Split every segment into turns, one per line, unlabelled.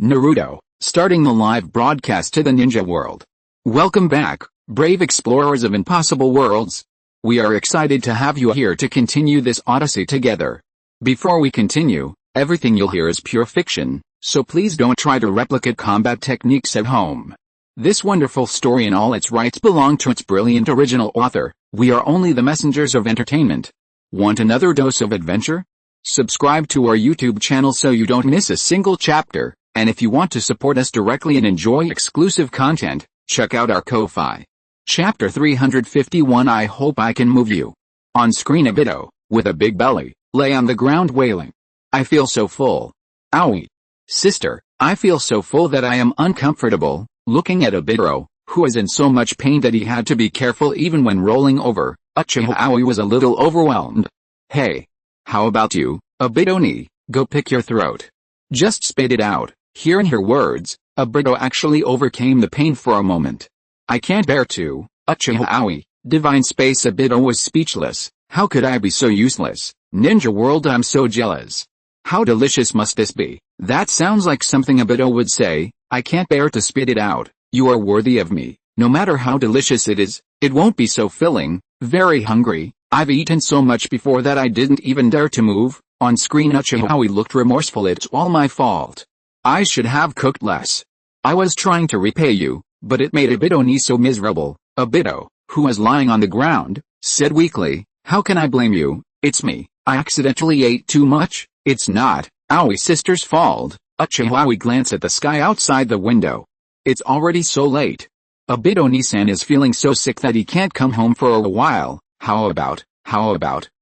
Naruto, starting the live broadcast to the ninja world. Welcome back, brave explorers of impossible worlds. We are excited to have you here to continue this odyssey together. Before we continue, everything you'll hear is pure fiction, so please don't try to replicate combat techniques at home. This wonderful story and all its rights belong to its brilliant original author. We are only the messengers of entertainment. Want another dose of adventure? Subscribe to our YouTube channel so you don't miss a single chapter. And if you want to support us directly and enjoy exclusive content, check out our Ko-Fi. Chapter 351 I Hope I Can Move You. On screen Obito, with a big belly, lay on the ground wailing. I feel so full. Owie. Sister, I feel so full that I am uncomfortable. Looking at Obito, who was in so much pain that he had to be careful even when rolling over, Owie was a little overwhelmed. Hey. How about you, Obito-ni, go pick your throat. Just spit it out. Hearing her words, Obito actually overcame the pain for a moment. I can't bear to, Owie. Divine Space Obito was speechless. How could I be so useless? Ninja world, I'm so jealous. How delicious must this be? That sounds like something Obito would say. I can't bear to spit it out. You are worthy of me. No matter how delicious it is, it won't be so filling. Very hungry. I've eaten so much before that I didn't even dare to move. On screen Owie looked remorseful. It's all my fault. I should have cooked less. I was trying to repay you, but it made Obito-ni so miserable. Obito, who was lying on the ground, said weakly, how can I blame you? It's me. I accidentally ate too much. It's not Owie's sister's fault. Owie glanced at the sky outside the window. It's already so late. Obito-ni-san is feeling so sick that he can't come home for a while. How about?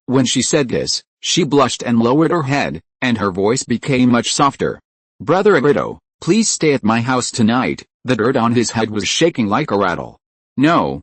When she said this, she blushed and lowered her head, and her voice became much softer. Brother Obito, please stay at my house tonight. The dirt on his head was shaking like a rattle. No,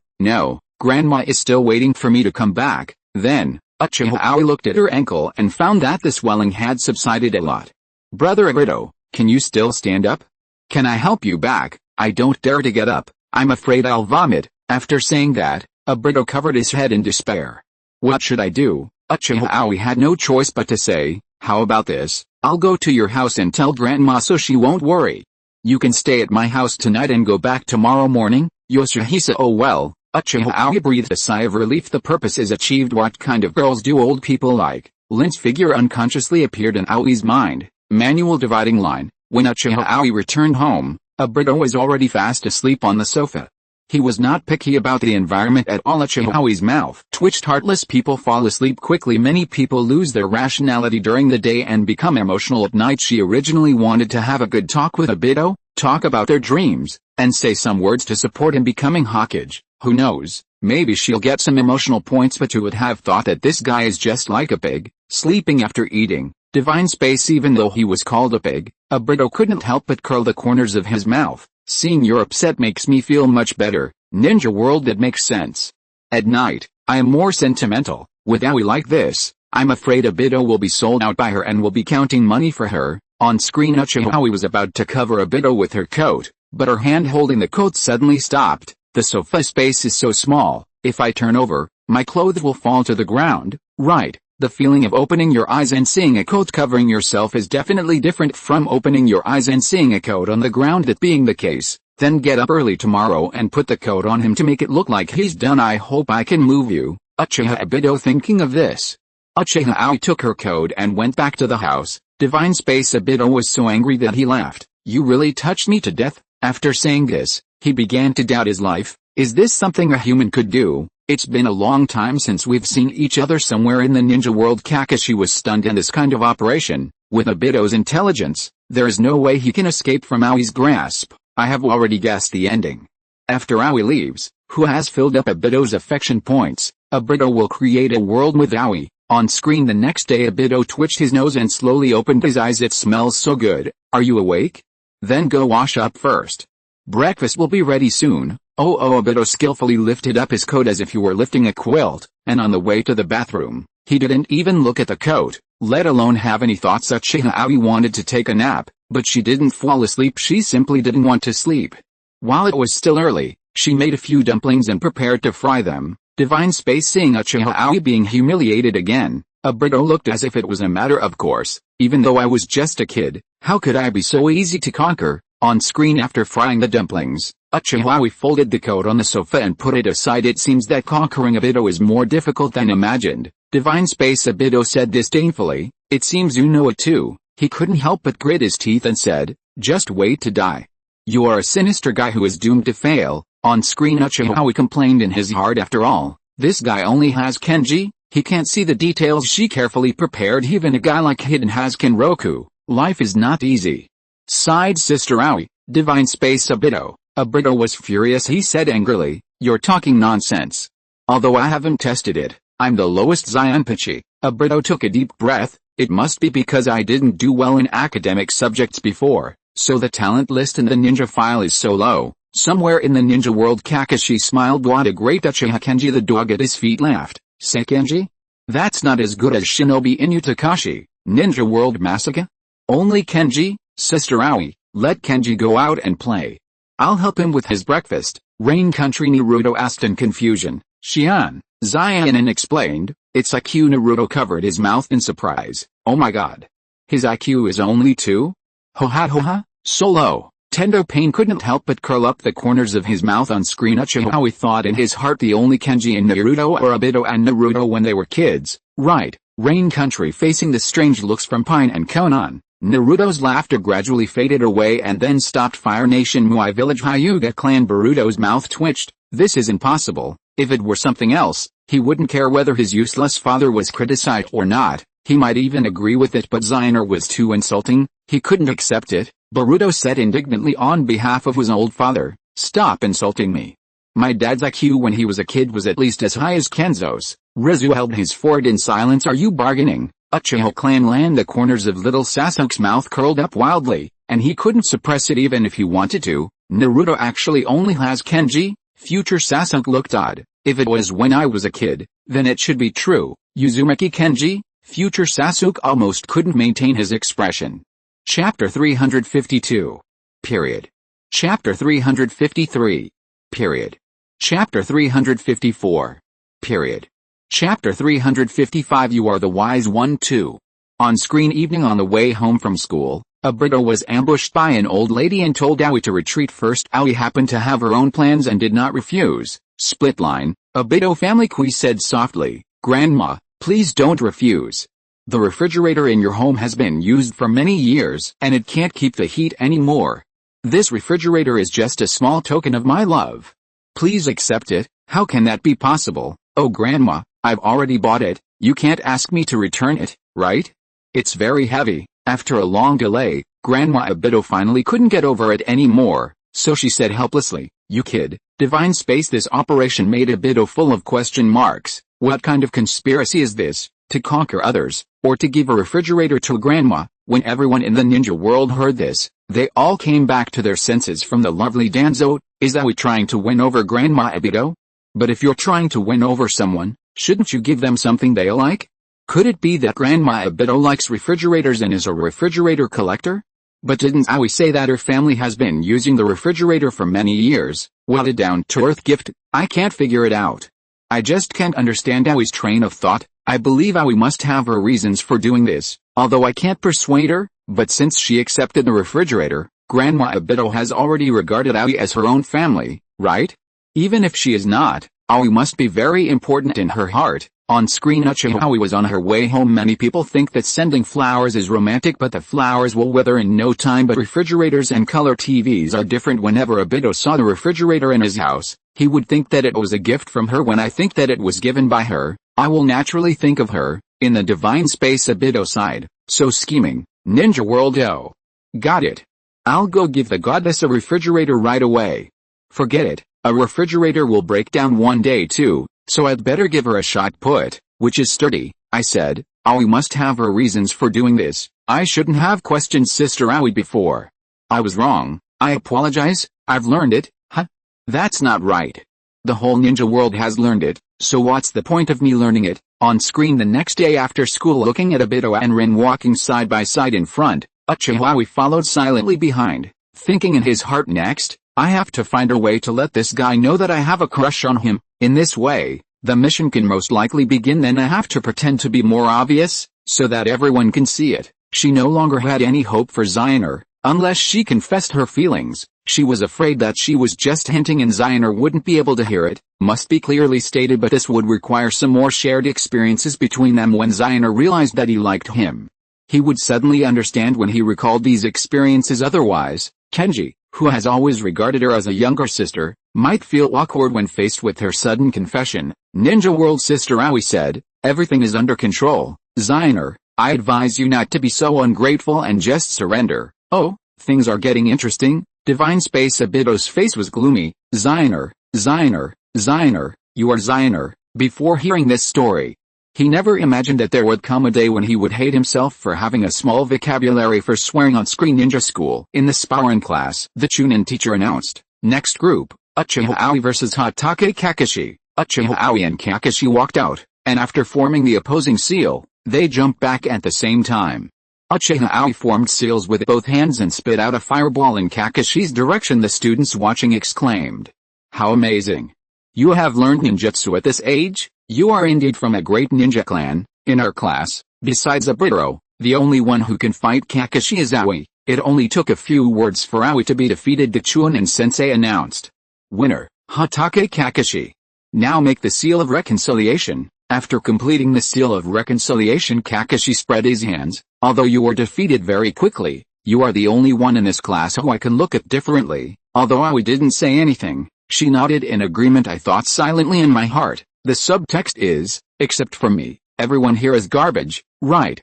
Grandma is still waiting for me to come back. Then, Owie looked at her ankle and found that the swelling had subsided a lot. Brother Obito, can you still stand up? Can I help you back? I don't dare to get up. I'm afraid I'll vomit. After saying that, Obito covered his head in despair. What should I do? Owie had no choice but to say, how about this? I'll go to your house and tell Grandma so she won't worry. You can stay at my house tonight and go back tomorrow morning. Yoshihisa. Oh well. Owie breathed a sigh of relief. The purpose is achieved. What kind of girls do old people like? Lin's figure unconsciously appeared in Owie's mind. Manual dividing line. When Owie returned home, Obito was already fast asleep on the sofa. He was not picky about the environment at all. Owie's mouth twitched. Heartless people fall asleep quickly. Many people lose their rationality during the day and become emotional at night. She originally wanted to have a good talk with Obito, talk about their dreams, and say some words to support him becoming Hokage. Who knows, maybe she'll get some emotional points, but who would have thought that this guy is just like a pig, sleeping after eating. Divine Space. Even though he was called a pig, Obito couldn't help but curl the corners of his mouth. Seeing you're upset makes me feel much better. Ninja world, that makes sense. At night, I am more sentimental. With Owie like this, I'm afraid Obito will be sold out by her and will be counting money for her. On screen Owie was about to cover Obito with her coat, but her hand holding the coat suddenly stopped. The sofa space is so small, if I turn over, my clothes will fall to the ground. Right. The feeling of opening your eyes and seeing a coat covering yourself is definitely different from opening your eyes and seeing a coat on the ground. That being the case, then get up early tomorrow and put the coat on him to make it look like he's done. I hope I can move you. Obito thinking of this. Owie took her coat and went back to the house. Divine Space. Obito was so angry that he laughed. You really touched me to death. After saying this, he began to doubt his life. Is this something a human could do? It's been a long time since we've seen each other somewhere in the ninja world. Kakashi was stunned in this kind of operation. With Obito's intelligence, there is no way he can escape from Owie's grasp. I have already guessed the ending. After Owie leaves, who has filled up Obito's affection points, Obito will create a world with Owie. On screen the next day, Obito twitched his nose and slowly opened his eyes. It smells so good. Are you awake? Then go wash up first. Breakfast will be ready soon. Obito skillfully lifted up his coat as if he were lifting a quilt, and on the way to the bathroom, he didn't even look at the coat, let alone have any thoughts. Owie wanted to take a nap, but she didn't fall asleep. She simply didn't want to sleep. While it was still early, she made a few dumplings and prepared to fry them. Divine Space. Seeing Owie being humiliated again, Obito looked as if it was a matter of course. Even though I was just a kid, How could I be so easy to conquer? On screen after frying the dumplings, Uchihawi folded the coat on the sofa and put it aside. It seems that conquering Obito is more difficult than imagined. Divine Space Obito said disdainfully. It seems you know it too. He couldn't help but grit his teeth and said, just wait to die. You are a sinister guy who is doomed to fail. On screen Uchihawi complained in his heart, after all, this guy only has Kenji, he can't see the details she carefully prepared. Even a guy like Hiden has Kenroku. Life is not easy. Sighed Sister Aoi. Divine Space Obito. Obito was furious. He said angrily, you're talking nonsense. Although I haven't tested it, I'm the lowest Zanpachi. Obito took a deep breath. It must be because I didn't do well in academic subjects before, so the talent list in the ninja file is so low. Somewhere in the ninja world Kakashi smiled. What a great Uchiha. Kenji the dog at his feet laughed. Say Kenji? That's not as good as Shinobi Inu Takashi. Ninja World Massacre? Only Kenji? Sister Aoi, let Kenji go out and play. I'll help him with his breakfast. Rain Country Naruto asked in confusion. Xian, Zianin explained. It's IQ. Naruto covered his mouth in surprise. Oh my god. His IQ is only 2? Ho ha, so low. Tendo Pain couldn't help but curl up the corners of his mouth on screen. Uchiha thought in his heart the only Kenji in Naruto are Obito and Naruto when they were kids, right? Rain Country facing the strange looks from Pine and Konan. Naruto's laughter gradually faded away and then stopped. Fire Nation Muai Village Hyuga Clan. Boruto's mouth twitched. This is impossible. If it were something else, he wouldn't care whether his useless father was criticized or not. He might even agree with it, but Zioner was too insulting. He couldn't accept it. Boruto said indignantly on behalf of his old father, stop insulting me. My dad's IQ when he was a kid was at least as high as Kenzo's. Rizu held his forehead in silence. Are you bargaining? Uchiha Clan Land. The corners of little Sasuke's mouth curled up wildly, and he couldn't suppress it even if he wanted to. Naruto actually only has Kenji? Future Sasuke looked odd. If it was when I was a kid, then it should be true. Uzumaki Kenji? Future Sasuke almost couldn't maintain his expression. Chapter 352. Period. Chapter 353. Period. Chapter 354. Period. Chapter 355. You are the wise one too. On screen. Evening. On the way home from school, Obito was ambushed by an old lady and told Aoi to retreat first. Aoi happened to have her own plans and did not refuse. Split line. Obito family. Kui said softly, Grandma, please don't refuse. The refrigerator in your home has been used for many years and it can't keep the heat anymore. This refrigerator is just a small token of my love. Please accept it. How can that be possible? Oh Grandma, I've already bought it. You can't ask me to return it, right? It's very heavy. After a long delay, Grandma Obito finally couldn't get over it anymore, so she said helplessly, you kid. Divine Space. This operation made Obito full of question marks. What kind of conspiracy is this? To conquer others, or to give a refrigerator to Grandma? When everyone in the ninja world heard this, they all came back to their senses. From the lovely Danzo, is Aoi trying to win over Grandma Obito? But if you're trying to win over someone, shouldn't you give them something they like? Could it be that Grandma Obito likes refrigerators and is a refrigerator collector? But didn't Aoi say that her family has been using the refrigerator for many years? What a down-to-earth gift. I can't figure it out. I just can't understand Aoi's train of thought. I believe Aoi must have her reasons for doing this, although I can't persuade her. But since she accepted the refrigerator, Grandma Obito has already regarded Aoi as her own family, right? Even if she is not, Aoi must be very important in her heart. On screen. Aoi was on her way home. Many people think that sending flowers is romantic, but the flowers will wither in no time. But refrigerators and color TVs are different. Whenever Obito saw the refrigerator in his house, he would think that it was a gift from her. When I think that it was given by her, I will naturally think of her. In the Divine Space. Obito sighed. So scheming. Ninja World. Oh. Got it. I'll go give the goddess a refrigerator right away. Forget it. A refrigerator will break down one day too, so I'd better give her a shot put, which is sturdy. I said, Aoi must have her reasons for doing this. I shouldn't have questioned Sister Aoi before. I was wrong. I apologize. I've learned it. Huh? That's not right. The whole ninja world has learned it, so what's the point of me learning it? On screen. The next day after school, looking at Obito and Rin walking side by side in front, Uchiha followed silently behind, thinking in his heart, next, I have to find a way to let this guy know that I have a crush on him. In this way, the mission can most likely begin. Then I have to pretend to be more obvious, so that everyone can see it. She no longer had any hope for Xioner, unless she confessed her feelings. She was afraid that she was just hinting and Xioner wouldn't be able to hear it. Must be clearly stated, but this would require some more shared experiences between them. When Xioner realized that he liked him, he would suddenly understand when he recalled these experiences. Otherwise, Kenji, who has always regarded her as a younger sister, might feel awkward when faced with her sudden confession. Ninja World Sister Aoi said, "Everything is under control, Xioner. I advise you not to be so ungrateful and just surrender." "Oh, things are getting interesting." Divine Space Abito's face was gloomy. Xioner, Xioner, Xioner, you are Xioner." Before hearing this story, he never imagined that there would come a day when he would hate himself for having a small vocabulary for swearing on screen. Ninja School. In the sparring class, the Chunin teacher announced, "Next group, Uchiha Aoi vs Hatake Kakashi." Uchiha Aoi and Kakashi walked out, and after forming the opposing seal, they jumped back at the same time. Uchiha Aoi formed seals with both hands and spit out a fireball in Kakashi's direction. The students watching exclaimed, "How amazing! You have learned ninjutsu at this age? You are indeed from a great ninja clan." In our class, besides Aburo, the only one who can fight Kakashi is Aoi. It only took a few words for Aoi to be defeated. The Chunin sensei announced, "Winner, Hatake Kakashi. Now make the seal of reconciliation." After completing the seal of reconciliation, Kakashi spread his hands. "Although you were defeated very quickly, you are the only one in this class who I can look at differently." Although Aoi didn't say anything, she nodded in agreement. I thought silently in my heart, the subtext is, except for me, everyone here is garbage, right?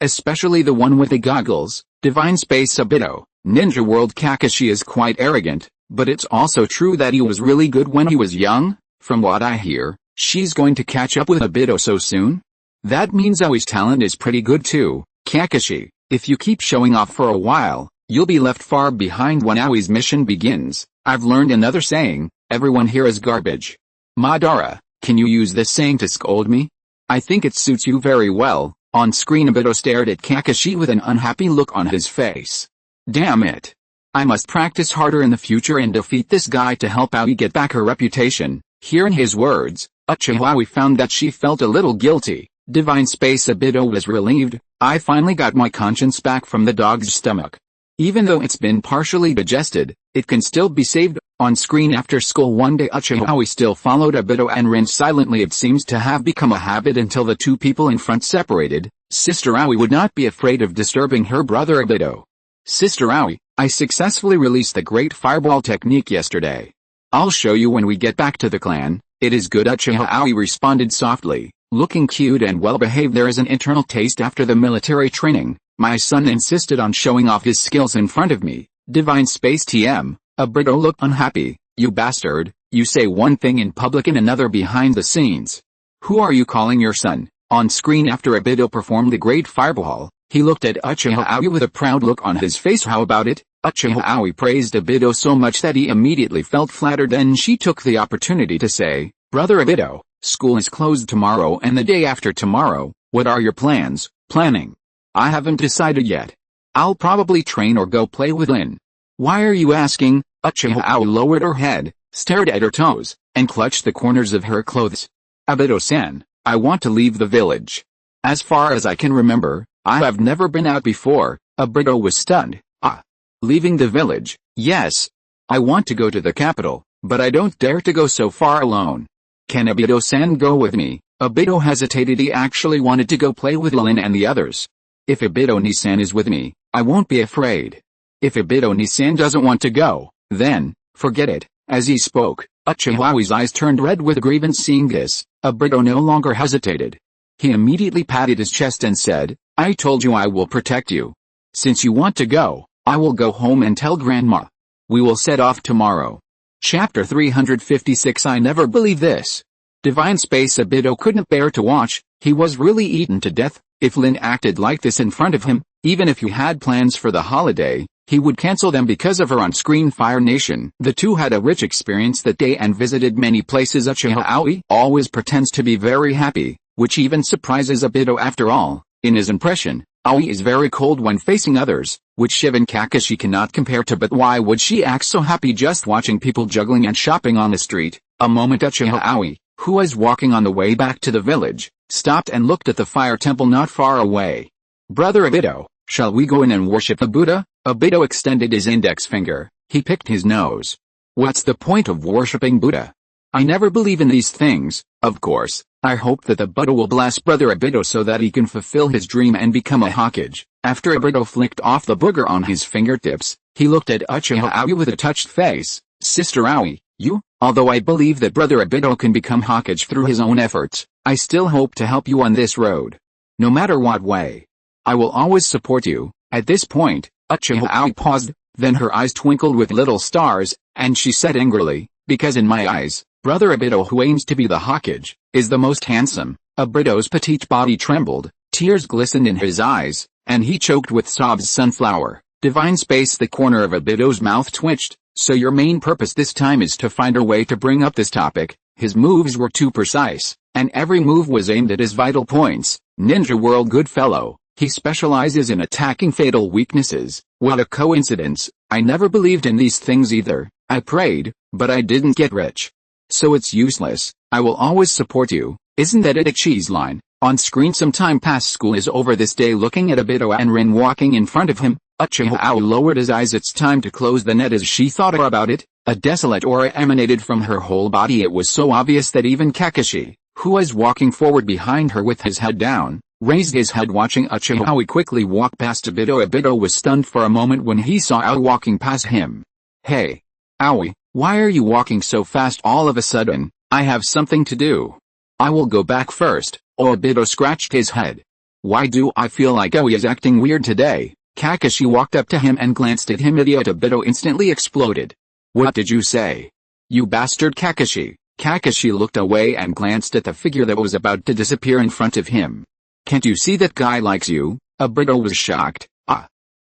Especially the one with the goggles. Divine Space Abito. Ninja World. Kakashi is quite arrogant, but it's also true that he was really good when he was young. From what I hear, she's going to catch up with Abito so soon? That means Aoi's talent is pretty good too. Kakashi, if you keep showing off for a while, you'll be left far behind when Aoi's mission begins. I've learned another saying, everyone here is garbage. Madara, can you use this saying to scold me? I think it suits you very well." On screen, Abito stared at Kakashi with an unhappy look on his face. "Damn it. I must practice harder in the future and defeat this guy to help Aoi get back her reputation." Hearing his words, Uchiha Aoi found that she felt a little guilty. Divine Space Abito was relieved. "I finally got my conscience back from the dog's stomach. Even though it's been partially digested, it can still be saved." On screen, after school one day, Uchiha Aoi still followed Abito and ran silently. It seems to have become a habit until the two people in front separated. Sister Aoi would not be afraid of disturbing her brother Abito. "Sister Aoi, I successfully released the great fireball technique yesterday. I'll show you when we get back to the clan." "It is good," Uchiha Aoi responded softly, looking cute and well-behaved. "There is an internal taste after the military training. My son insisted on showing off his skills in front of me." Divine Space TM. Abito looked unhappy. "You bastard, you say one thing in public and another behind the scenes. Who are you calling your son?" On screen, after Abito performed the great fireball, he looked at Uchiha Aoi with a proud look on his face. "How about it?" Uchiha Aoi praised Abito so much that he immediately felt flattered. Then she took the opportunity to say, "Brother Abito, school is closed tomorrow and the day after tomorrow. What are your plans?" "Planning? I haven't decided yet. I'll probably train or go play with Lin." "Why are you asking?" Uchiha Aoi lowered her head, stared at her toes, and clutched the corners of her clothes. "Abito-san, I want to leave the village. As far as I can remember, I have never been out before." Abito was stunned. "Ah. Leaving the village?" "Yes. I want to go to the capital, but I don't dare to go so far alone." "Can Abito-san go with me?" Abito hesitated. He actually wanted to go play with Lin and the others. "If Abito-ni-san is with me, I won't be afraid. If Abito-ni-san doesn't want to go, then, forget it." As he spoke, Uchiha Aoi's eyes turned red with grievance. Seeing this, Abito no longer hesitated. He immediately patted his chest and said, "I told you I will protect you. Since you want to go, I will go home and tell Grandma. We will set off tomorrow." Chapter 356. I never believe this. Divine Space Abito couldn't bear to watch. He was really eaten to death. If Lin acted like this in front of him, even if he had plans for the holiday, he would cancel them because of her on-screen Fire Nation. The two had a rich experience that day and visited many places. Uchiha Aoi always pretends to be very happy, which even surprises Abito. After all, in his impression, Aoi is very cold when facing others, which Shivan Kakashi cannot compare to. But why would she act so happy just watching people juggling and shopping on the street? A moment. Uchiha Aoi, who was walking on the way back to the village, stopped and looked at the fire temple not far away. "Brother Abito, Shall we go in and worship the Buddha? Obito extended his index finger. He picked his nose. What's the point of worshipping Buddha? I never believe in these things. Of course, I hope that the Buddha will bless Brother Obito so that he can fulfill his dream and become a Hokage. After Obito flicked off the booger on his fingertips, he looked at Uchiha Aoi with a touched face. Sister Aoi, although I believe that Brother Obito can become Hokage through his own efforts, I still hope to help you on this road. No matter what way. I will always support you. At this point, Uchiha Aoi paused, then her eyes twinkled with little stars, and she said angrily, because in my eyes, Brother Obito, who aims to be the Hokage, is the most handsome. Obito's petite body trembled, tears glistened in his eyes, and he choked with sobs. Sunflower, divine space. The corner of Obito's mouth twitched. So your main purpose this time is to find a way to bring up this topic. His moves were too precise, and every move was aimed at his vital points. Ninja World good fellow, he specializes in attacking fatal weaknesses. What a coincidence. I never believed in these things either. I prayed, but I didn't get rich. So it's useless. I will always support you. Isn't that Itachi's line? On screen. Some time past school is over this day. Looking at Obito and Rin walking in front of him, Uchiha Aoi lowered his eyes. It's time to close the net as she thought about it. A desolate aura emanated from her whole body. It was so obvious that even Kakashi, who was walking forward behind her with his head down, raised his head watching Uchiha Aoi quickly walk past Obito. Obito was stunned for a moment when he saw Aoi walking past him. Hey, Aoi, why are you walking so fast all of a sudden? I have something to do. I will go back first. Obito scratched his head. Why do I feel like Aoi is acting weird today? Kakashi walked up to him and glanced at him. Idiot! Obito instantly exploded. What did you say? You bastard! Kakashi. Kakashi looked away and glanced at the figure that was about to disappear in front of him. Can't you see that guy likes you? Obito was shocked.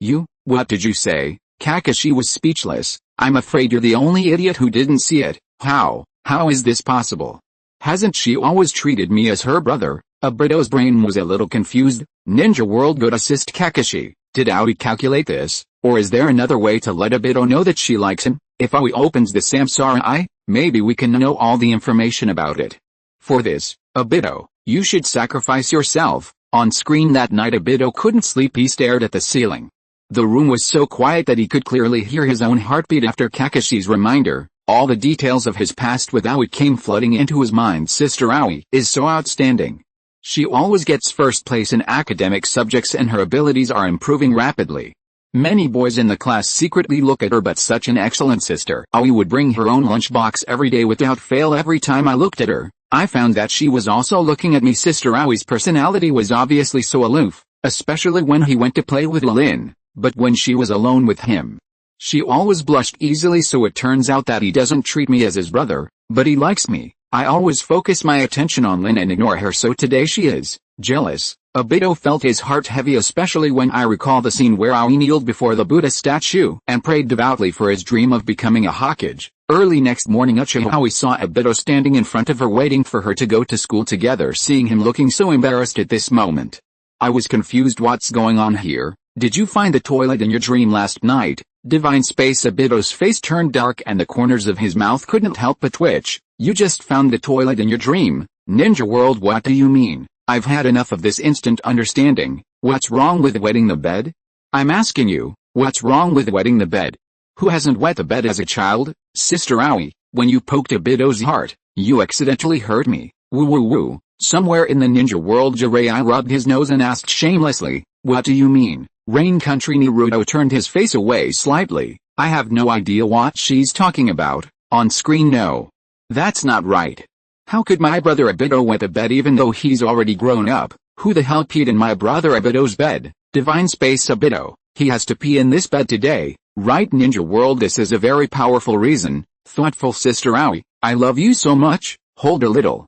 You? What did you say? Kakashi was speechless. I'm afraid you're the only idiot who didn't see it. How is this possible? Hasn't she always treated me as her brother? Obito's brain was a little confused. Ninja World good assist Kakashi. Did Aoi calculate this, or is there another way to let Obito know that she likes him? If Aoi opens the Samsara eye, maybe we can know all the information about it. For this, Obito, you should sacrifice yourself. On screen that night Obito couldn't sleep. He stared at the ceiling. The room was so quiet that he could clearly hear his own heartbeat. After Kakashi's reminder, all the details of his past with Aoi came flooding into his mind. Sister Aoi is so outstanding. She always gets first place in academic subjects and her abilities are improving rapidly. Many boys in the class secretly look at her, but such an excellent sister. Aoi would bring her own lunchbox every day without fail. Every time I looked at her, I found that she was also looking at me. Sister Aoi's personality was obviously so aloof, especially when he went to play with Lin, but when she was alone with him, she always blushed easily. So it turns out that he doesn't treat me as his brother, but he likes me. I always focus my attention on Lin and ignore her, so today she is jealous. Obito felt his heart heavy, especially when I recall the scene where Aoi kneeled before the Buddha statue and prayed devoutly for his dream of becoming a Hokage. Early next morning Uchiha Aoi saw Obito standing in front of her waiting for her to go to school together. Seeing him looking so embarrassed at this moment, I was confused. What's going on here? Did you find the toilet in your dream last night? Divine space. Obito's face turned dark and the corners of his mouth couldn't help but twitch. You just found the toilet in your dream? Ninja World, what do you mean? I've had enough of this instant understanding. What's wrong with wetting the bed? I'm asking you, what's wrong with wetting the bed? Who hasn't wet the bed as a child? Sister Aoi, when you poked Obito's heart, you accidentally hurt me. Woo woo woo. Somewhere in the Ninja World Jiraiya rubbed his nose and asked shamelessly, what do you mean? Rain Country. Naruto turned his face away slightly. I have no idea what she's talking about. On screen. No. That's not right. How could my brother Obito wet the bed even though he's already grown up? Who the hell peed in my brother Obito's bed? Divine space. Obito, he has to pee in this bed today, right? Ninja World, this is a very powerful reason. Thoughtful sister Aoi, I love you so much. Hold a little.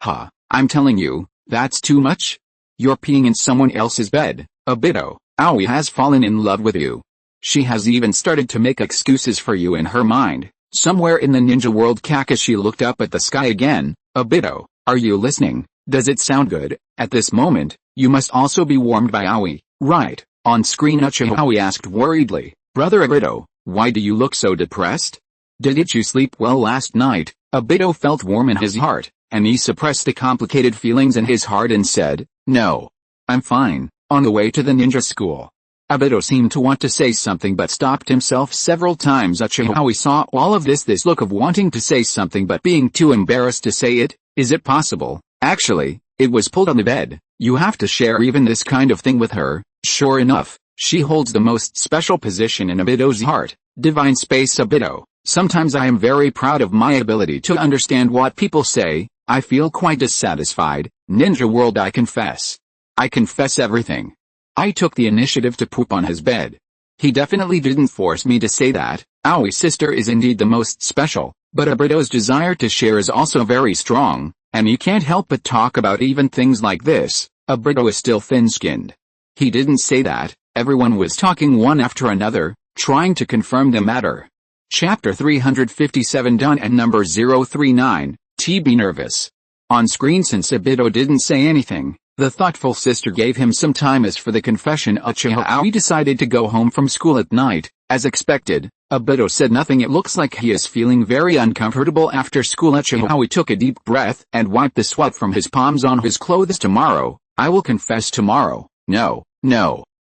I'm telling you, that's too much. You're peeing in someone else's bed. Obito, Aoi has fallen in love with you. She has even started to make excuses for you in her mind. Somewhere in the Ninja World. Kakashi looked up at the sky again. Obito, are you listening? Does it sound good? At this moment, you must also be warmed by Aoi, right? On screen. Uchiha Aoi asked worriedly, Brother Obito, why do you look so depressed? Didn't you sleep well last night? Obito felt warm in his heart, and he suppressed the complicated feelings in his heart and said, no. I'm fine. On the way to the ninja school, Obito seemed to want to say something but stopped himself several times. Uchiha saw all of this look of wanting to say something but being too embarrassed to say it. Is it possible? Actually, it was pulled on the bed. You have to share even this kind of thing with her. Sure enough, she holds the most special position in Obito's heart. Divine Space Obito. Sometimes I am very proud of my ability to understand what people say. I feel quite dissatisfied. Ninja World, I confess. I confess everything. I took the initiative to poop on his bed. He definitely didn't force me to say that. Aoi's sister is indeed the most special, but Obito's desire to share is also very strong, and you can't help but talk about even things like this. Obito is still thin-skinned. He didn't say that. Everyone was talking one after another, trying to confirm the matter. Chapter 357 done and number 039, be nervous. On screen, since Obito didn't say anything, the thoughtful sister gave him some time. As for the confession, Uchiha decided to go home from school at night. As expected, Obito said nothing. It looks like he is feeling very uncomfortable after school. Uchiha took a deep breath and wiped the sweat from his palms on his clothes. Tomorrow, I will confess tomorrow. No.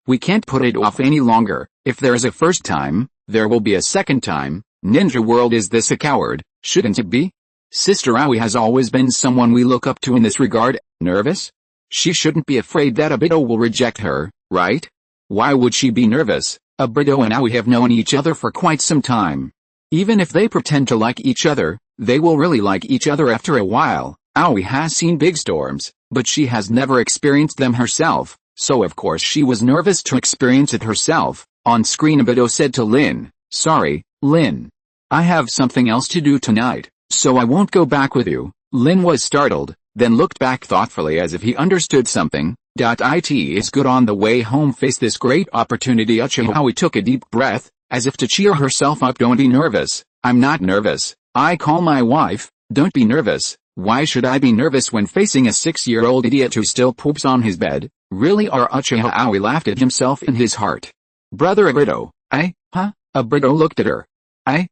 We can't put it off any longer. If there is a first time, there will be a second time. Ninja World, is this a coward? Shouldn't it be? Sister Aoi has always been someone we look up to in this regard. Nervous? She shouldn't be afraid that Obito will reject her, right? Why would she be nervous? Obito and Aoi have known each other for quite some time. Even if they pretend to like each other, they will really like each other after a while. Aoi has seen big storms, but she has never experienced them herself, so of course she was nervous to experience it herself. On screen, Obito said to Lin, "Sorry, Lin. I have something else to do tonight, so I won't go back with you." Lin was startled, then looked back thoughtfully as if he understood something. It is good. On the way home, face this great opportunity. Uchiha took a deep breath, as if to cheer herself up. Don't be nervous. I'm not nervous. I call my wife. Don't be nervous. Why should I be nervous when facing a 6-year-old idiot who still poops on his bed? Really? Uchiha laughed at himself in his heart. Brother Obito, Obito looked at her. I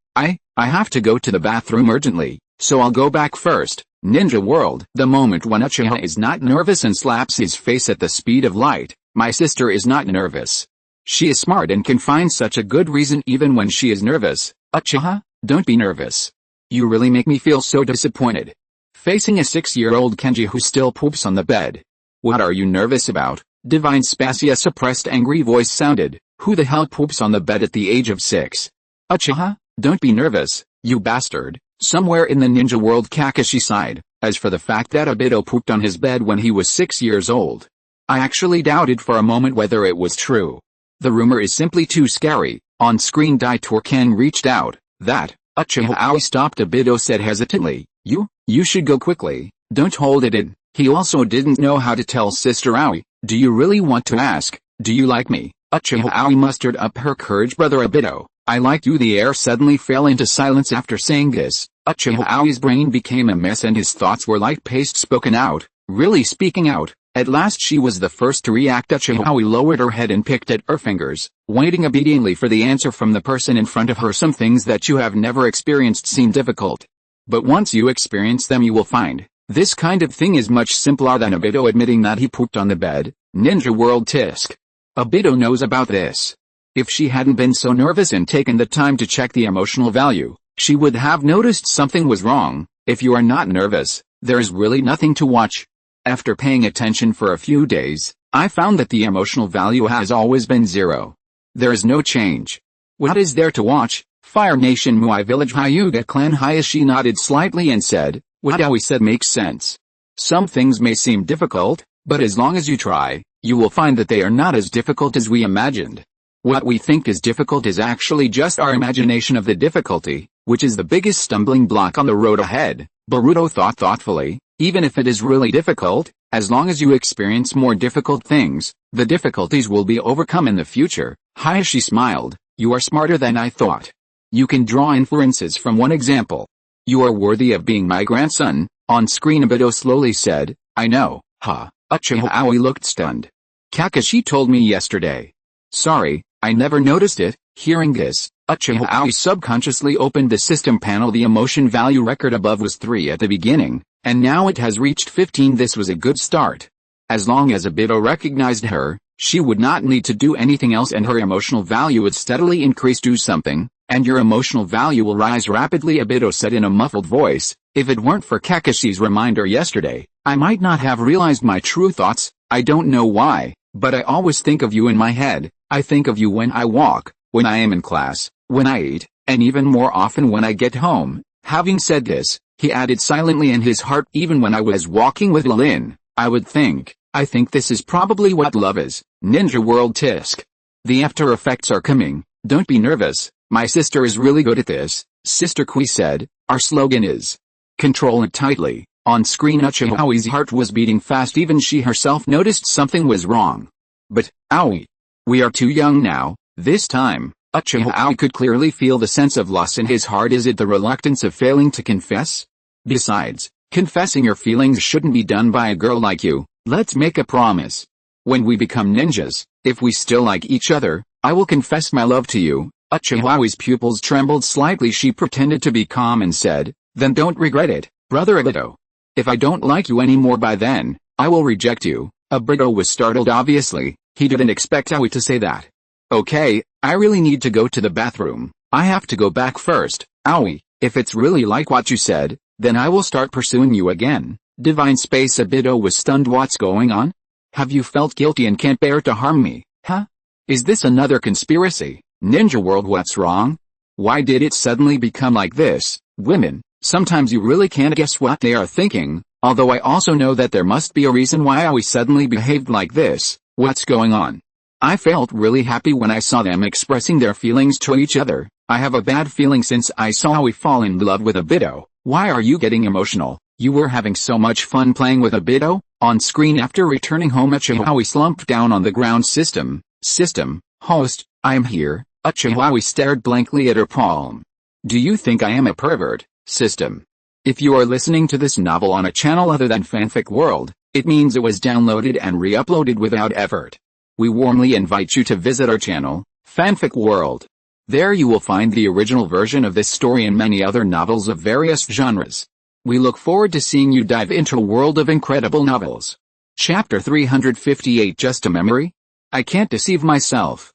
have to go to the bathroom urgently, so I'll go back first. Ninja World. The moment when Uchiha is not nervous and slaps his face at the speed of light. My sister is not nervous. She is smart and can find such a good reason even when she is nervous. Uchiha, don't be nervous. You really make me feel so disappointed. Facing a 6-year-old Kenji who still poops on the bed. What are you nervous about? Divine Spacia suppressed angry voice sounded. Who the hell poops on the bed at the age of 6? Uchiha, don't be nervous, you bastard. Somewhere in the ninja world, Kakashi sighed. As for the fact that Obito pooped on his bed when he was 6 years old, I actually doubted for a moment whether it was true. The rumor is simply too scary. On screen, Daitorkan reached out. That, Uchiha stopped. Obito said hesitantly, You should go quickly, don't hold it in. He also didn't know how to tell Sister Aoi. Do you really want to ask, do you like me? Uchiha mustered up her courage. Brother Obito, I like you. The air suddenly fell into silence after saying this. Uchiha's brain became a mess and his thoughts were like paste spoken out, really speaking out. At last she was the first to react. Uchiha lowered her head and picked at her fingers, waiting obediently for the answer from the person in front of her. Some things that you have never experienced seem difficult. But once you experience them you will find, this kind of thing is much simpler than Obito admitting that he pooped on the bed. Ninja World tisk. Obito knows about this. If she hadn't been so nervous and taken the time to check the emotional value, she would have noticed something was wrong. If you are not nervous, there is really nothing to watch. After paying attention for a few days, I found that the emotional value has always been 0. There is no change. What is there to watch? Fire Nation Muai Village Hyuga Clan. Hayashi nodded slightly and said, what Aoi said makes sense. Some things may seem difficult, but as long as you try, you will find that they are not as difficult as we imagined. What we think is difficult is actually just our imagination of the difficulty, which is the biggest stumbling block on the road ahead. Boruto thought thoughtfully, even if it is really difficult, as long as you experience more difficult things, the difficulties will be overcome in the future. Hayashi smiled. You are smarter than I thought. You can draw inferences from one example. You are worthy of being my grandson. On screen, Obito slowly said, I know, Uchiha looked stunned. Kakashi told me yesterday. Sorry, I never noticed it. Hearing this, Uchiha subconsciously opened the system panel. The emotion value record above was 3 at the beginning, and now it has reached 15. This was a good start. As long as Obito recognized her, She would not need to do anything else and her emotional value would steadily increase. Do something, and your emotional value will rise rapidly, Obito said in a muffled voice. If it weren't for Kakashi's reminder yesterday, I might not have realized my true thoughts. I don't know why, but I always think of you in my head. I think of you when I walk, when I am in class, when I eat, and even more often when I get home. Having said this, he added silently in his heart, even when I was walking with Lin, I would think, I think this is probably what love is. Ninja World Tisk. The after effects are coming, don't be nervous, my sister is really good at this, Sister Qiu said. Our slogan is, control it tightly. On screen Uchiha's heart was beating fast, even she herself noticed something was wrong. But, Aoi. We are too young now. This time, Uchiha could clearly feel the sense of loss in his heart. Is it the reluctance of failing to confess? Besides, confessing your feelings shouldn't be done by a girl like you. Let's make a promise. When we become ninjas, if we still like each other, I will confess my love to you. Uchiha's pupils trembled slightly. She pretended to be calm and said, then don't regret it, Brother Obito. If I don't like you anymore by then, I will reject you. Obito was startled. Obviously, he didn't expect Aoi to say that. Okay, I really need to go to the bathroom. I have to go back first. Aoi, if it's really like what you said, then I will start pursuing you again. Divine Space. Obito was stunned. What's going on? Have you felt guilty and can't bear to harm me? Huh? Is this another conspiracy? Ninja World, what's wrong? Why did it suddenly become like this? Women, sometimes you really can't guess what they are thinking, although I also know that there must be a reason why Aoi suddenly behaved like this. What's going on? I felt really happy when I saw them expressing their feelings to each other. I have a bad feeling since I saw Aoi fall in love with Obito. Why are you getting emotional? You were having so much fun playing with Obito? On screen after returning home, Uchiha slumped down on the ground. System, host, I am here. Uchiha stared blankly at her palm. Do you think I am a pervert? System. If you are listening to this novel on a channel other than Fanfic World, it means it was downloaded and re-uploaded without effort. We warmly invite you to visit our channel, Fanfic World. There you will find the original version of this story and many other novels of various genres. We look forward to seeing you dive into a world of incredible novels. Chapter 358. Just a memory? I can't deceive myself.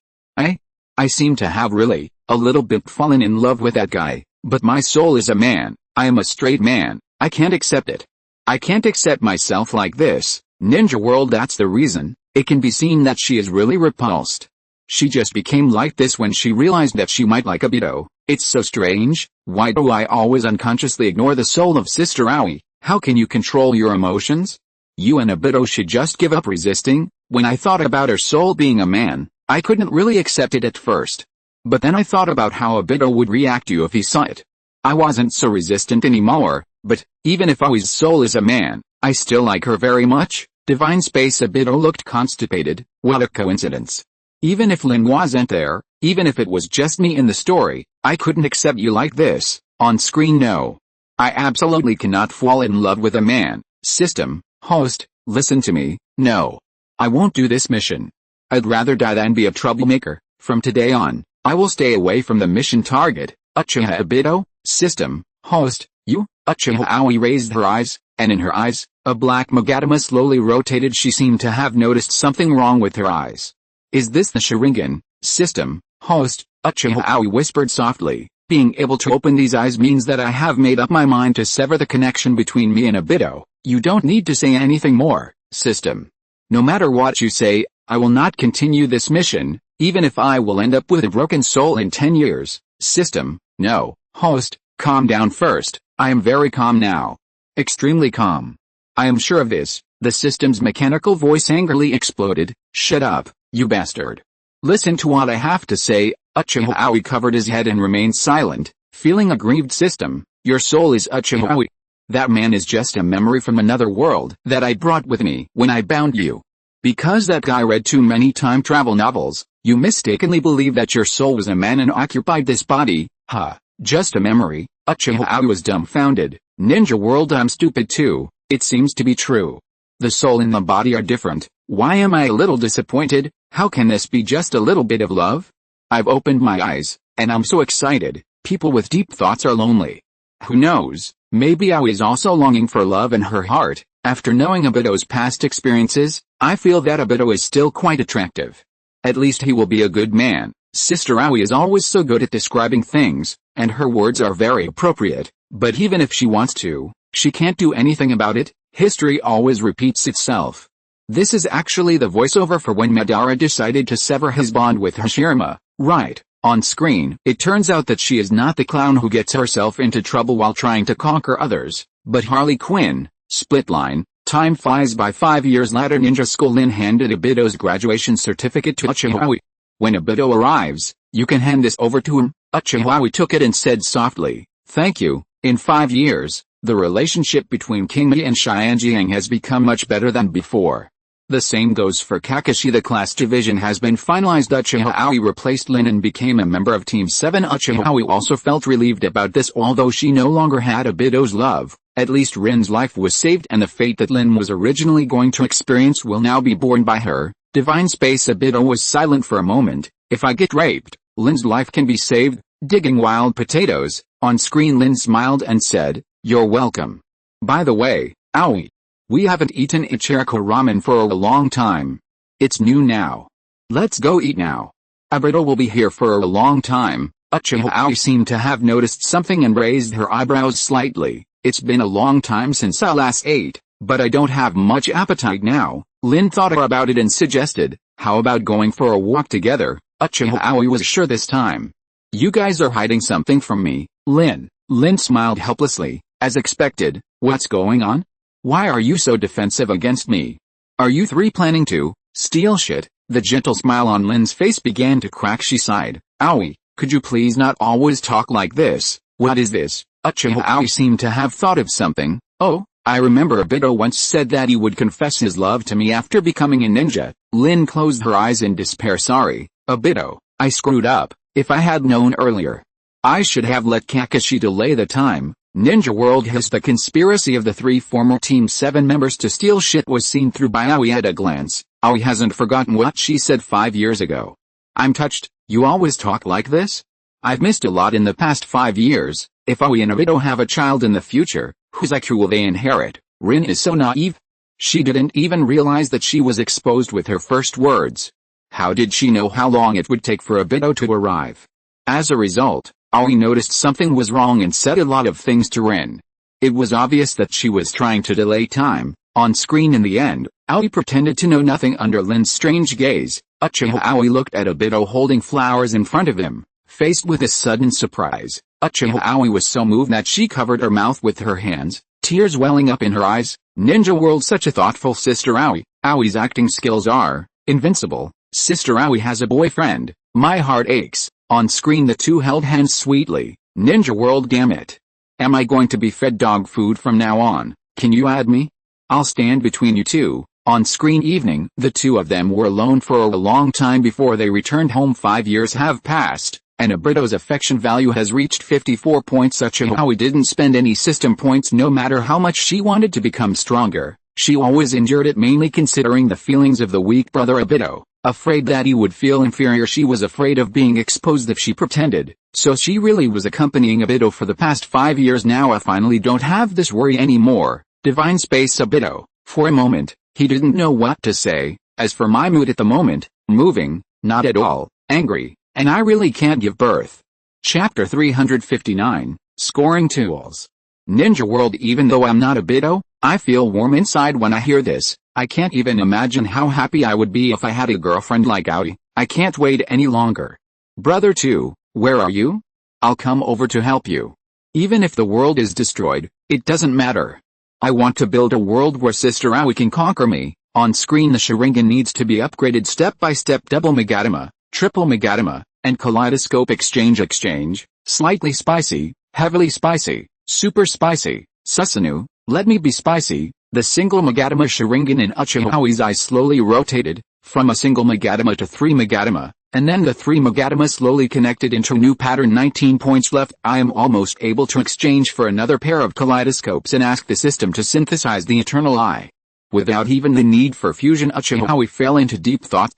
I seem to have really, a little bit fallen in love with that guy, but my soul is a man. I am a straight man. I can't accept it. I can't accept myself like this. Ninja World, that's the reason. It can be seen that she is really repulsed. She just became like this when she realized that she might like Obito. It's so strange. Why do I always unconsciously ignore the soul of Sister Aoi? How can you control your emotions? You and Obito should just give up resisting. When I thought about her soul being a man, I couldn't really accept it at first. But then I thought about how Obito would react to you if he saw it. I wasn't so resistant anymore, but, even if Aoi's soul is a man, I still like her very much. Divine Space. Obito looked constipated. What a coincidence. Even if Lin wasn't there, even if it was just me in the story, I couldn't accept you like this. On screen, no. I absolutely cannot fall in love with a man. System, host, listen to me. No. I won't do this mission. I'd rather die than be a troublemaker. From today on, I will stay away from the mission target. Uchiha Obito. System, host, you? Uchiha Aoi raised her eyes, and in her eyes, a black magatama slowly rotated. She seemed to have noticed something wrong with her eyes. Is this the Sharingan? System, host, Uchiha Aoi whispered softly. Being able to open these eyes means that I have made up my mind to sever the connection between me and Obito. You don't need to say anything more. System. No matter what you say, I will not continue this mission, even if I will end up with a broken soul in 10 years. System, no. Host, calm down first. I am very calm now. Extremely calm. I am sure of this. The system's mechanical voice angrily exploded. Shut up, you bastard. Listen to what I have to say. Uchiha Aoi covered his head and remained silent, feeling aggrieved. System, your soul is Uchiha Aoi. That man is just a memory from another world that I brought with me when I bound you. Because that guy read too many time travel novels, you mistakenly believed that your soul was a man and occupied this body. Ha, just a memory. Uchiha Aoi was dumbfounded. Ninja World, I'm stupid too. It seems to be true. The soul and the body are different. Why am I a little disappointed? How can this be just a little bit of love? I've opened my eyes, and I'm so excited. People with deep thoughts are lonely. Who knows, maybe Aoi is also longing for love in her heart. After knowing Obito's past experiences, I feel that Obito is still quite attractive. At least he will be a good man. Sister Aoi is always so good at describing things, and her words are very appropriate, but even if she wants to, she can't do anything about it. History always repeats itself. This is actually the voiceover for when Madara decided to sever his bond with Hashirama, right? On screen, it turns out that she is not the clown who gets herself into trouble while trying to conquer others, but Harley Quinn. Split line. Time flies by. 5 years later, Ninja School. Lin handed Obito's graduation certificate to Uchiha. When Obito arrives, you can hand this over to him. Uchiha took it and said softly, "Thank you. In 5 years, the relationship between King Yi and Xianjiang has become much better than before. The same goes for Kakashi. The class division has been finalized." Uchiha replaced Lin and became a member of Team 7. Uchiha also felt relieved about this. Although she no longer had Obito's love, at least Rin's life was saved, and the fate that Lin was originally going to experience will now be borne by her. Divine Space. Obito was silent for a moment. "If I get raped, Lin's life can be saved." Digging wild potatoes. On screen, Lin smiled and said, "You're welcome. By the way, Aoi, we haven't eaten Ichiriko ramen for a long time. It's new now. Let's go eat now. Obito will be here for a long time." Uchiha Aoi seemed to have noticed something and raised her eyebrows slightly. "It's been a long time since I last ate, but I don't have much appetite now." Lin thought about it and suggested, "How about going for a walk together?" Uchiha Aoi was sure this time. "You guys are hiding something from me, Lin." Lin smiled helplessly, as expected. "What's going on? Why are you so defensive against me? Are you three planning to steal shit?" The gentle smile on Lin's face began to crack. She sighed. "Aoi, could you please not always talk like this? What is this?" Uchiha Aoi seemed to have thought of something. "Oh, I remember Obito once said that he would confess his love to me after becoming a ninja." Lin closed her eyes in despair. "Sorry, Obito, I screwed up. If I had known earlier, I should have let Kakashi delay the time." Ninja World has the conspiracy of the 3 former Team 7 members to steal shit was seen through by Aoi at a glance. Aoi hasn't forgotten what she said 5 years ago. "I'm touched. You always talk like this? I've missed a lot in the past 5 years. If Aoi and Obito have a child in the future, whose IQ will they inherit?" Rin is so naive. She didn't even realize that she was exposed with her first words. How did she know how long it would take for Obito to arrive? As a result, Aoi noticed something was wrong and said a lot of things to Rin. It was obvious that she was trying to delay time. On screen in the end, Aoi pretended to know nothing under Lin's strange gaze. Uchiha Aoi looked at Obito holding flowers in front of him, faced with a sudden surprise. Uchiha Aoi was so moved that she covered her mouth with her hands, tears welling up in her eyes. Ninja World, such a thoughtful Sister Aoi. Aoi's acting skills are invincible. Sister Aoi has a boyfriend. My heart aches. On screen, the two held hands sweetly. Ninja World, damn it. Am I going to be fed dog food from now on? Can you add me? I'll stand between you two. On screen, evening. The two of them were alone for a long time before they returned home. 5 years have passed, and Obito's affection value has reached 54 points. Uchiha Aoi didn't spend any system points no matter how much she wanted to become stronger. She always endured it, mainly considering the feelings of the weak brother Obito. Afraid that he would feel inferior, she was afraid of being exposed if she pretended. So she really was accompanying Obito for the past 5 years now. I finally don't have this worry anymore. Divine Space. Obito. For a moment, he didn't know what to say. As for my mood at the moment, moving, not at all, angry, and I really can't give birth. Chapter 359, Scoring Tools. Ninja World. Even though I'm not Obito, I feel warm inside when I hear this. I can't even imagine how happy I would be if I had a girlfriend like Aoi. I can't wait any longer. Brother 2, where are you? I'll come over to help you. Even if the world is destroyed, it doesn't matter. I want to build a world where Sister Aoi can conquer me. On screen, the Sharingan needs to be upgraded step by step. Double Magatama, triple Magatama, and kaleidoscope exchange. Slightly spicy, heavily spicy, super spicy. Susanoo, let me be spicy. The single Magatama Sharingan in Uchiha Aoi's eyes slowly rotated, from a single Magatama to 3 Magatama, and then the 3 Magatama slowly connected into a new pattern. 19 points left. I am almost able to exchange for another pair of kaleidoscopes and ask the system to synthesize the Eternal Eye. Without even the need for fusion, Uchiha Aoi fell into deep thought.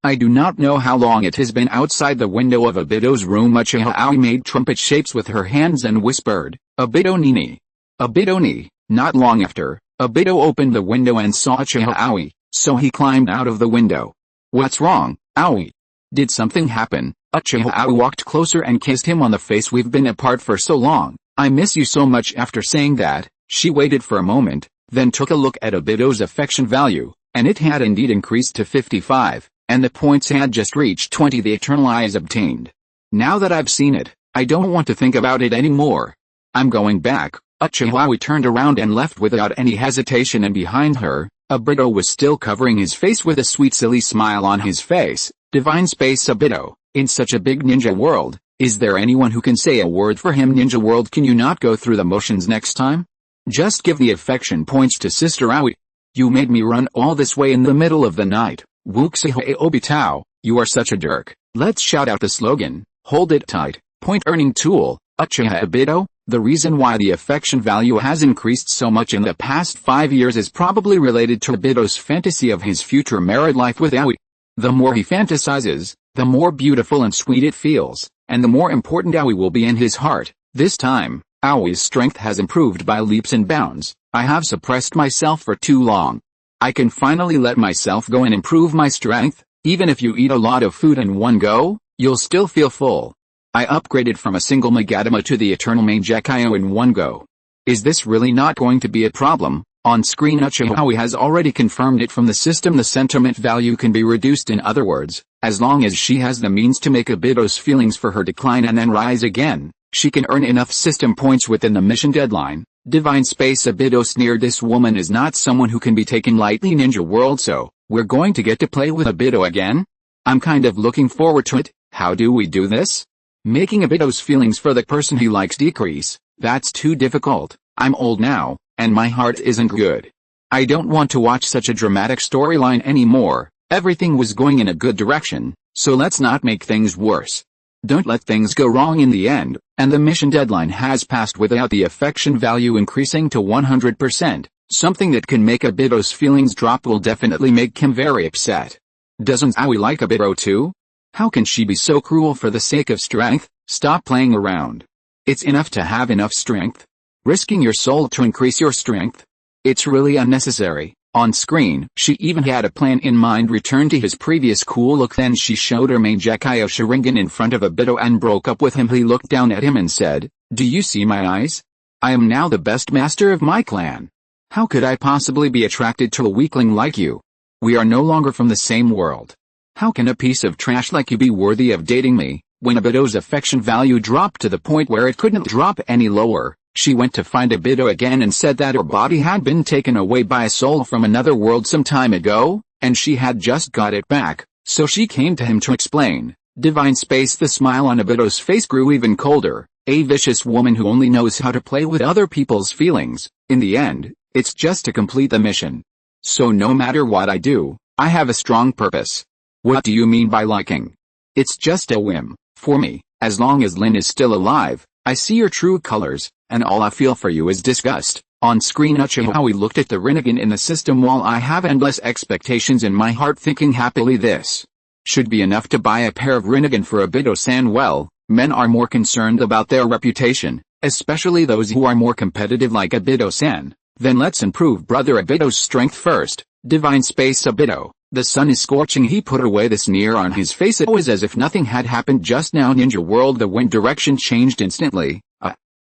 I do not know how long it has been outside the window of Obito's room. Uchiha Aoi made trumpet shapes with her hands and whispered, "Obito Nini. Obito ni." Not long after, Obito opened the window and saw Aoi, so he climbed out of the window. What's wrong, Aoi? Did something happen? Aoi walked closer and kissed him on the face. We've been apart for so long, I miss you so much. After saying that, she waited for a moment, then took a look at Obito's affection value, and it had indeed increased to 55, and the points had just reached 20 the eternal eyes obtained. Now that I've seen it, I don't want to think about it anymore. I'm going back. Aoi turned around and left without any hesitation, and behind her, Obito was still covering his face with a sweet silly smile on his face. Divine Space Obito, in such a big ninja world, is there anyone who can say a word for him? Ninja world, can you not go through the motions next time? Just give the affection points to Sister Aoi. You made me run all this way in the middle of the night. Wuxihoi Obito, you are such a jerk. Let's shout out the slogan, hold it tight, point earning tool, Uchiha Obito. The reason why the affection value has increased so much in the past 5 years is probably related to Obito's fantasy of his future married life with Aoi. The more he fantasizes, the more beautiful and sweet it feels, and the more important Aoi will be in his heart. This time, Aoi's strength has improved by leaps and bounds. I have suppressed myself for too long. I can finally let myself go and improve my strength. Even if you eat a lot of food in one go, you'll still feel full. I upgraded from a single Magatama to the Eternal Mangekyo in one go. Is this really not going to be a problem? On screen, Uchiha has already confirmed it from the system. The sentiment value can be reduced. In other words, as long as she has the means to make Obito's feelings for her decline and then rise again, she can earn enough system points within the mission deadline. Divine Space Obito sneered. This woman is not someone who can be taken lightly. Ninja world, so we're going to get to play with Obito again? I'm kind of looking forward to it. How do we do this? Making Obito's feelings for the person he likes decrease, that's too difficult. I'm old now, and my heart isn't good. I don't want to watch such a dramatic storyline anymore. Everything was going in a good direction, so let's not make things worse. Don't let things go wrong in the end, and the mission deadline has passed without the affection value increasing to 100%. Something that can make Obito's feelings drop will definitely make him very upset. Doesn't Aoi like Obito too? How can she be so cruel for the sake of strength? Stop playing around. It's enough to have enough strength. Risking your soul to increase your strength? It's really unnecessary. On screen, she even had a plan in mind. Returned to his previous cool look. Then she showed her Mangekyo Sharingan in front of Obito and broke up with him. He looked down at him and said, "Do you see my eyes? I am now the best master of my clan. How could I possibly be attracted to a weakling like you? We are no longer from the same world. How can a piece of trash like you be worthy of dating me?" When Obito's affection value dropped to the point where it couldn't drop any lower, she went to find Obito again and said that her body had been taken away by a soul from another world some time ago, and she had just got it back, so she came to him to explain. Divine Space. The smile on Obito's face grew even colder. A vicious woman who only knows how to play with other people's feelings. In the end, it's just to complete the mission. So no matter what I do, I have a strong purpose. What do you mean by liking? It's just a whim. For me, as long as Lin is still alive, I see your true colors, and all I feel for you is disgust. On screen, Uchiha looked at the Rinnegan in the system wall. I have endless expectations in my heart, thinking happily this should be enough to buy a pair of Rinnegan for Obito-san. Well, men are more concerned about their reputation, especially those who are more competitive like Obito-san. Then let's improve brother Obito's strength first. Divine Space Obito. The sun is scorching. He put away the sneer on his face. It was as if nothing had happened just now. Ninja world. The wind direction changed instantly.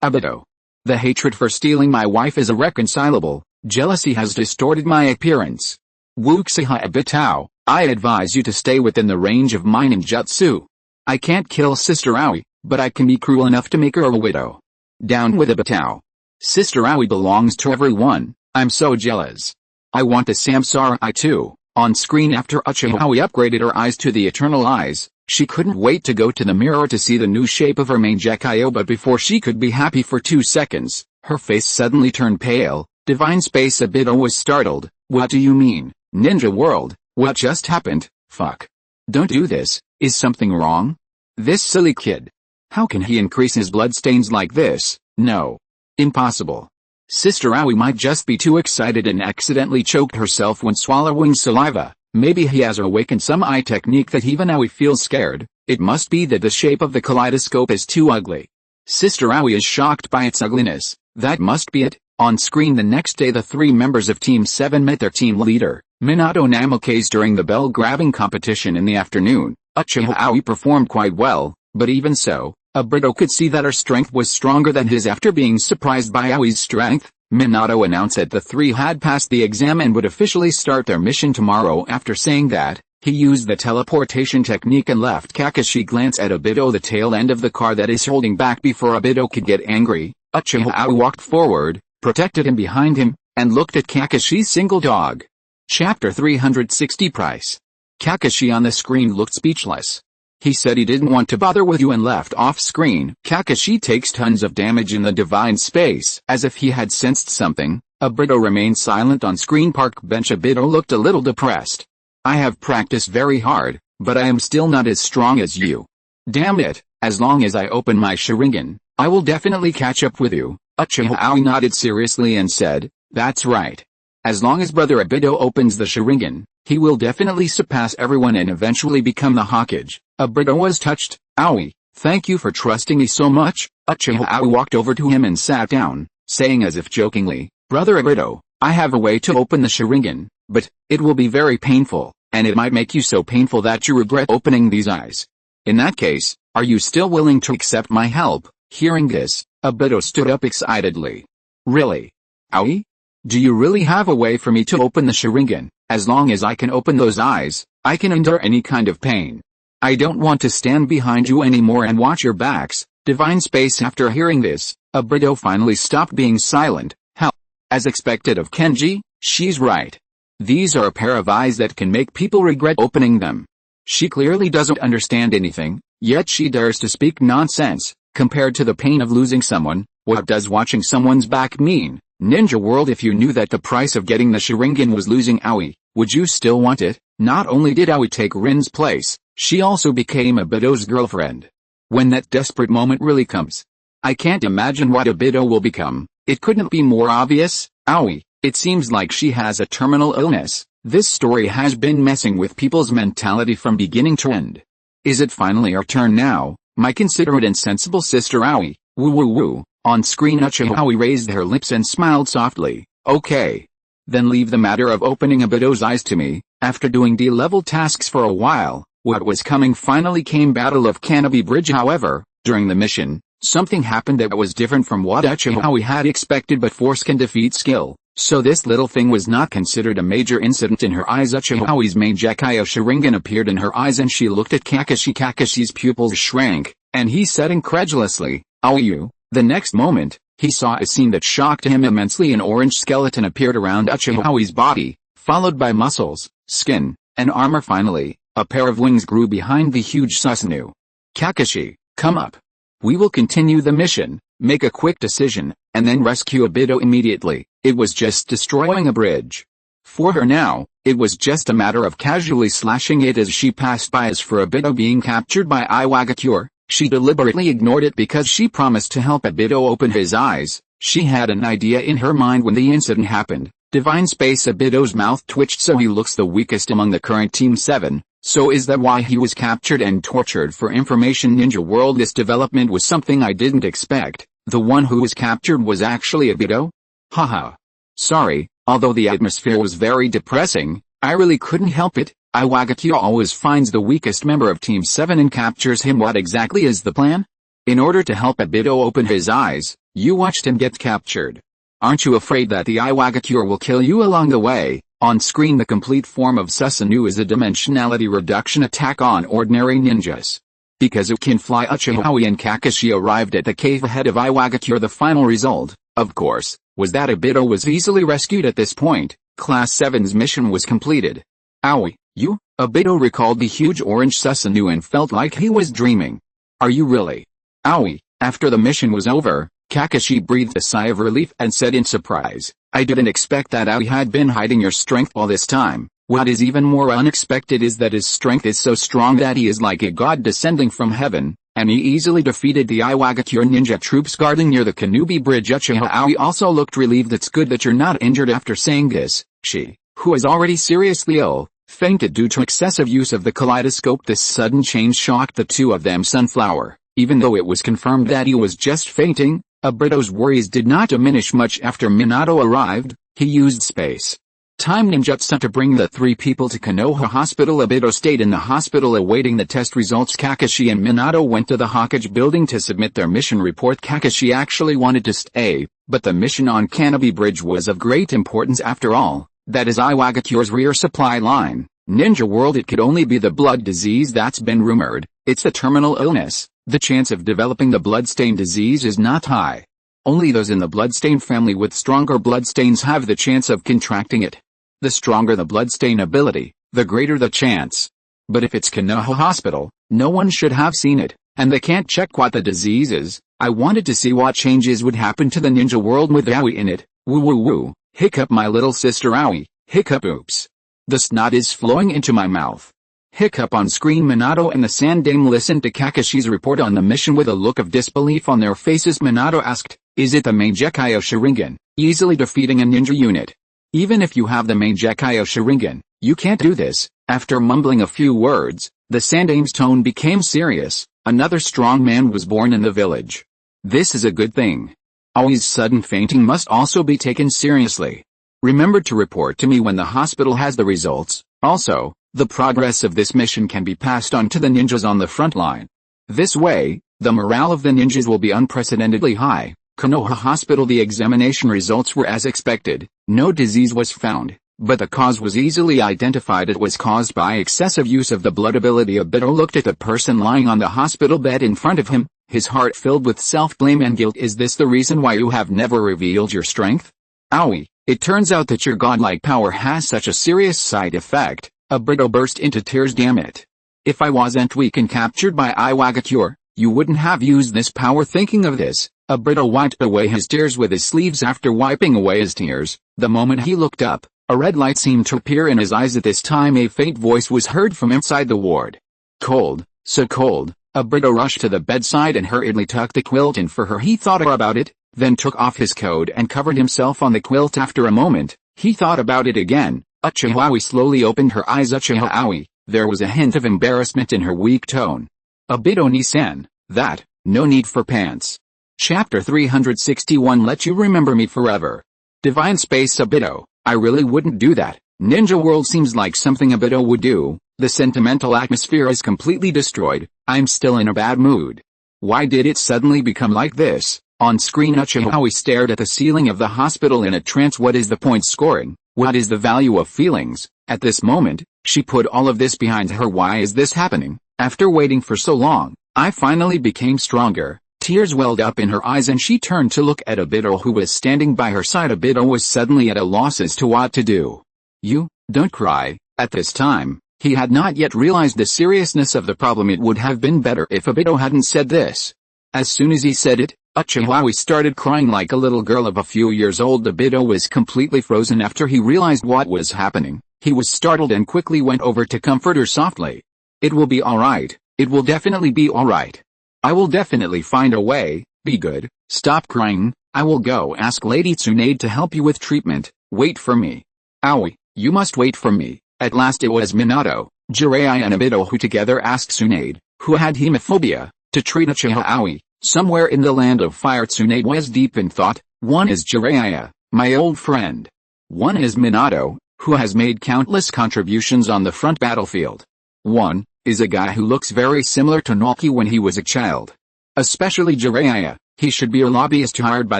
Obito. The hatred for stealing my wife is irreconcilable. Jealousy has distorted my appearance. Wuxihoi Obito, I advise you to stay within the range of my ninjutsu. I can't kill Sister Aoi, but I can be cruel enough to make her a widow. Down with Obito. Sister Aoi belongs to everyone. I'm so jealous. I want the Samsara Eye too. On screen, after Uchiha upgraded her eyes to the Eternal Eyes, she couldn't wait to go to the mirror to see the new shape of her Mangekyo. But before she could be happy for 2 seconds, her face suddenly turned pale. Divine Space Obito was startled. What do you mean, Ninja World? What just happened? Fuck. Don't do this. Is something wrong? This silly kid. How can he increase his bloodstains like this? No. Impossible. Sister Aoi might just be too excited and accidentally choked herself when swallowing saliva. Maybe he has awakened some eye technique that even Aoi feels scared. It must be that the shape of the kaleidoscope is too ugly. Sister Aoi is shocked by its ugliness. That must be it. On screen the next day the three members of Team 7 met their team leader, Minato Namikaze, during the bell-grabbing competition in the afternoon. Uchiha Aoi performed quite well, but even so, Obito could see that her strength was stronger than his. After being surprised by Aoi's strength, Minato announced that the three had passed the exam and would officially start their mission tomorrow. After saying that, he used the teleportation technique and left Kakashi glance at Obito the tail end of the car that is holding back before Obito could get angry. Uchiha Aoi walked forward, protected him behind him, and looked at Kakashi's single dog. Chapter 360 Price. Kakashi on the screen looked speechless. He said he didn't want to bother with you and left off screen. Kakashi takes tons of damage in the divine space. As if he had sensed something, Obito remained silent on screen. Park bench. Obito looked a little depressed. I have practiced very hard, but I am still not as strong as you. Damn it, as long as I open my Sharingan, I will definitely catch up with you. Uchiha Aoi nodded seriously and said, that's right. As long as Brother Obito opens the Sharingan, he will definitely surpass everyone and eventually become the Hokage. Obito was touched. Aoi, thank you for trusting me so much. Uchiha Aoi walked over to him and sat down, saying as if jokingly, Brother Obito, I have a way to open the Sharingan, but it will be very painful, and it might make you so painful that you regret opening these eyes. In that case, are you still willing to accept my help? Hearing this, Obito stood up excitedly. Really? Aoi? Do you really have a way for me to open the Sharingan? As long as I can open those eyes, I can endure any kind of pain. I don't want to stand behind you anymore and watch your backs. Divine space. After hearing this, Obito finally stopped being silent. Hell, as expected of Kenji, she's right. These are a pair of eyes that can make people regret opening them. She clearly doesn't understand anything, yet she dares to speak nonsense. Compared to the pain of losing someone, what does watching someone's back mean? Ninja World, if you knew that the price of getting the Sharingan was losing Aoi, would you still want it? Not only did Aoi take Rin's place, she also became Obito's girlfriend. When that desperate moment really comes, I can't imagine what Obito will become. It couldn't be more obvious. Aoi, it seems like she has a terminal illness. This story has been messing with people's mentality from beginning to end. Is it finally our turn now, my considerate and sensible sister Aoi? Woo woo woo. On screen Uchiha Aoi raised her lips and smiled softly. Okay. Then leave the matter of opening Obito's eyes to me. After doing D-level tasks for a while, what was coming finally came. Battle of Canopy Bridge. However, during the mission, something happened that was different from what Uchiha Aoi had expected, but force can defeat skill. So this little thing was not considered a major incident in her eyes. Uchiha Aoi's main Gekyo Sharingan appeared in her eyes and she looked at Kakashi. Kakashi's pupils shrank, and he said incredulously, Aoi you. The next moment, he saw a scene that shocked him immensely. An orange skeleton appeared around Uchiha Aoi's body, followed by muscles, skin, and armor. Finally, a pair of wings grew behind the huge Susanoo. Kakashi, come up. We will continue the mission, make a quick decision, and then rescue Obito immediately. It was just destroying a bridge. For her now, it was just a matter of casually slashing it as she passed by. As for Obito being captured by Iwagakure, she deliberately ignored it because she promised to help Obito open his eyes. She had an idea in her mind when the incident happened. Divine space. Obito's mouth twitched. So he looks the weakest among the current Team 7. So is that why he was captured and tortured? For information Ninja World, this development was something I didn't expect. The one who was captured was actually Obito? Haha. Sorry, although the atmosphere was very depressing, I really couldn't help it. Iwagakure always finds the weakest member of Team 7 and captures him. What exactly is the plan? In order to help Obito open his eyes, you watched him get captured. Aren't you afraid that the Iwagakure will kill you along the way? On screen the complete form of Susanoo is a dimensionality reduction attack on ordinary ninjas. Because it can fly, Uchiha Aoi and Kakashi arrived at the cave ahead of Iwagakure. The final result, of course, was that Obito was easily rescued. At this point, Class 7's mission was completed. Aoi, you? Obito recalled the huge orange Susanoo and felt like he was dreaming. Are you really? Aoi. After the mission was over, Kakashi breathed a sigh of relief and said in surprise, I didn't expect that Aoi had been hiding your strength all this time. What is even more unexpected is that his strength is so strong that he is like a god descending from heaven, and he easily defeated the Iwagakure ninja troops guarding near the Canopy Bridge. Uchiha Aoi also looked relieved. It's good that you're not injured. After saying this, she, who is already seriously ill, fainted due to excessive use of the kaleidoscope. This sudden change shocked the two of them. Sunflower, even though it was confirmed that he was just fainting, Obito's worries did not diminish much after Minato arrived. He used space time ninjutsu to bring the three people to Konoha Hospital. Obito stayed in the hospital awaiting the test results. Kakashi and Minato went to the Hokage building to submit their mission report. Kakashi actually wanted to stay, but the mission on Canopy Bridge was of great importance after all. That is Iwagakure's rear supply line. Ninja World, it could only be the blood disease that's been rumored. It's a terminal illness. The chance of developing the bloodstain disease is not high. Only those in the bloodstain family with stronger bloodstains have the chance of contracting it. The stronger the bloodstain ability, the greater the chance. But if it's Konoha Hospital, no one should have seen it, and they can't check what the disease is. I wanted to see what changes would happen to the ninja world with Aoi in it. Woo woo woo, hiccup my little sister Aoi, hiccup oops. The snot is flowing into my mouth. Hiccup on screen. Minato and the Sandame listened to Kakashi's report on the mission with a look of disbelief on their faces. Minato asked, is it the Mangekyo Sharingan, easily defeating a ninja unit? Even if you have the Mangekyo Sharingan, you can't do this. After mumbling a few words, the Sandame's tone became serious. Another strong man was born in the village. This is a good thing. Aoi's sudden fainting must also be taken seriously. Remember to report to me when the hospital has the results. Also, the progress of this mission can be passed on to the ninjas on the front line. This way, the morale of the ninjas will be unprecedentedly high. Konoha Hospital. The examination results were as expected. No disease was found, but the cause was easily identified. It was caused by excessive use of the blood ability. Obito looked at the person lying on the hospital bed in front of him, his heart filled with self-blame and guilt. Is this the reason why you have never revealed your strength? Aoi, it turns out that your godlike power has such a serious side effect. Obito burst into tears. Damn it. If I wasn't weak and captured by Iwagakure, you wouldn't have used this power. Thinking of this, Obito wiped away his tears with his sleeves. After wiping away his tears, the moment he looked up, a red light seemed to appear in his eyes. At this time a faint voice was heard from inside the ward. Cold, so cold. Obito rushed to the bedside and hurriedly tucked the quilt in for her. He thought about it, then took off his coat and covered himself on the quilt. After a moment, he thought about it again. Uchiha Aoi slowly opened her eyes. Uchiha Aoi, there was a hint of embarrassment in her weak tone. Obito Nisan, that, no need for pants. Chapter 361. Let you remember me forever. Divine Space. Obito, I really wouldn't do that. Ninja World seems like something Obito would do. The sentimental atmosphere is completely destroyed. I'm still in a bad mood. Why did it suddenly become like this? On screen Uchiha Aoi stared at the ceiling of the hospital in a trance. What is the point scoring? What is the value of feelings? At this moment, she put all of this behind her. Why is this happening? After waiting for so long, I finally became stronger. Tears welled up in her eyes and she turned to look at Obito who was standing by her side. Obito was suddenly at a loss as to what to do. You, don't cry. At this time, he had not yet realized the seriousness of the problem. It would have been better if Obito hadn't said this. As soon as he said it, Uchiha Aoi started crying like a little girl of a few years old. Obito was completely frozen after he realized what was happening. He was startled and quickly went over to comfort her softly. It will be alright. It will definitely be alright. I will definitely find a way. Be good. Stop crying. I will go ask Lady Tsunade to help you with treatment. Wait for me. Aoi, you must wait for me. At last it was Minato, Jiraiya and Obito who together asked Tsunade, who had hemophobia, to treat Uchiha Aoi. Somewhere in the land of fire Tsunade was deep in thought. One is Jiraiya, my old friend. One is Minato, who has made countless contributions on the front battlefield. One is a guy who looks very similar to Naruto when he was a child. Especially Jiraiya, he should be a lobbyist hired by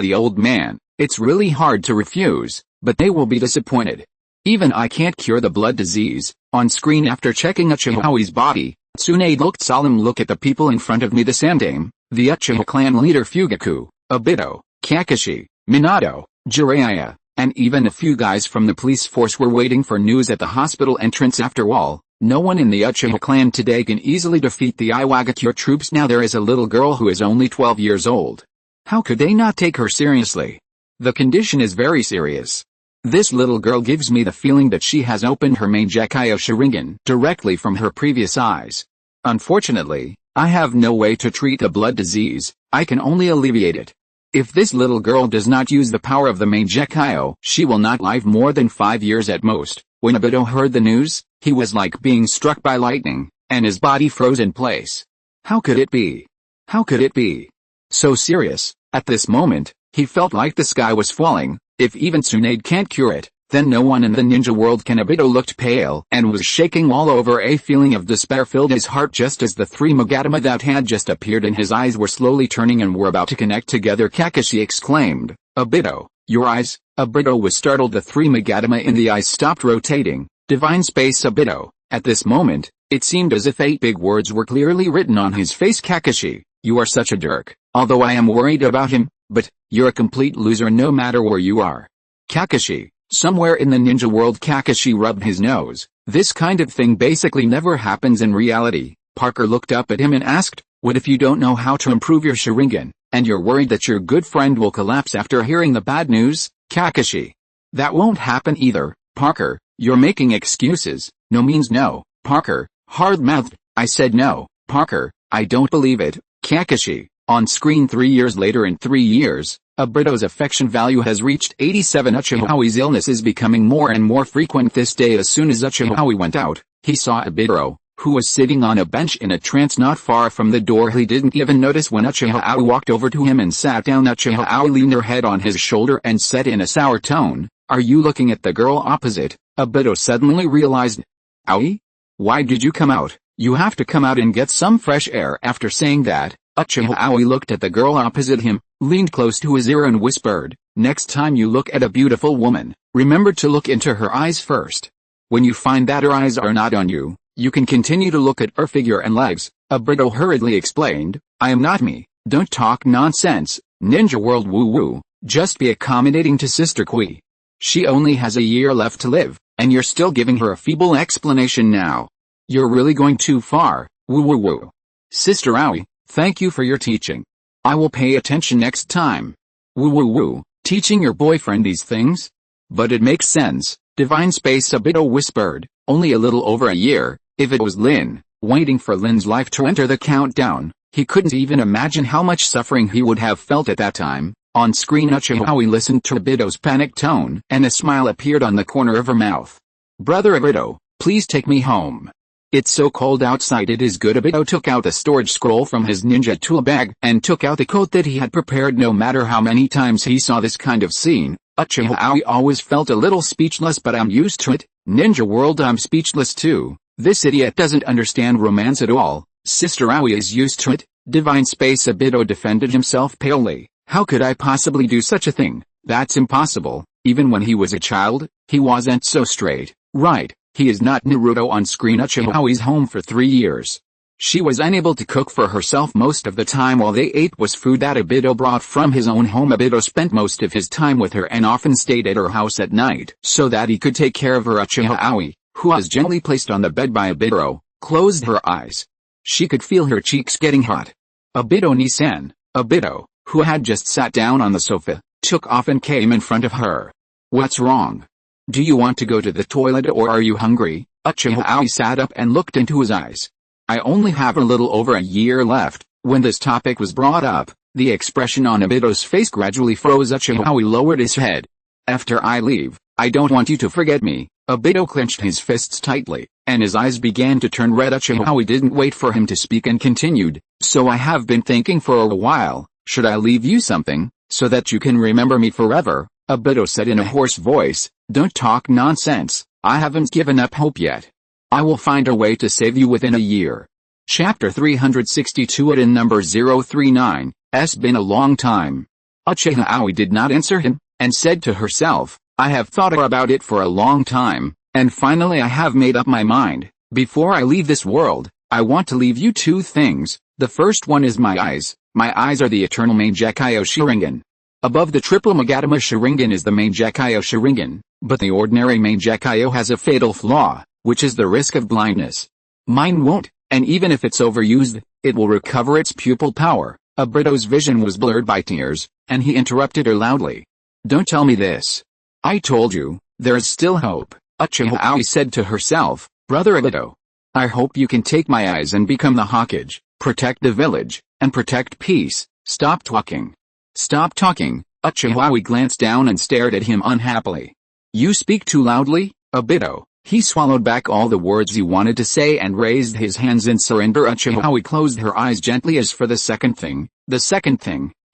the old man. It's really hard to refuse, but they will be disappointed. Even I can't cure the blood disease. On screen after checking Uchiha Aoi's body, Tsunade looked solemn. Look at the people in front of me. The Sandame, the Uchiha clan leader Fugaku, Obito, Kakashi, Minato, Jiraiya, and even a few guys from the police force were waiting for news at the hospital entrance. After all, no one in the Uchiha clan today can easily defeat the Iwagakure troops. Now there is a little girl who is only 12 years old. How could they not take her seriously? The condition is very serious. This little girl gives me the feeling that she has opened her Mangekyo Sharingan directly from her previous eyes. Unfortunately, I have no way to treat the blood disease. I can only alleviate it. If this little girl does not use the power of the Mangekyo, she will not live more than 5 years at most. When Obito heard the news, he was like being struck by lightning, and his body froze in place. How could it be? How could it be? So serious. At this moment, he felt like the sky was falling. If even Tsunade can't cure it, then no one in the ninja world can. Obito looked pale and was shaking all over. A feeling of despair filled his heart just as the three Magatama that had just appeared in his eyes were slowly turning and were about to connect together. Kakashi exclaimed, "Obito, your eyes!" Obito was startled. The three Magatama in the eyes stopped rotating. Divine space Obito. At this moment, it seemed as if 8 big words were clearly written on his face. "Kakashi, you are such a jerk. Although I am worried about him, but you're a complete loser no matter where you are." Kakashi, somewhere in the ninja world. Kakashi rubbed his nose. This kind of thing basically never happens in reality. Parker looked up at him and asked, "What if you don't know how to improve your Sharingan, and you're worried that your good friend will collapse after hearing the bad news?" Kakashi, "That won't happen either, Parker. You're making excuses." "No means no, Parker." Hard-mouthed, "I said no, Parker. I don't believe it." Kakashi, on screen 3 years later. In 3 years, Obito's affection value has reached 87. Uchiha's illness is becoming more and more frequent this day. As soon as Uchiha went out, he saw Obito, who was sitting on a bench in a trance not far from the door. He didn't even notice when Uchiha walked over to him and sat down. Uchiha leaned her head on his shoulder and said in a sour tone, "Are you looking at the girl opposite?" Obito suddenly realized. "Aoi? Why did you come out? You have to come out and get some fresh air." After saying that, Uchiha looked at the girl opposite him, leaned close to his ear and whispered, "Next time you look at a beautiful woman, remember to look into her eyes first. When you find that her eyes are not on you, you can continue to look at her figure and legs." Obito hurriedly explained, "I am not me. Don't talk nonsense, Ninja World woo-woo. Just be accommodating to Sister Qiu. She only has a year left to live, and you're still giving her a feeble explanation now. You're really going too far, woo-woo-woo. Sister Aoi, thank you for your teaching. I will pay attention next time. Woo-woo-woo, teaching your boyfriend these things? But it makes sense." Divine space Obito whispered, "Only a little over a year. If it was Lin, waiting for Lin's life to enter the countdown, he couldn't even imagine how much suffering he would have felt at that time." On screen Uchiha listened to Obito's panicked tone, and a smile appeared on the corner of her mouth. "Brother Obito, please take me home. It's so cold outside." "It is good." Obito took out the storage scroll from his ninja tool bag and took out the coat that he had prepared. No matter how many times he saw this kind of scene, Uchiha always felt a little speechless. "But I'm used to it, Ninja World. I'm speechless too. This idiot doesn't understand romance at all. Sister Aoi is used to it." Divine space Obito defended himself palely. "How could I possibly do such a thing? That's impossible. Even when he was a child, he wasn't so straight, right? He is not Naruto." On screen Uchiha's home for 3 years. She was unable to cook for herself most of the time. All they ate was food that Obito brought from his own home. Obito spent most of his time with her and often stayed at her house at night so that he could take care of her. Uchiha, who was gently placed on the bed by Obito, closed her eyes. She could feel her cheeks getting hot. Obito Nisan, Obito, who had just sat down on the sofa, took off and came in front of her. "What's wrong? Do you want to go to the toilet or are you hungry?" Uchiha sat up and looked into his eyes. "I only have a little over a year left." When this topic was brought up, the expression on Obito's face gradually froze. Uchiha lowered his head. "After I leave, I don't want you to forget me." Obito clenched his fists tightly, and his eyes began to turn red. Uchiha didn't wait for him to speak and continued, "So I have been thinking for a while, should I leave you something, so that you can remember me forever?" Obito said in a hoarse voice, "Don't talk nonsense, I haven't given up hope yet. I will find a way to save you within a year." Chapter 362 at in number 039, "It's been a long time." Uchiha did not answer him, and said to herself, "I have thought about it for a long time, and finally I have made up my mind. Before I leave this world, I want to leave you 2 things. The first one is my eyes. My eyes are the eternal Mangekyou Sharingan. Above the triple Magatama Sharingan is the Mangekyou Sharingan, but the ordinary Mangekyou has a fatal flaw, which is the risk of blindness. Mine won't, and even if it's overused, it will recover its pupil power." Obito's vision was blurred by tears, and he interrupted her loudly. "Don't tell me this. I told you, there's still hope." Uchiha said to herself, "Brother Obito, I hope you can take my eyes and become the Hokage, protect the village, and protect peace. Stop talking. Stop talking." Uchiha glanced down and stared at him unhappily. "You speak too loudly, Obito." He swallowed back all the words he wanted to say and raised his hands in surrender. Uchiha closed her eyes gently. "As for the second thing,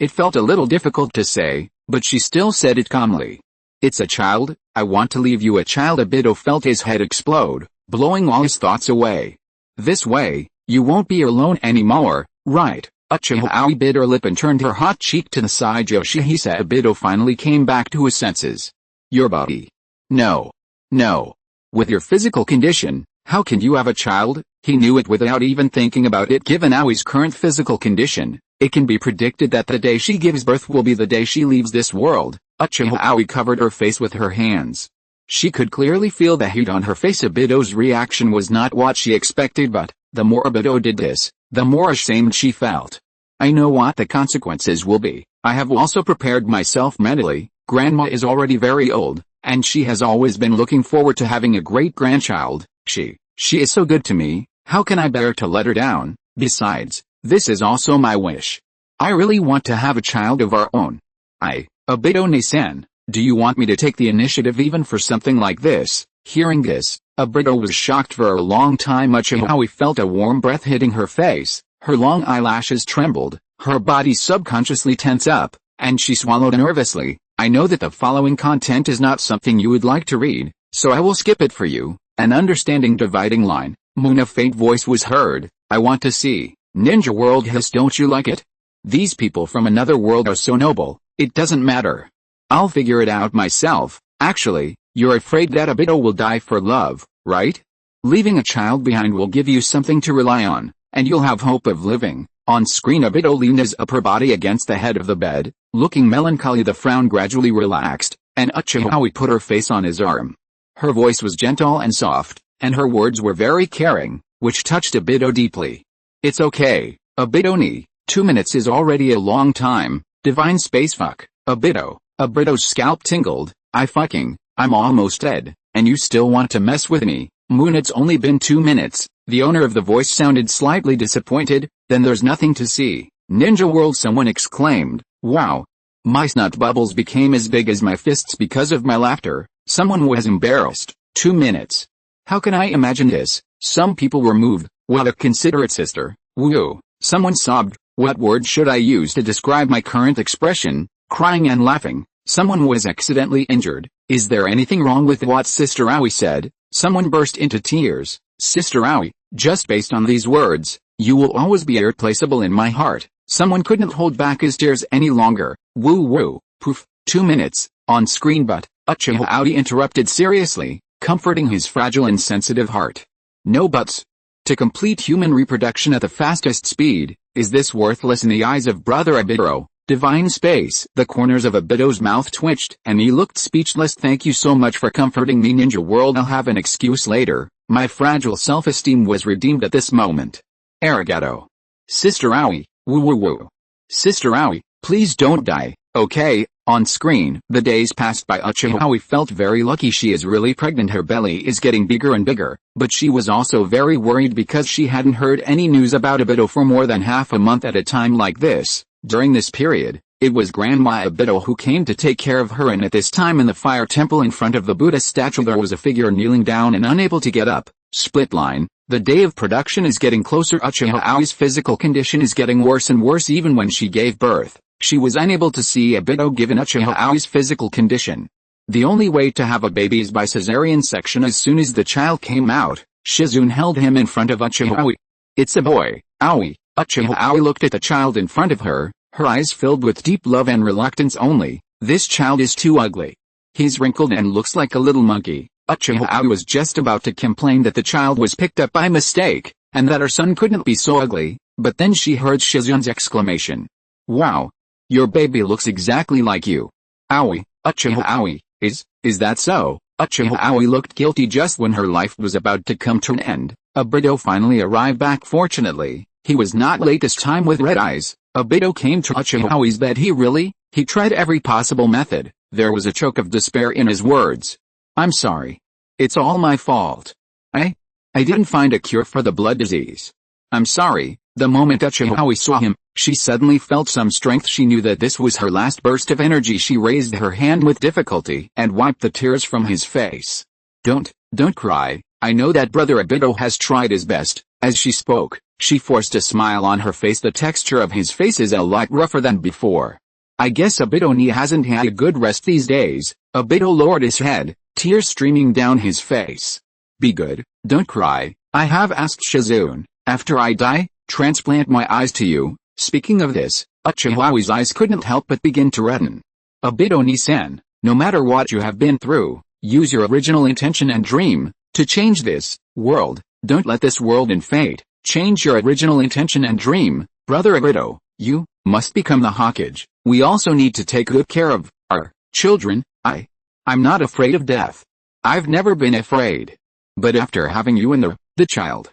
It felt a little difficult to say, but she still said it calmly. It's a child, I want to leave you a child. Obito felt his head explode, blowing all his thoughts away. This way, you won't be alone anymore, right? Uchiha bit her lip and turned her hot cheek to the side. Yoshihisa Obito finally came back to his senses. Your body. No. No. With your physical condition, how can you have a child? He knew it without even thinking about it. Given Aoi's current physical condition, it can be predicted that the day she gives birth will be the day she leaves this world. Uchiha Aoi covered her face with her hands. She could clearly feel the heat on her face. Obito's reaction was not what she expected, but the more Obito did this, the more ashamed she felt. I know what the consequences will be. I have also prepared myself mentally. Grandma is already very old, and she has always been looking forward to having a great-grandchild. She is so good to me, how can I bear to let her down? Besides, this is also my wish. I really want to have a child of our own. Obito-ne-san, do you want me to take the initiative even for something like this? Hearing this, Obito was shocked for a long time. Uchiha felt a warm breath hitting her face, her long eyelashes trembled, her body subconsciously tense up, and she swallowed nervously. I know that the following content is not something you would like to read, so I will skip it for you. An understanding dividing line. Moon's faint voice was heard. I want to see. Ninja World hiss, don't you like it? These people from another world are so noble, it doesn't matter. I'll figure it out myself. Actually, you're afraid that Obito will die for love, right? Leaving a child behind will give you something to rely on, and you'll have hope of living. On screen, Obito leaned his upper body against the head of the bed, looking melancholy. The frown gradually relaxed, and Uchiha put her face on his arm. Her voice was gentle and soft, and her words were very caring, which touched Obito deeply. It's okay, Obito-ni, 2 minutes is already a long time. Divine space fuck, Obito. Obito's scalp tingled. I'm almost dead, and you still want to mess with me? Moon, it's only been 2 minutes. The owner of the voice sounded slightly disappointed. Then there's nothing to see. Ninja World, someone exclaimed. Wow. My snot bubbles became as big as my fists because of my laughter. Someone was embarrassed. 2 minutes. How can I imagine this? Some people were moved. What a considerate sister. Woo. Someone sobbed. What word should I use to describe my current expression? Crying and laughing. Someone was accidentally injured. Is there anything wrong with what Sister Aoi said? Someone burst into tears. Sister Aoi, just based on these words, you will always be irreplaceable in my heart. Someone couldn't hold back his tears any longer. Woo woo. Poof. 2 minutes. On screen, but Uchiha Aoi interrupted seriously, comforting his fragile and sensitive heart. No buts. To complete human reproduction at the fastest speed, is this worthless in the eyes of Brother Obito? Divine space. The corners of Obito's mouth twitched, and he looked speechless. Thank you so much for comforting me, Ninja World. I'll have an excuse later. My fragile self-esteem was redeemed at this moment. Arigato. Sister Aoi. Woo woo woo. Sister Aoi, please don't die, okay? On screen, the days passed by. Uchiha felt very lucky. She is really pregnant. Her belly is getting bigger and bigger, but she was also very worried because she hadn't heard any news about Obito for more than half a month at a time like this. During this period, it was Grandma Obito who came to take care of her, and at this time in the fire temple in front of the Buddha statue there was a figure kneeling down and unable to get up. Split line. The day of production is getting closer. Uchiha Aoi's physical condition is getting worse and worse. Even when she gave birth, she was unable to see Obito given Uchiha Aoi's physical condition. The only way to have a baby is by cesarean section. As soon as the child came out, Shizune held him in front of Uchiha Aoi. It's a boy, Aoi. Uchiha Aoi looked at the child in front of her, her eyes filled with deep love and reluctance only. This child is too ugly. He's wrinkled and looks like a little monkey. Uchiha Aoi was just about to complain that the child was picked up by mistake, and that her son couldn't be so ugly, but then she heard Shizune's exclamation. Wow. Your baby looks exactly like you. Aoi, Uchiha Aoi, is that so? Uchiha Aoi looked guilty just when her life was about to come to an end. Obito finally arrived back. Fortunately, he was not late this time. With red eyes, Obito came to Uchiha Aoi's bed. He tried every possible method. There was a choke of despair in his words. I'm sorry. It's all my fault. I didn't find a cure for the blood disease. I'm sorry. The moment Uchiha Aoi saw him, she suddenly felt some strength. She knew that this was her last burst of energy. She raised her hand with difficulty and wiped the tears from his face. Don't cry. I know that Brother Obito has tried his best. As she spoke, She forced a smile on her face. The texture of his face is a lot rougher than before. I guess Obito hasn't had a good rest these days. Obito lowered his head, tears streaming down his face. Be good, don't cry. I have asked Shizune, after I die, transplant my eyes to you. Speaking of this, Uchiha's eyes couldn't help but begin to redden. Obito-ni-san, no matter what you have been through, use your original intention and dream to change this world. Don't let this world and fate change your original intention and dream. Brother Obito, you must become the Hokage. We also need to take good care of our children. I'm not afraid of death. I've never been afraid. But after having you and the child,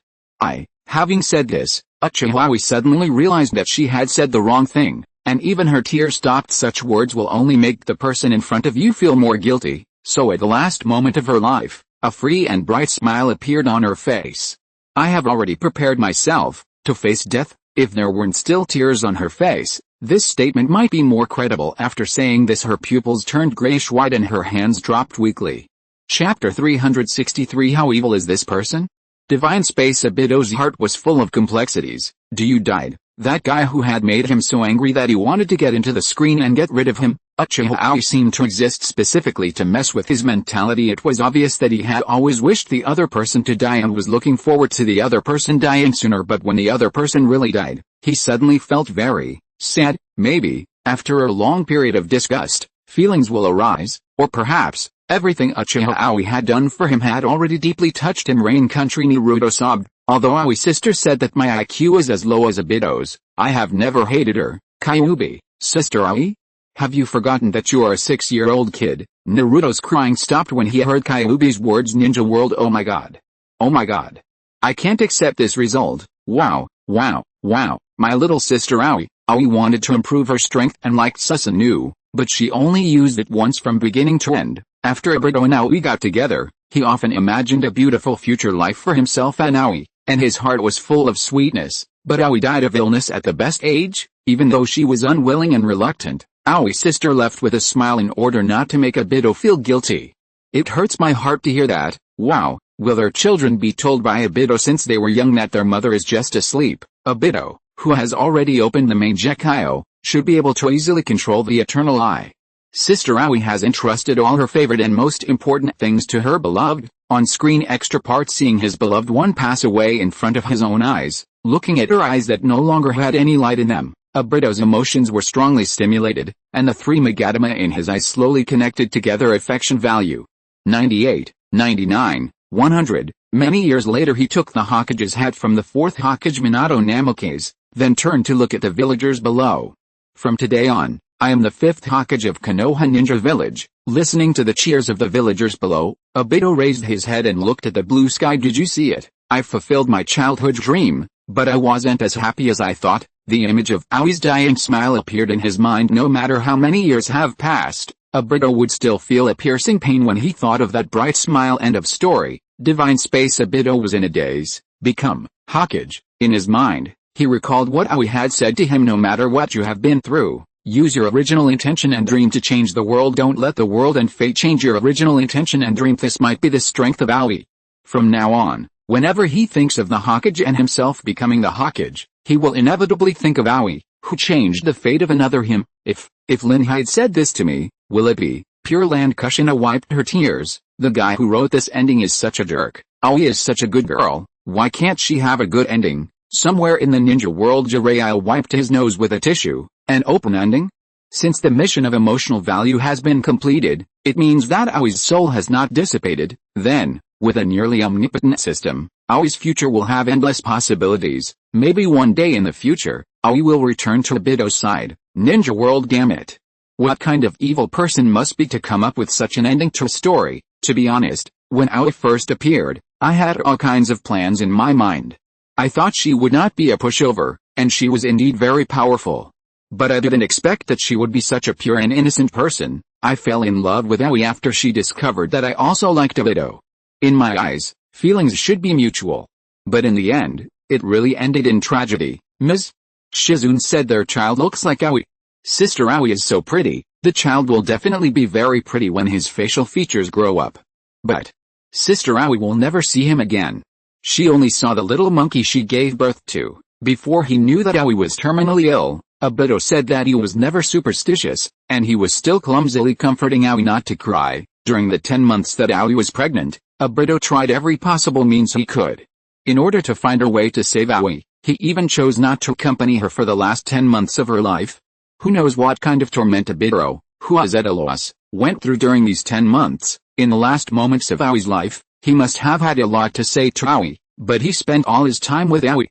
having said this, Uchiha suddenly realized that she had said the wrong thing, and even her tears stopped. Such words will only make the person in front of you feel more guilty. So at the last moment of her life, a free and bright smile appeared on her face. I have already prepared myself to face death. If there weren't still tears on her face, this statement might be more credible. After saying this, her pupils turned grayish-white and her hands dropped weakly. Chapter 363. How evil is this person? Divine Space. Obito's heart was full of complexities. Do you died? That guy who had made him so angry that he wanted to get into the screen and get rid of him. Uchiha seemed to exist specifically to mess with his mentality. It was obvious that he had always wished the other person to die and was looking forward to the other person dying sooner, but when the other person really died, he suddenly felt very sad. Maybe, after a long period of disgust, feelings will arise, or perhaps, everything Uchiha had done for him had already deeply touched him. Rain Country. Naruto sobbed. Although Aoi's sister said that my IQ is as low as Obito's, I have never hated her. Kyuubi, sister Aoi? Have you forgotten that you are a 6-year-old kid? Naruto's crying stopped when he heard Kyuubi's words. Ninja World. Oh my god. Oh my god. I can't accept this result. Wow. My little sister Aoi wanted to improve her strength and liked Susanoo, but she only used it once from beginning to end. After Obito and Aoi got together, he often imagined a beautiful future life for himself and Aoi, and his heart was full of sweetness. But Aoi died of illness at the best age. Even though she was unwilling and reluctant, Aoi's sister left with a smile in order not to make Obito feel guilty. It hurts my heart to hear that. Wow. Will their children be told by Obito since they were young that their mother is just asleep? Obito, who has already opened the Mangekyo, should be able to easily control the Eternal Eye. Sister Aoi has entrusted all her favorite and most important things to her beloved. On screen extra part. Seeing his beloved one pass away in front of his own eyes, looking at her eyes that no longer had any light in them, Obito's emotions were strongly stimulated, and the three Magatama in his eyes slowly connected together. Affection value 98, 99, 100. Many years later he took the Hokage's hat from the fourth Hokage Minato Namikaze, then turned to look at the villagers below. From today on, I am the fifth Hokage of Konoha Ninja Village. Listening to the cheers of the villagers below, Obito raised his head and looked at the blue sky. Did you see it? I fulfilled my childhood dream, but I wasn't as happy as I thought. The image of Aoi's dying smile appeared in his mind. No matter how many years have passed, Obito would still feel a piercing pain when he thought of that bright smile. End of story. Divine Space. Obito was in a daze. Become Hokage. In his mind, he recalled what Aoi had said to him. No matter what you have been through, use your original intention and dream to change the world. Don't let the world and fate change your original intention and dream. This might be the strength of Aoi. From now on, whenever he thinks of the Hokage and himself becoming the Hokage, he will inevitably think of Aoi, who changed the fate of another him. If Lin had said this to me, will it be Pure Land? Kushina wiped her tears. The guy who wrote this ending is such a jerk. Aoi is such a good girl. Why can't she have a good ending? Somewhere in the ninja world, Jiraiya wiped his nose with a tissue. An open ending? Since the mission of emotional value has been completed, it means that Aoi's soul has not dissipated. Then, with a nearly omnipotent system, Aoi's future will have endless possibilities. Maybe one day in the future, Aoi will return to Obito's side. Ninja world. Damn it. What kind of evil person must be to come up with such an ending to a story? To be honest, when Aoi first appeared, I had all kinds of plans in my mind. I thought she would not be a pushover, and she was indeed very powerful. But I didn't expect that she would be such a pure and innocent person. I fell in love with Aoi after she discovered that I also liked Obito. In my eyes, feelings should be mutual. But in the end, it really ended in tragedy. Ms. Shizune said their child looks like Aoi. Sister Aoi is so pretty, the child will definitely be very pretty when his facial features grow up. But Sister Aoi will never see him again. She only saw the little monkey she gave birth to. Before he knew that Aoi was terminally ill, Obito said that he was never superstitious, and he was still clumsily comforting Aoi not to cry. During the 10 months that Aoi was pregnant, Obito tried every possible means he could. In order to find a way to save Aoi, he even chose not to accompany her for the last 10 months of her life. Who knows what kind of torment Obito, who was at a loss, went through during these 10 months. In the last moments of Aoi's life, he must have had a lot to say to Aoi, but he spent all his time with Aoi.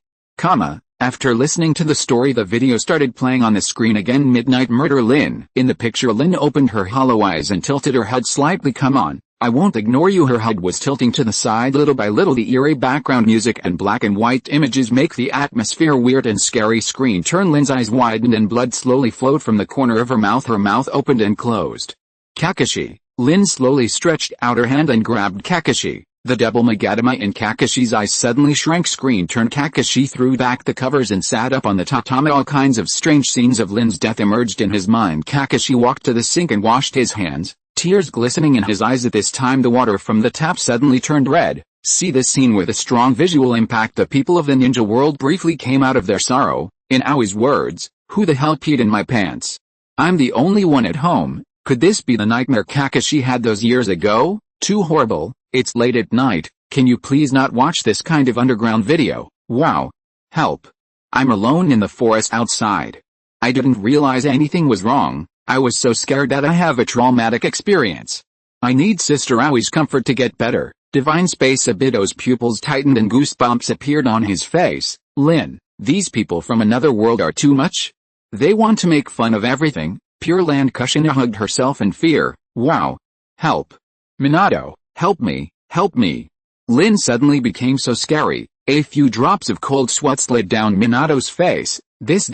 After listening to the story, the video started playing on the screen again. Midnight Murder Lin. In the picture, Lin opened her hollow eyes and tilted her head slightly. Come on, I won't ignore you. Her head was tilting to the side little by little. The eerie background music and black and white images make the atmosphere weird and scary. Screen turn. Lin's eyes widened and blood slowly flowed from the corner of her mouth. Her mouth opened and closed. Kakashi. Lin slowly stretched out her hand and grabbed Kakashi. The double Magatama in Kakashi's eyes suddenly shrank. Screen turn. Kakashi threw back the covers and sat up on the tatami. All kinds of strange scenes of Lin's death emerged in his mind. Kakashi walked to the sink and washed his hands, tears glistening in his eyes. At this time the water from the tap suddenly turned red. See this scene with a strong visual impact. The people of the ninja world briefly came out of their sorrow. In Aoi's words, "Who the hell peed in my pants? I'm the only one at home. Could this be the nightmare Kakashi had those years ago? Too horrible. It's late at night, can you please not watch this kind of underground video? Wow. Help. I'm alone in the forest outside. I didn't realize anything was wrong. I was so scared that I have a traumatic experience. I need Sister Aoi's comfort to get better." Divine Space. Obito's pupils tightened and goosebumps appeared on his face. Lin, these people from another world are too much. They want to make fun of everything. Pure Land. Kushina hugged herself in fear. Wow. Help. Minato, help me, help me. Lin suddenly became so scary. A few drops of cold sweat slid down Minato's face. This,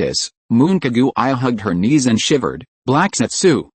Moon Kaguya hugged her knees and shivered. Black Setsu.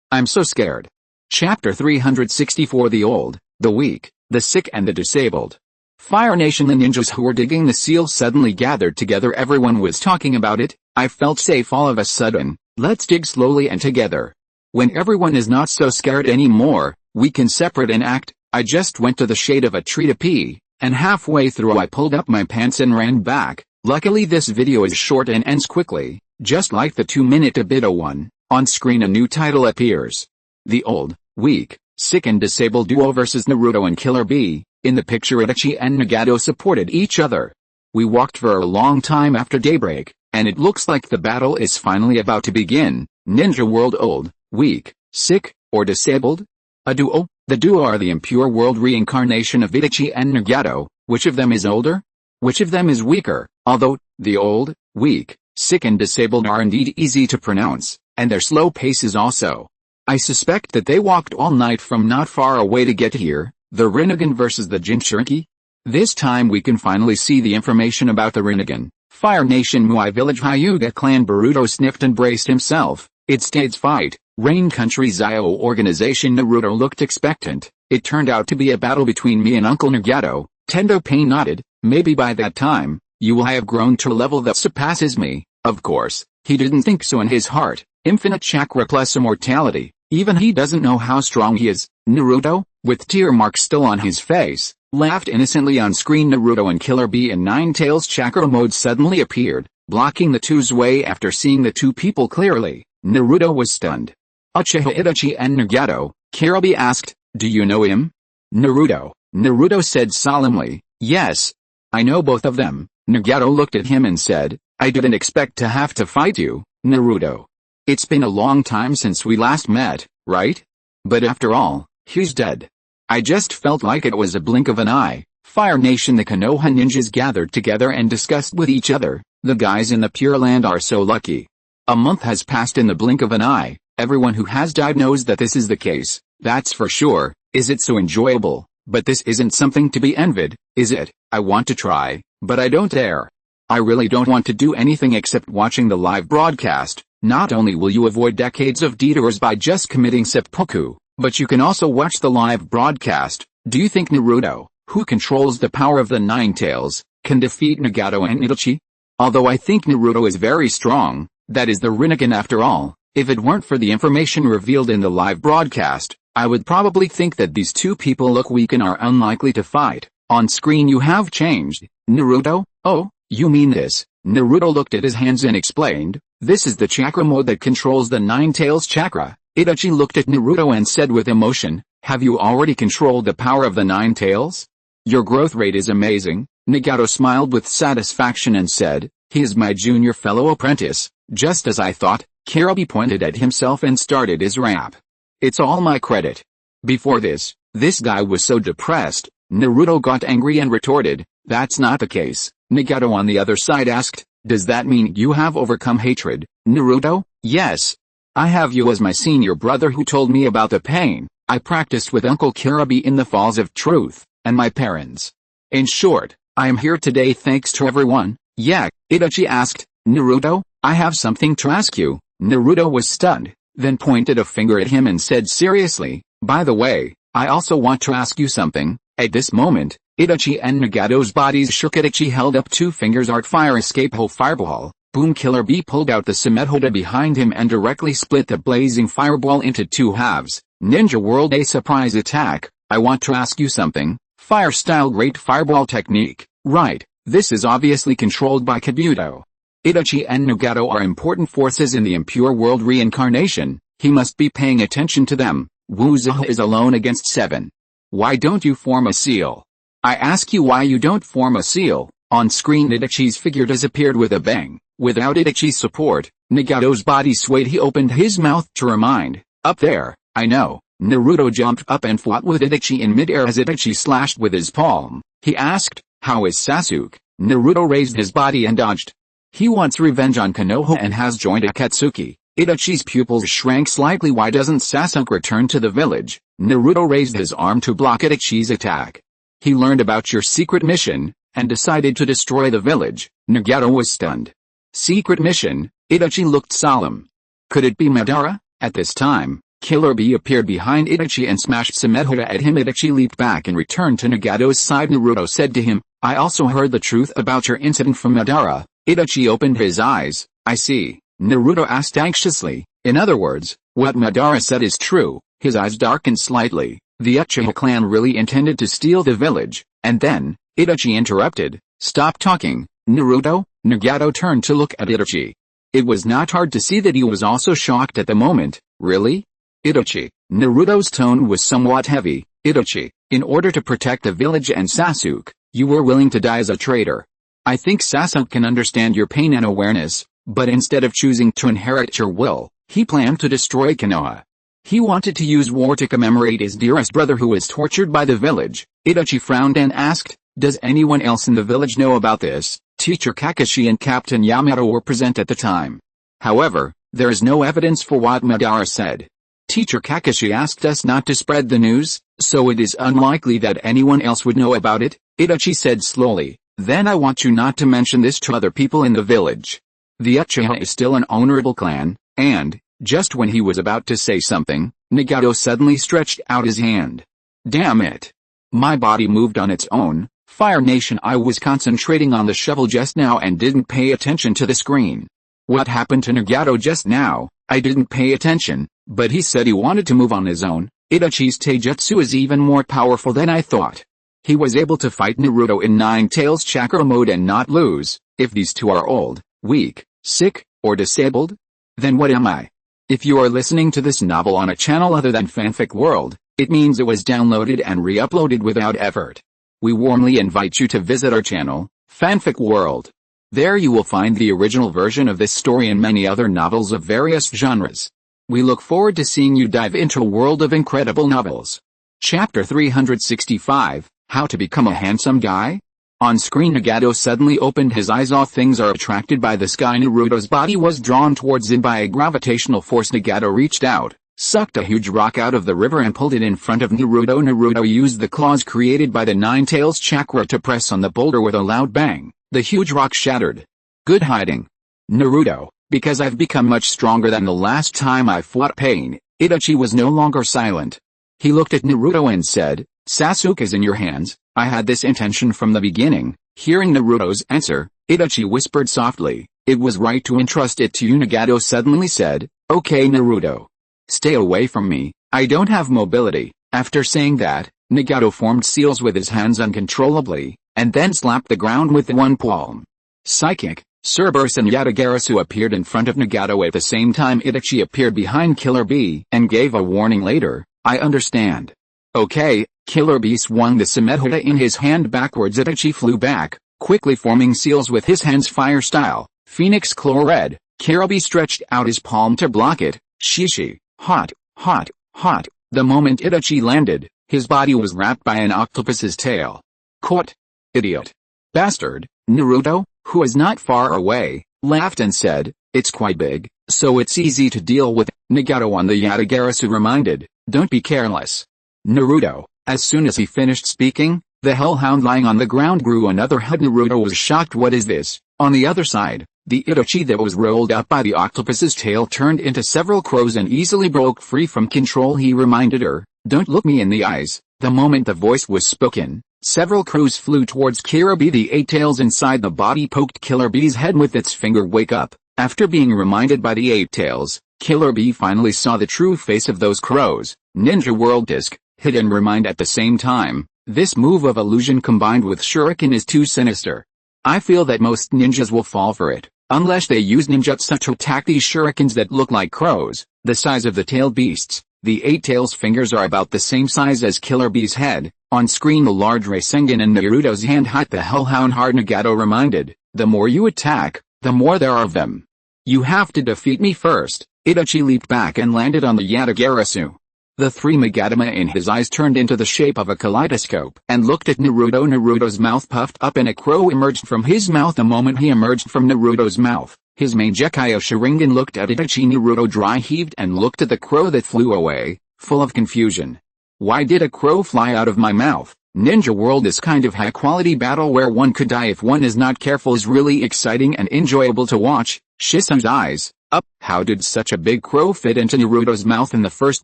I'm so scared. Chapter 364. The old, the weak, the sick and the disabled. Fire Nation. The ninjas who were digging the seal suddenly gathered together. Everyone was talking about it. I felt safe all of a sudden. Let's dig slowly and together. When everyone is not so scared anymore, we can separate and act. I just went to the shade of a tree to pee, and halfway through I pulled up my pants and ran back. Luckily this video is short and ends quickly, just like the 2-minute Obito one. On screen a new title appears. The old, weak, sick and disabled duo versus Naruto and Killer Bee. In the picture Itachi and Nagato supported each other. We walked for a long time after daybreak, and it looks like the battle is finally about to begin. Ninja World. Old, weak, sick, or disabled? A duo? The duo are the impure world reincarnation of Itachi and Nagato. Which of them is older? Which of them is weaker? Although, the old, weak, sick and disabled are indeed easy to pronounce, and their slow pace is also. I suspect that they walked all night from not far away to get here. The Rinnegan versus the Jinchuriki? This time we can finally see the information about the Rinnegan. Fire Nation. Muai Village. Hyuga Clan. Boruto sniffed and braced himself. It states fight. Rain Country. Zio Organization. Naruto looked expectant. It turned out to be a battle between me and Uncle Nagato. Tendo Pain nodded. Maybe by that time, you will have grown to a level that surpasses me. Of course, he didn't think so in his heart. Infinite chakra plus immortality. Even he doesn't know how strong he is. Naruto, with tear marks still on his face, laughed innocently on screen. Naruto and Killer Bee in Nine Tails chakra mode suddenly appeared, blocking the two's way. After seeing the two people clearly, Naruto was stunned. Uchiha Itachi and Nagato, Killer Bee asked, do you know him? Naruto said solemnly, yes. I know both of them. Nagato looked at him and said, I didn't expect to have to fight you, Naruto. It's been a long time since we last met, right? But after all, he's dead. I just felt like it was a blink of an eye. Fire Nation. The Konoha ninjas gathered together and discussed with each other. The guys in the Pure Land are so lucky. A month has passed in the blink of an eye. Everyone who has died knows that this is the case. That's for sure. Is it so enjoyable? But this isn't something to be envied, is it? I want to try, but I don't dare. I really don't want to do anything except watching the live broadcast. Not only will you avoid decades of detours by just committing seppuku, but you can also watch the live broadcast. Do you think Naruto, who controls the power of the Nine Tails, can defeat Nagato and Itachi? Although I think Naruto is very strong, that is the Rinnegan after all. If it weren't for the information revealed in the live broadcast, I would probably think that these two people look weak and are unlikely to fight. On screen you have changed, Naruto? Oh, you mean this? Naruto looked at his hands and explained, this is the chakra mode that controls the Nine Tails chakra. Itachi looked at Naruto and said with emotion, have you already controlled the power of the Nine Tails? Your growth rate is amazing. Nagato smiled with satisfaction and said, he is my junior fellow apprentice, just as I thought. Kirabi pointed at himself and started his rap. It's all my credit. Before this guy was so depressed. Naruto got angry and retorted, that's not the case. Nagato on the other side asked, does that mean you have overcome hatred, Naruto? Yes. I have you as my senior brother who told me about the pain I practiced with Uncle Kirabi in the Falls of Truth, and my parents. In short, I am here today thanks to everyone. Yeah, Itachi asked, Naruto, I have something to ask you. Naruto was stunned, then pointed a finger at him and said seriously, by the way, I also want to ask you something. At this moment, Itachi and Nagato's bodies shook. Itachi held up two fingers. Art fire escape ho fireball. Boom. Killer Bee pulled out the Sumethoda behind him and directly split the blazing fireball into two halves. Ninja World a surprise attack. I want to ask you something. Fire style great fireball technique. Right, this is obviously controlled by Kabuto. Itachi and Nagato are important forces in the impure world reincarnation. He must be paying attention to them. Wuzuha is alone against 7. Why don't you form a seal? I ask you why you don't form a seal. On screen Itachi's figure disappeared with a bang. Without Itachi's support, Nagato's body swayed. He opened his mouth to remind, up there, I know. Naruto jumped up and fought with Itachi in midair as Itachi slashed with his palm. He asked, how is Sasuke? Naruto raised his body and dodged. He wants revenge on Konoha and has joined Akatsuki. Itachi's pupils shrank slightly. Why doesn't Sasuke return to the village? Naruto raised his arm to block Itachi's attack. He learned about your secret mission, and decided to destroy the village. Nagato was stunned. Secret mission? Itachi looked solemn. Could it be Madara? At this time, Killer Bee appeared behind Itachi and smashed Sumethoda at him. Itachi leaped back and returned to Nagato's side. Naruto said to him, I also heard the truth about your incident from Madara. Itachi opened his eyes. I see. Naruto asked anxiously, in other words, what Madara said is true. His eyes darkened slightly. The Uchiha clan really intended to steal the village, and then, Itachi interrupted, stop talking, Naruto. Nagato turned to look at Itachi. It was not hard to see that he was also shocked at the moment. Really? Itachi. Naruto's tone was somewhat heavy. Itachi, in order to protect the village and Sasuke, you were willing to die as a traitor. I think Sasuke can understand your pain and awareness, but instead of choosing to inherit your will, he planned to destroy Konoha. He wanted to use war to commemorate his dearest brother who was tortured by the village. Itachi frowned and asked, does anyone else in the village know about this? Teacher Kakashi and Captain Yamato were present at the time. However, there is no evidence for what Madara said. Teacher Kakashi asked us not to spread the news, so it is unlikely that anyone else would know about it, Itachi said slowly. Then I want you not to mention this to other people in the village. The Uchiha is still an honorable clan, and, just when he was about to say something, Nagato suddenly stretched out his hand. Damn it. My body moved on its own. Fire Nation, I was concentrating on the shovel just now and didn't pay attention to the screen. What happened to Nagato just now? I didn't pay attention, but he said he wanted to move on his own. Itachi's taijutsu is even more powerful than I thought. He was able to fight Naruto in Nine Tails chakra mode and not lose. If these two are old, weak, sick, or disabled, then what am I? If you are listening to this novel on a channel other than Fanfic World, it means it was downloaded and re-uploaded without effort. We warmly invite you to visit our channel, Fanfic World. There you will find the original version of this story and many other novels of various genres. We look forward to seeing you dive into a world of incredible novels. Chapter 365, How to Become a Handsome Guy? On screen Nagato suddenly opened his eyes. All things are attracted by the sky. Naruto's body was drawn towards it by a gravitational force. Nagato reached out, sucked a huge rock out of the river and pulled it in front of Naruto. Naruto used the claws created by the Nine Tails chakra to press on the boulder with a loud bang. The huge rock shattered. Good hiding, Naruto, because I've become much stronger than the last time I fought pain. Itachi was no longer silent. He looked at Naruto and said, Sasuke is in your hands. I had this intention from the beginning. Hearing Naruto's answer, Itachi whispered softly, it was right to entrust it to you. Nagato suddenly said, okay Naruto. Stay away from me, I don't have mobility. After saying that, Nagato formed seals with his hands uncontrollably, and then slapped the ground with one palm. Psychic, Cerberus and Yatagarasu appeared in front of Nagato at the same time Itachi appeared behind Killer Bee and gave a warning later. I understand. Okay, Killer Bee swung the Samehada in his hand backwards. Itachi flew back, quickly forming seals with his hands fire style. Phoenix Claw Red. Killer Bee stretched out his palm to block it. Shishi. Hot, hot, hot. The moment Itachi landed, his body was wrapped by an octopus's tail. Caught. Idiot. Bastard. Naruto, who is not far away, laughed and said, it's quite big, so it's easy to deal with. Nagato on the Yatagarasu reminded, don't be careless. Naruto, as soon as he finished speaking, the hellhound lying on the ground grew another head. Naruto was shocked. What is this? On the other side, the Itachi that was rolled up by the octopus's tail turned into several crows and easily broke free from control. He reminded her, don't look me in the eyes. The moment the voice was spoken, several crows flew towards Killer Bee. The 8 tails inside the body poked Killer Bee's head with its finger. Wake up. After being reminded by the 8 tails, Killer Bee finally saw the true face of those crows. Ninja World Disc, hit and remind at the same time. This move of illusion combined with shuriken is too sinister. I feel that most ninjas will fall for it, unless they use ninjutsu to attack these shurikens that look like crows, the size of the tailed beasts. The 8 tails' fingers are about the same size as Killer Bee's head. On screen the large Rasengan in Naruto's hand hit the hellhound hard. Nagato reminded, the more you attack, the more there are of them. You have to defeat me first. Itachi leaped back and landed on the Yatagarasu. The 3 Magatama in his eyes turned into the shape of a kaleidoscope and looked at Naruto. Naruto's mouth puffed up and a crow emerged from his mouth. The moment he emerged from Naruto's mouth, his Mangekyou Sharingan looked at Itachi. Naruto dry heaved and looked at the crow that flew away, full of confusion. Why did a crow fly out of my mouth? Ninja World. This kind of high-quality battle where one could die if one is not careful is really exciting and enjoyable to watch. Shisu's eyes up. How did such a big crow fit into Naruto's mouth in the first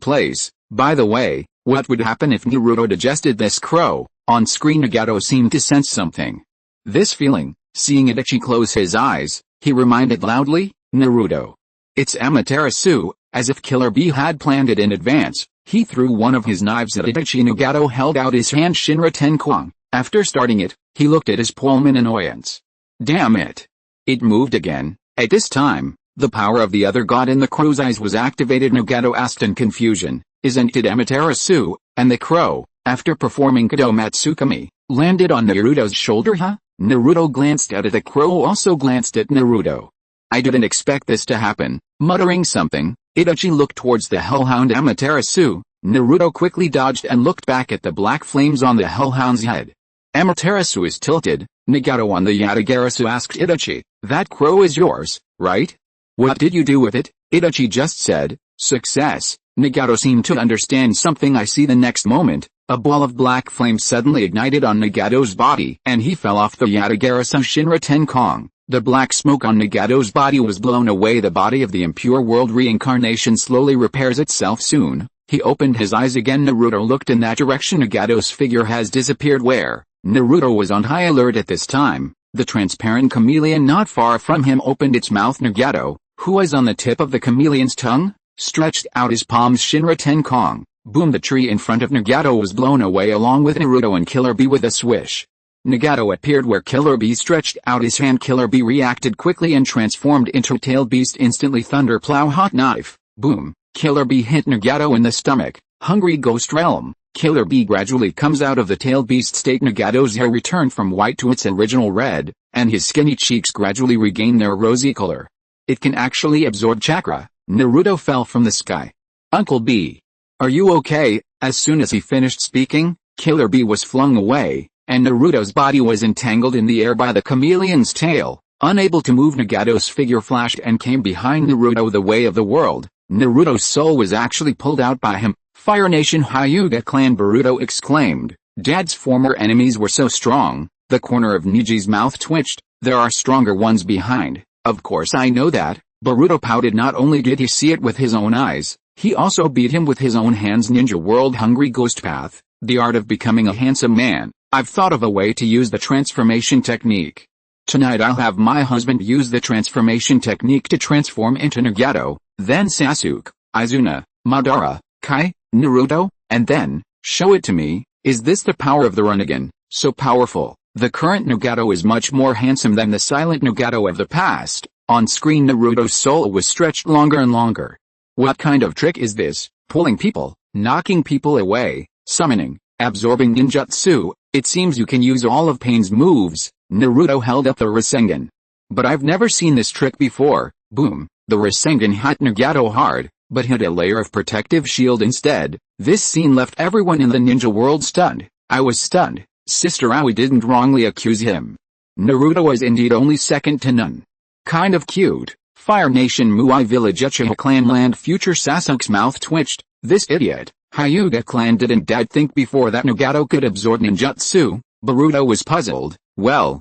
place? By the way, what would happen if Naruto digested this crow? On screen Nagato seemed to sense something. This feeling, seeing Itachi close his eyes, he reminded loudly, Naruto. It's Amaterasu, as if Killer Bee had planned it in advance. He threw one of his knives at Itachi. Nagato held out his hand. Shinra Tenkwang. After starting it, he looked at his palm in annoyance. Damn it. It moved again. At this time, the power of the other god in the crow's eyes was activated. Nagato asked in confusion, isn't it Amaterasu? And the crow, after performing Kado Matsukami, landed on Naruto's shoulder. Huh? Naruto glanced at it. The crow also glanced at Naruto. I didn't expect this to happen. Muttering something, Itachi looked towards the hellhound Amaterasu. Naruto quickly dodged and looked back at the black flames on the hellhound's head. Amaterasu is tilted. Nagato on the Yatagarasu asked Itachi, that crow is yours, right? What did you do with it? Itachi just said, success. Nagato seemed to understand something. I see. The next moment, a ball of black flame suddenly ignited on Nagato's body and he fell off the Yatagarasu. Shinra Tenkong. The black smoke on Nagato's body was blown away. The body of the impure world reincarnation slowly repairs itself soon. He opened his eyes again. Naruto looked in that direction. Nagato's figure has disappeared. Where? Naruto was on high alert at this time. The transparent chameleon not far from him opened its mouth. Nagato, who was on the tip of the chameleon's tongue, stretched out his palms. Shinra Tenkong. Boom! The tree in front of Nagato was blown away along with Naruto and Killer Bee with a swish. Nagato appeared where Killer Bee stretched out his hand. Killer Bee reacted quickly and transformed into a tailed beast instantly. Thunder plow hot knife. Boom! Killer Bee hit Nagato in the stomach. Hungry Ghost Realm. Killer Bee gradually comes out of the tailed beast state. Nagato's hair returned from white to its original red, and his skinny cheeks gradually regain their rosy color. It can actually absorb chakra. Naruto fell from the sky. Uncle B. Are you okay? As soon as he finished speaking, Killer Bee was flung away, and Naruto's body was entangled in the air by the chameleon's tail. Unable to move, Nagato's figure flashed and came behind Naruto. The way of the world. Naruto's soul was actually pulled out by him. Fire Nation Hyuga Clan. Boruto exclaimed. Dad's former enemies were so strong. The corner of Niji's mouth twitched. There are stronger ones behind. Of course I know that. Boruto pouted. Not only did he see it with his own eyes, he also beat him with his own hands. Ninja World. Hungry Ghost Path. The art of becoming a handsome man. I've thought of a way to use the transformation technique. Tonight I'll have my husband use the transformation technique to transform into Nagato, then Sasuke, Izuna, Madara, Kai, Naruto, and then show it to me. Is this the power of the Rinnegan, so powerful? The current Nagato is much more handsome than the silent Nagato of the past. On screen Naruto's soul was stretched longer and longer. What kind of trick is this? Pulling people, knocking people away, summoning, absorbing ninjutsu. It seems you can use all of Pain's moves. Naruto held up the Rasengan. But I've never seen this trick before. Boom. The Rasengan hit Nagato hard, but hit a layer of protective shield instead. This scene left everyone in the ninja world stunned. I was stunned. Sister Aoi didn't wrongly accuse him. Naruto was indeed only second to none. Kind of cute. Fire Nation Muai Village Uchiha Clan Land Future Sasuke's mouth twitched. This idiot, Hyuga Clan didn't dad think before that Nagato could absorb ninjutsu? Boruto was puzzled. Well,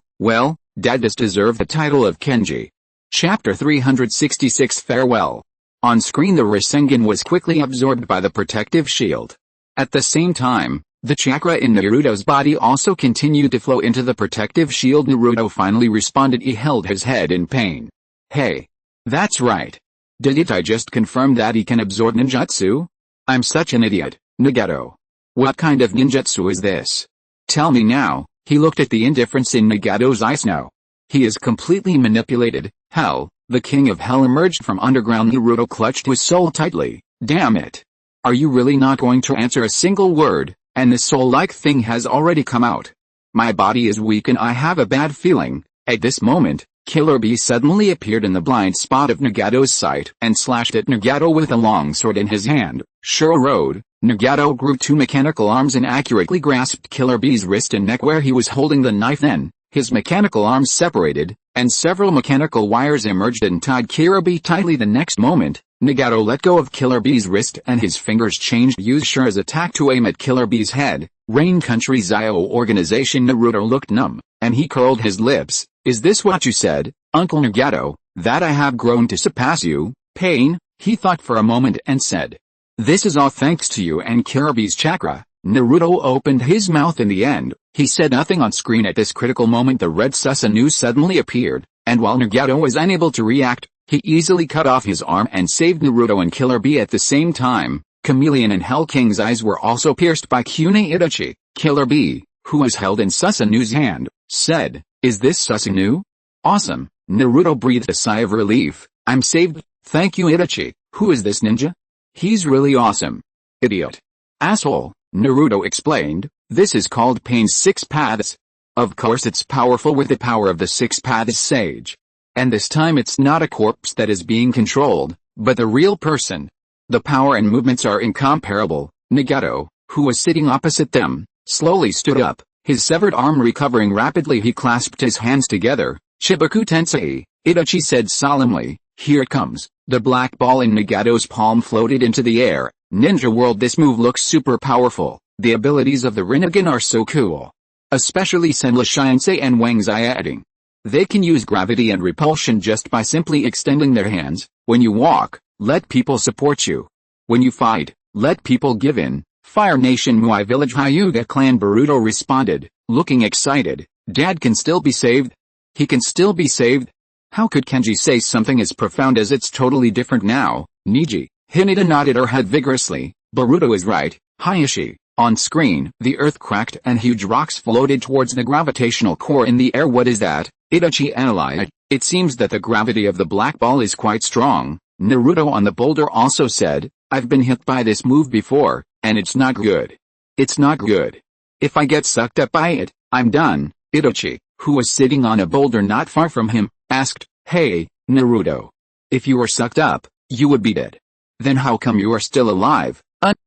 dad does deserve the title of Kenji. Chapter 366 Farewell. On screen the Rasengan was quickly absorbed by the protective shield. At the same time, the chakra in Naruto's body also continued to flow into the protective shield. Naruto finally responded. He held his head in pain. Hey. That's right. Didn't I just confirm that he can absorb ninjutsu? I'm such an idiot, Nagato. What kind of ninjutsu is this? Tell me now. He looked at the indifference in Nagato's eyes now. He is completely manipulated. Hell, the king of hell emerged from underground. Naruto clutched his soul tightly. Damn it. Are you really not going to answer a single word? And the soul-like thing has already come out. My body is weak and I have a bad feeling. At this moment, Killer Bee suddenly appeared in the blind spot of Nagato's sight and slashed at Nagato with a long sword in his hand. Shuro Road. Nagato grew two mechanical arms and accurately grasped Killer Bee's wrist and neck where he was holding the knife. Then, his mechanical arms separated, and several mechanical wires emerged and tied Killer Bee tightly. The next moment, Nagato let go of Killer Bee's wrist and his fingers changed. Used Shura's attack to aim at Killer Bee's head. Rain Country Zio Organization. Naruto looked numb, and he curled his lips. Is this what you said, Uncle Nagato, that I have grown to surpass you? Pain, he thought for a moment and said. This is all thanks to you and Kirabi's chakra. Naruto opened his mouth in the end. He said nothing on screen at this critical moment. The red Susanoo suddenly appeared, and while Nagato was unable to react, he easily cut off his arm and saved Naruto and Killer Bee at the same time. Chameleon and Hell King's eyes were also pierced by Kyune Itachi. Killer Bee, who was held in Susanoo's hand, said, Is this Susanoo? Awesome. Naruto breathed a sigh of relief. I'm saved, thank you Itachi. Who is this ninja? He's really awesome. Idiot. Asshole, Naruto explained. This is called Pain's Six Paths. Of course it's powerful with the power of the Six Paths Sage. And this time it's not a corpse that is being controlled, but the real person. The power and movements are incomparable. Nagato, who was sitting opposite them, slowly stood up, his severed arm recovering rapidly. He clasped his hands together. Chibaku Tensei, Itachi said solemnly, here it comes. The black ball in Nagato's palm floated into the air. Ninja World, this move looks super powerful. The abilities of the Rinnegan are so cool. Especially Senla Shinsei and Wang Xiaoding. They can use gravity and repulsion just by simply extending their hands. When you walk, let people support you. When you fight, let people give in. Fire Nation Muai Village Hyuga Clan. Boruto responded, looking excited. Dad can still be saved? He can still be saved? How could Kenji say something as profound as it's totally different now? Niji. Hinata nodded her head vigorously. Boruto is right, Hayashi. On screen, the earth cracked and huge rocks floated towards the gravitational core in the air. What is that? Itachi analyzed. It seems that the gravity of the black ball is quite strong. Naruto on the boulder also said, I've been hit by this move before, and it's not good. It's not good. If I get sucked up by it, I'm done. Itachi, who was sitting on a boulder not far from him, asked, Hey, Naruto. If you were sucked up, you would be dead. Then how come you are still alive?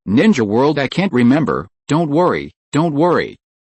Ninja World, I can't remember. Don't worry.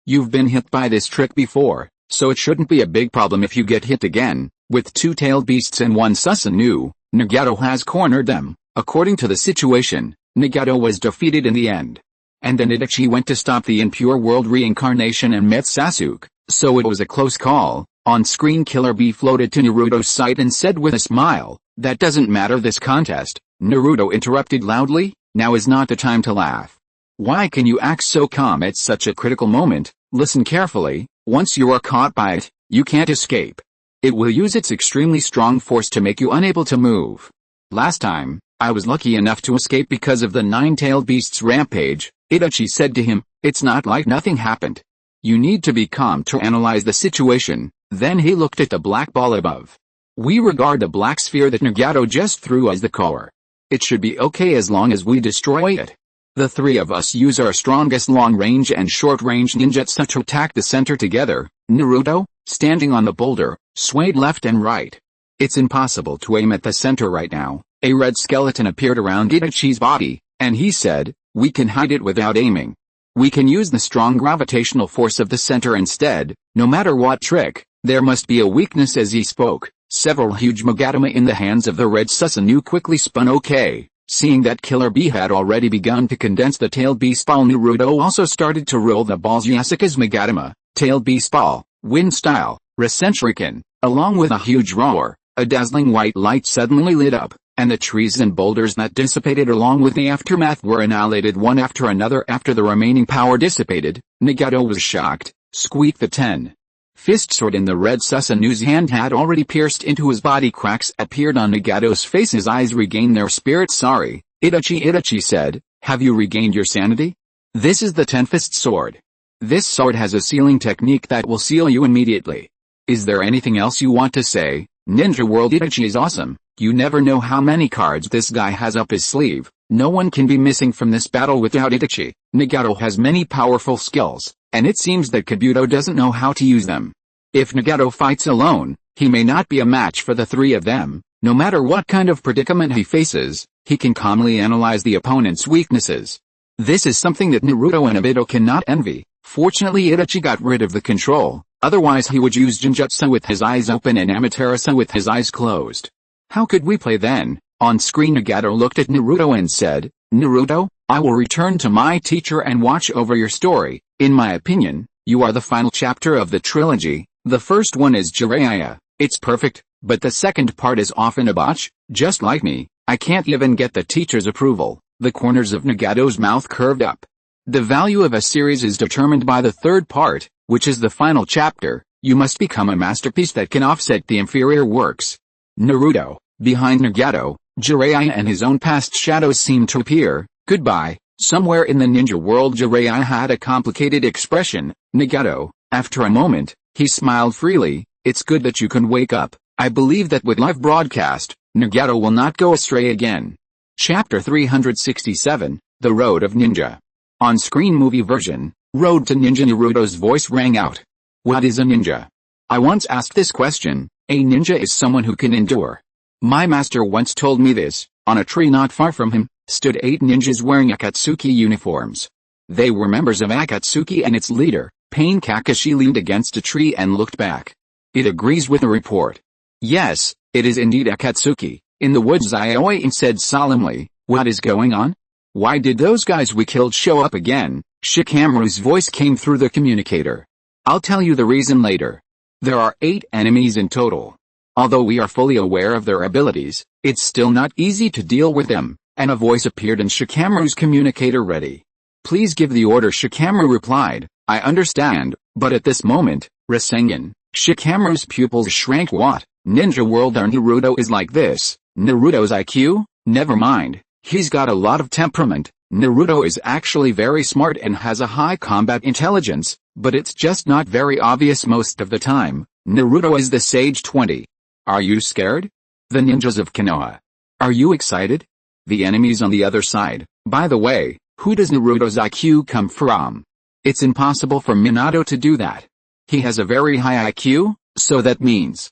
You've been hit by this trick before, so it shouldn't be a big problem if you get hit again. With two-tailed beasts and one Susanoo, Nagato has cornered them. According to the situation, Nagato was defeated in the end. And then Itachi went to stop the impure world reincarnation and met Sasuke, so it was a close call. On screen, Killer Bee floated to Naruto's sight and said with a smile, that doesn't matter this contest. Naruto interrupted loudly, now is not the time to laugh. Why can you act so calm at such a critical moment? Listen carefully, once you are caught by it, you can't escape. It will use its extremely strong force to make you unable to move. Last time, I was lucky enough to escape because of the nine-tailed beast's rampage, Itachi said to him. It's not like nothing happened. You need to be calm to analyze the situation. Then he looked at the black ball above. We regard the black sphere that Nagato just threw as the core. It should be okay as long as we destroy it. The three of us use our strongest long-range and short-range ninjutsu to attack the center together. Naruto, standing on the boulder, swayed left and right. It's impossible to aim at the center right now. A red skeleton appeared around Itachi's body, and he said, we can hide it without aiming. We can use the strong gravitational force of the center instead. No matter what trick, there must be a weakness. As he spoke, several huge magatama in the hands of the red Susanoo quickly spun. Okay, seeing that Killer Bee had already begun to condense the tailed beast ball, Naruto also started to roll the balls. Yasuke's magatama, tailed beast ball, wind style, Rasenshuriken, along with a huge roar. A dazzling white light suddenly lit up, and the trees and boulders that dissipated along with the aftermath were annihilated one after another. After the remaining power dissipated, Nagato was shocked. Squeak! The 10-fist sword in the red Susanoo's hand had already pierced into his body. Cracks appeared on Nagato's face. His eyes regained their spirit. Sorry, Itachi said, have you regained your sanity? This is the 10-fist sword. This sword has a sealing technique that will seal you immediately. Is there anything else you want to say? Ninja World. Itachi is awesome. You never know how many cards this guy has up his sleeve. No one can be missing from this battle without Itachi. Nagato has many powerful skills, and it seems that Kabuto doesn't know how to use them. If Nagato fights alone, he may not be a match for the three of them. No matter what kind of predicament he faces, he can calmly analyze the opponent's weaknesses. This is something that Naruto and Obito cannot envy. Fortunately, Itachi got rid of the control. Otherwise he would use Genjutsu with his eyes open and Amaterasu with his eyes closed. How could we play then? On screen, Nagato looked at Naruto and said, Naruto, I will return to my teacher and watch over your story. In my opinion, you are the final chapter of the trilogy. The first one is Jiraiya. It's perfect, but the second part is often a botch. Just like me, I can't even get the teacher's approval. The corners of Nagato's mouth curved up. The value of a series is determined by the third part, which is the final chapter. You must become a masterpiece that can offset the inferior works. Naruto, behind Nagato, Jiraiya and his own past shadows seemed to appear. Goodbye. Somewhere in the ninja world, Jiraiya had a complicated expression. Nagato, after a moment, he smiled freely. It's good that you can wake up. I believe that with live broadcast, Nagato will not go astray again. Chapter 367, The Road of Ninja. On-screen movie version, Road to Ninja. Naruto's voice rang out. What is a ninja? I once asked this question. A ninja is someone who can endure. My master once told me this. On a tree not far from him, stood 8 ninjas wearing Akatsuki uniforms. They were members of Akatsuki, and its leader, Pain Kakashi, leaned against a tree and looked back. It agrees with the report. Yes, it is indeed Akatsuki. In the woods, Ioin said solemnly. What is going on? Why did those guys we killed show up again? Shikamaru's voice came through the communicator. I'll tell you the reason later. There are 8 enemies in total. Although we are fully aware of their abilities, it's still not easy to deal with them, and a voice appeared in Shikamaru's communicator. Ready? Please give the order. Shikamaru replied. I understand, but at this moment, Rasengan. Shikamaru's pupils shrank. What? Ninja World, our Naruto is like this. Naruto's IQ? Never mind. He's got a lot of temperament. Naruto is actually very smart and has a high combat intelligence, but it's just not very obvious most of the time. Naruto is the Sage 20. Are you scared? The ninjas of Konoha. Are you excited? The enemies on the other side. By the way, who does Naruto's IQ come from? It's impossible for Minato to do that. He has a very high IQ, so that means,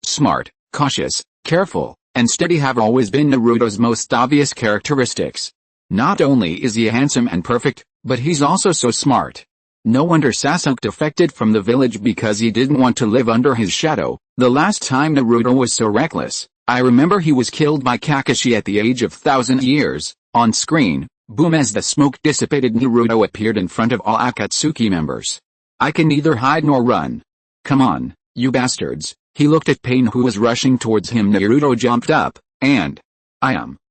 smart, cautious, careful, and steady have always been Naruto's most obvious characteristics. Not only is he handsome and perfect, but he's also so smart. No wonder Sasuke defected from the village because he didn't want to live under his shadow. The last time Naruto was so reckless, I remember he was killed by Kakashi at the age of 1,000 years. On screen, boom, as the smoke dissipated, Naruto appeared in front of all Akatsuki members. I can neither hide nor run. Come on, you bastards. He looked at Pain, who was rushing towards him. Naruto jumped up, and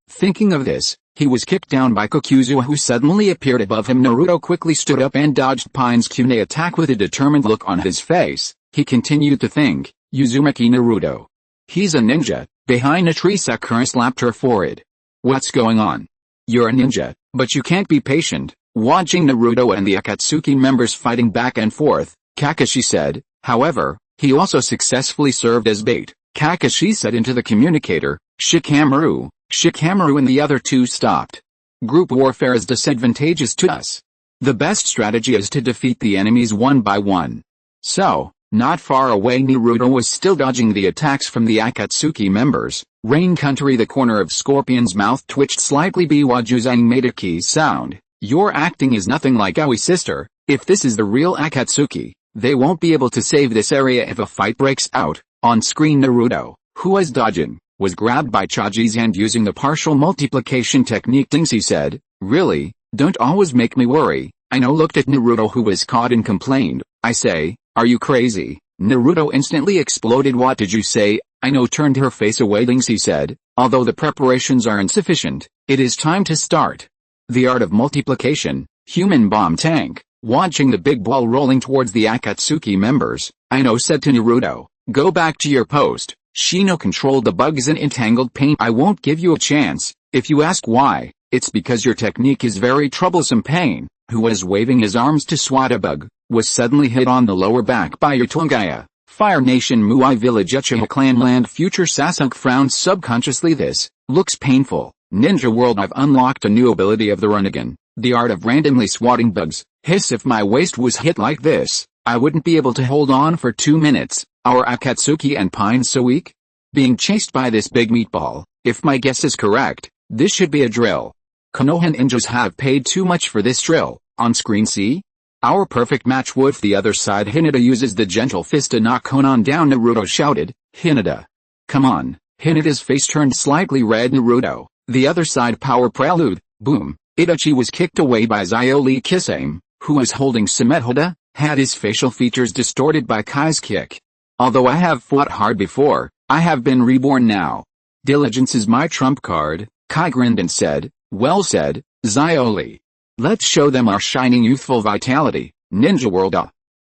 thinking of this, he was kicked down by Kokuzu, who suddenly appeared above him. Naruto quickly stood up and dodged Pain's kunai attack with a determined look on his face. He continued to think, Uzumaki Naruto. He's a ninja. Behind a tree, Sakura slapped her forehead. What's going on? You're a ninja, but you can't be patient. Watching Naruto and the Akatsuki members fighting back and forth, Kakashi said. However, he also successfully served as bait. Kakashi said into the communicator, Shikamaru. Shikamaru and the other two stopped. Group warfare is disadvantageous to us. The best strategy is to defeat the enemies one by one. So, not far away, Naruto was still dodging the attacks from the Akatsuki members. Rain Country, the corner of Scorpion's mouth twitched slightly. Biwajuzang made a key sound. Your acting is nothing like Aoi, sister. If this is the real Akatsuki, they won't be able to save this area if a fight breaks out. On screen, Naruto, who was dodging, was grabbed by Choji's hand using the partial multiplication technique. Tongzi said, really, don't always make me worry. I know. Looked at Naruto, who was caught, and complained, I say, are you crazy? Naruto instantly exploded. What did you say? I know. Turned her face away. Tongzi said, although the preparations are insufficient, it is time to start. The art of multiplication, human bomb tank. Watching the big ball rolling towards the Akatsuki members, Ino said to Naruto, go back to your post. Shino controlled the bugs in entangled paint. I won't give you a chance. If you ask why, it's because your technique is very troublesome. Pain, who was waving his arms to swat a bug, was suddenly hit on the lower back by your Kaguya. Fire Nation Muai Village Uchiha Clan Land. Future Sasuke frowned subconsciously. This looks painful. Ninja World, I've unlocked a new ability of the Rinnegan, the art of randomly swatting bugs. Hiss, if my waist was hit like this, I wouldn't be able to hold on for 2 minutes. Our Akatsuki and Pine so weak? Being chased by this big meatball. If my guess is correct, this should be a drill. Konoha ninjas have paid too much for this drill. On screen, see? Our perfect match with the other side. Hinata uses the gentle fist to knock Konan down. Naruto shouted, Hinata. Come on. Hinata's face turned slightly red. Naruto, the other side power prelude. Boom. Itachi was kicked away by Qiu Li. Kisame, who was holding Samehada, had his facial features distorted by Kai's kick. Although I have fought hard before, I have been reborn now. Diligence is my trump card. Kai grinned and said, well said, Qiu Li. Let's show them our shining youthful vitality. Ninja World.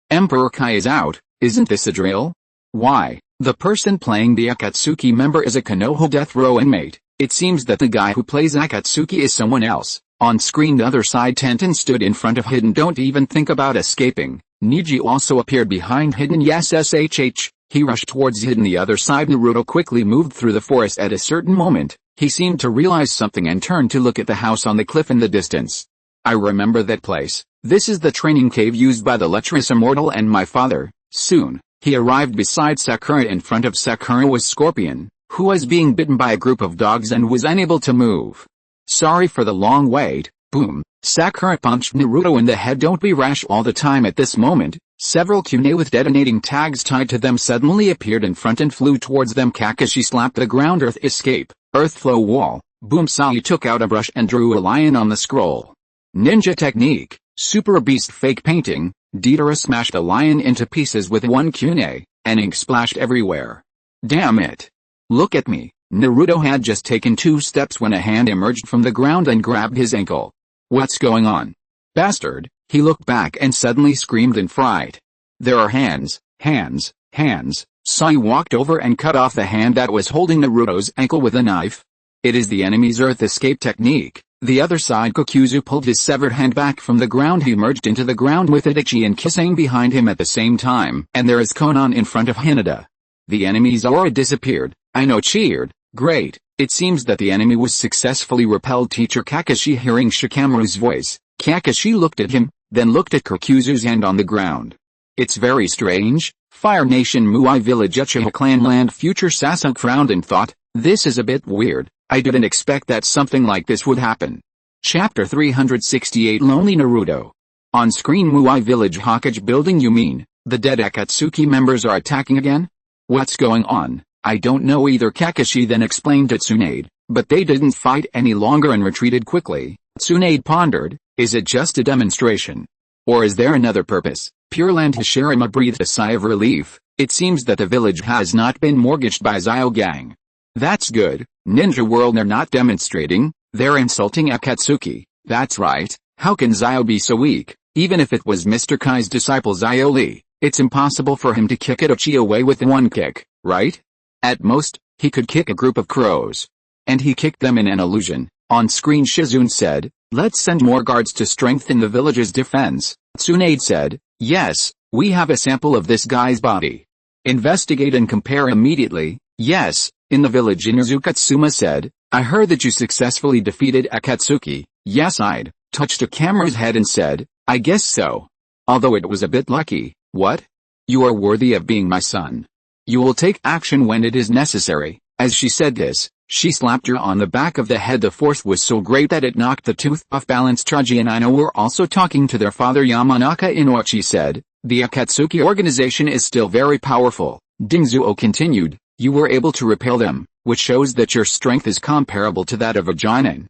Emperor Kai is out. Isn't this a drill? Why, the person playing the Akatsuki member is a Konoha death row inmate. It seems that the guy who plays Akatsuki is someone else. On screen, the other side. Tenten stood in front of Hidden. Don't even think about escaping. Niji also appeared behind Hidden. Yes, SHH. He rushed towards Hidden. The other side. Naruto quickly moved through the forest. At a certain moment, he seemed to realize something and turned to look at the house on the cliff in the distance. I remember that place. This is the training cave used by the lecherous immortal and my father. Soon, he arrived beside Sakura. In front of Sakura was Scorpion, who was being bitten by a group of dogs and was unable to move. Sorry for the long wait. Boom. Sakura punched Naruto in the head. Don't be rash all the time. At this moment, several kunai with detonating tags tied to them suddenly appeared in front and flew towards them. Kakashi slapped the ground. Earth escape. Earth flow wall. Boom. Sai took out a brush and drew a lion on the scroll. Ninja technique. Super beast fake painting. Deidara smashed a lion into pieces with one kunai, and ink splashed everywhere. Damn it. Look at me. Naruto had just taken 2 steps when a hand emerged from the ground and grabbed his ankle. What's going on? Bastard. He looked back and suddenly screamed in fright. There are hands, hands, hands. Sai walked over and cut off the hand that was holding Naruto's ankle with a knife. It is the enemy's earth escape technique. The other side. Kokuzu pulled his severed hand back from the ground. He emerged into the ground with Itachi and Kisame behind him at the same time. And there is Konan in front of Hinata. The enemy's aura disappeared. Ino cheered. Great. It seems that the enemy was successfully repelled. Teacher Kakashi. Hearing Shikamaru's voice, Kakashi looked at him, then looked at Kokuzu's hand on the ground. It's very strange. Fire Nation Muai Village Uchiha Clan Land. Future Sasuke frowned and thought, this is a bit weird. I didn't expect that something like this would happen. Chapter 368. Lonely Naruto. On screen. Muai Village Hokage building. You mean, the dead Akatsuki members are attacking again? What's going on? I don't know either. Kakashi then explained to Tsunade, but they didn't fight any longer and retreated quickly. Tsunade pondered, is it just a demonstration? Or is there another purpose? Pure Land. Hashirama breathed a sigh of relief. It seems that the village has not been mortgaged by Xiao gang. That's good. Ninja World, they're not demonstrating, they're insulting Akatsuki. That's right. How can Xiao be so weak? Even if it was Mr. Kai's disciple Qiu Li, it's impossible for him to kick Itachi away with one kick, right? At most, he could kick a group of crows. And he kicked them in an illusion. On screen Shizune said, "Let's send more guards to strengthen the village's defense." Tsunade said, "Yes, we have a sample of this guy's body. Investigate and compare immediately." "Yes." In the village Inazukatsuma said, "I heard that you successfully defeated Akatsuki." Yes, I'd touched a camera's head and said, "I guess so. Although it was a bit lucky." "What? You are worthy of being my son. You will take action when it is necessary." As she said this, she slapped her on the back of the head. The force was so great that it knocked the tooth off balance. Traji and Ino were also talking to their father Yamanaka. Inochi said, "The Akatsuki organization is still very powerful." Dingzuo continued, "You were able to repel them, which shows that your strength is comparable to that of a Jonin."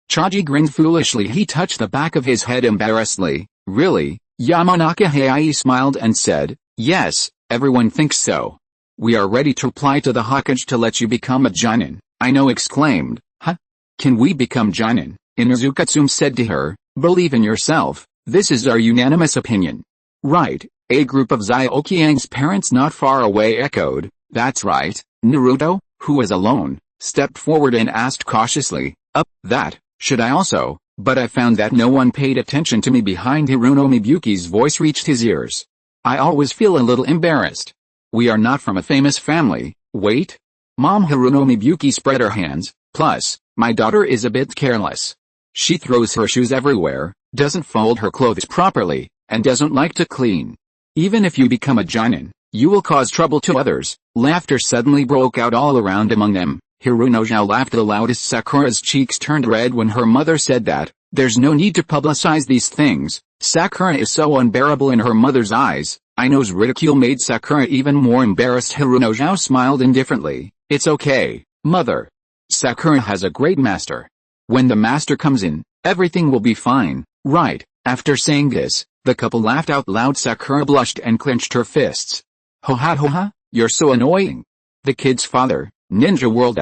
Chaji grinned foolishly. He touched the back of his head embarrassedly. "Really?" Yamanaka Heiai smiled and said, "Yes, everyone thinks so. We are ready to apply to the Hokage to let you become a Jonin." Ino exclaimed, "Huh? Can we become Jonin?" Inazukatsuma said to her, "Believe in yourself, this is our unanimous opinion." "Right," a group of Ziokiang's parents not far away echoed, "That's right." Naruto, who was alone, stepped forward and asked cautiously, "That, should I also?" But I found that no one paid attention to me. Behind Hiruno Mibuki's voice reached his ears. "I always feel a little embarrassed. We are not from a famous family." "Wait. Mom." Hiruno Mibuki spread her hands. "Plus, my daughter is a bit careless. She throws her shoes everywhere, doesn't fold her clothes properly, and doesn't like to clean. Even if you become a Jonin, you will cause trouble to others." Laughter suddenly broke out all around among them. Hiruno laughed the loudest. Sakura's cheeks turned red when her mother said that. "There's no need to publicize these things." Sakura is so unbearable in her mother's eyes. Ino's ridicule made Sakura even more embarrassed. Hiruno smiled indifferently. "It's okay, mother. Sakura has a great master. When the master comes in, everything will be fine, right?" After saying this, the couple laughed out loud. Sakura blushed and clenched her fists. "Ho ha, you're so annoying." The kid's father, Ninja World.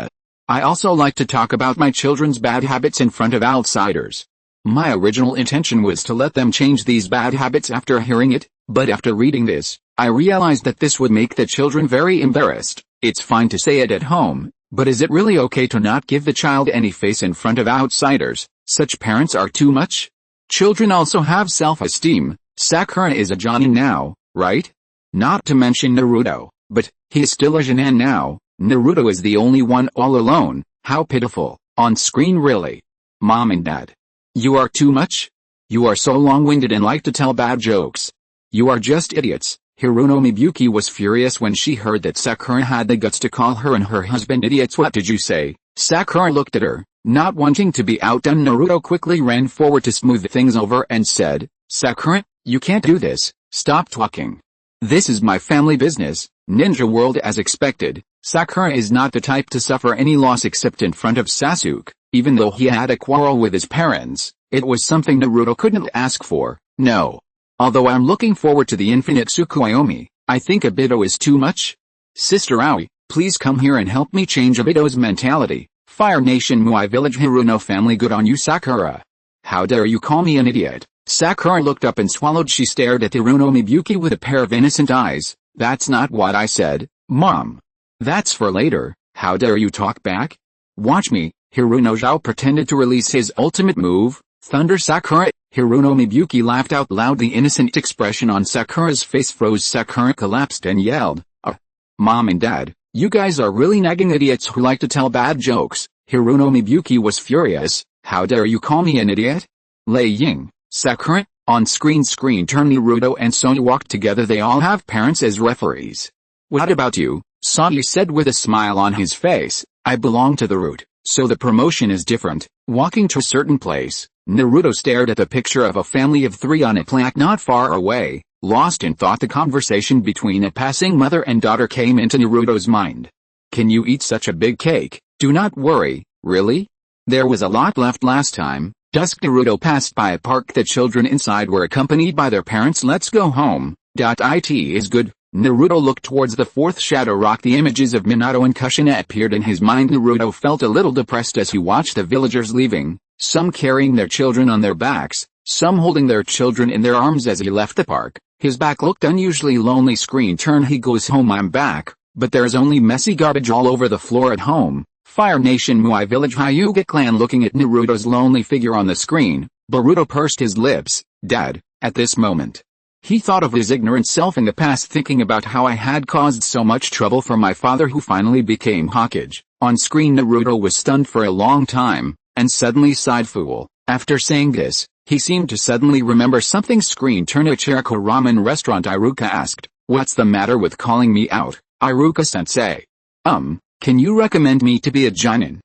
"I also like to talk about my children's bad habits in front of outsiders. My original intention was to let them change these bad habits after hearing it, but after reading this, I realized that this would make the children very embarrassed. It's fine to say it at home, but is it really okay to not give the child any face in front of outsiders? Such parents are too much. Children also have self-esteem. Sakura is a Jonin now, right? Not to mention Naruto, but he is still a Jonin now. Naruto is the only one all alone. How pitiful." On screen. "Really? Mom and Dad? You are too much. You are so long-winded and like to tell bad jokes. You are just idiots." Hiruno Mibuki was furious when she heard that Sakura had the guts to call her and her husband idiots. "What did you say?" Sakura looked at her, not wanting to be outdone. Naruto quickly ran forward to smooth things over and said, "Sakura, you can't do this. Stop talking. This is my family business." Ninja World. As expected, Sakura is not the type to suffer any loss except in front of Sasuke. Even though he had a quarrel with his parents, it was something Naruto couldn't ask for. "No. Although I'm looking forward to the infinite Tsukuyomi, I think Obito is too much. Sister Aoi, please come here and help me change Obito's mentality." Fire Nation Muai Village. Hiruno family. "Good on you, Sakura. How dare you call me an idiot?" Sakura looked up and swallowed. She stared at Hiruno Mibuki with a pair of innocent eyes. "That's not what I said, Mom. That's for later." "How dare you talk back? Watch me." Hiruno pretended to release his ultimate move, Thunder Sakura. Hiruno Mibuki laughed out loud. The innocent expression on Sakura's face froze. Sakura collapsed and yelled, "Mom and Dad, you guys are really nagging idiots who like to tell bad jokes." Hiruno Mibuki was furious. "How dare you call me an idiot?" Lei Ying, Sakura. On screen. Turn. Naruto and Sonya walked together. They all have parents as referees. "What about you?" Sonya said with a smile on his face. "I belong to the root, so the promotion is different." Walking to a certain place, Naruto stared at the picture of a family of 3 on a plaque not far away. Lost in thought, the conversation between a passing mother and daughter came into Naruto's mind. "Can you eat such a big cake?" "Do not worry, really? There was a lot left last time." Dusk. Naruto passed by a park. The children inside were accompanied by their parents. "Let's go home. It is good." Naruto looked towards the 4th shadow rock. The images of Minato and Kushina appeared in his mind. Naruto felt a little depressed as he watched the villagers leaving, some carrying their children on their backs, some holding their children in their arms. As he left the park, his back looked unusually lonely. Turn. He goes home. "I'm back, but there's only messy garbage all over the floor at home. Fire Nation Muai Village Hyuga Clan. Looking at Naruto's lonely figure on the screen, Boruto pursed his lips. Dad, at this moment, he thought of his ignorant self in the past, thinking about how I had caused so much trouble for my father who finally became Hokage. On screen Naruto was stunned for a long time, and suddenly sighed. Fool. After saying this, he seemed to suddenly remember something. Screen turn. Ichiriko Ramen Restaurant. Iruka asked, "What's the matter with calling me out, Iruka-sensei? Can you recommend me to be a Jonin?"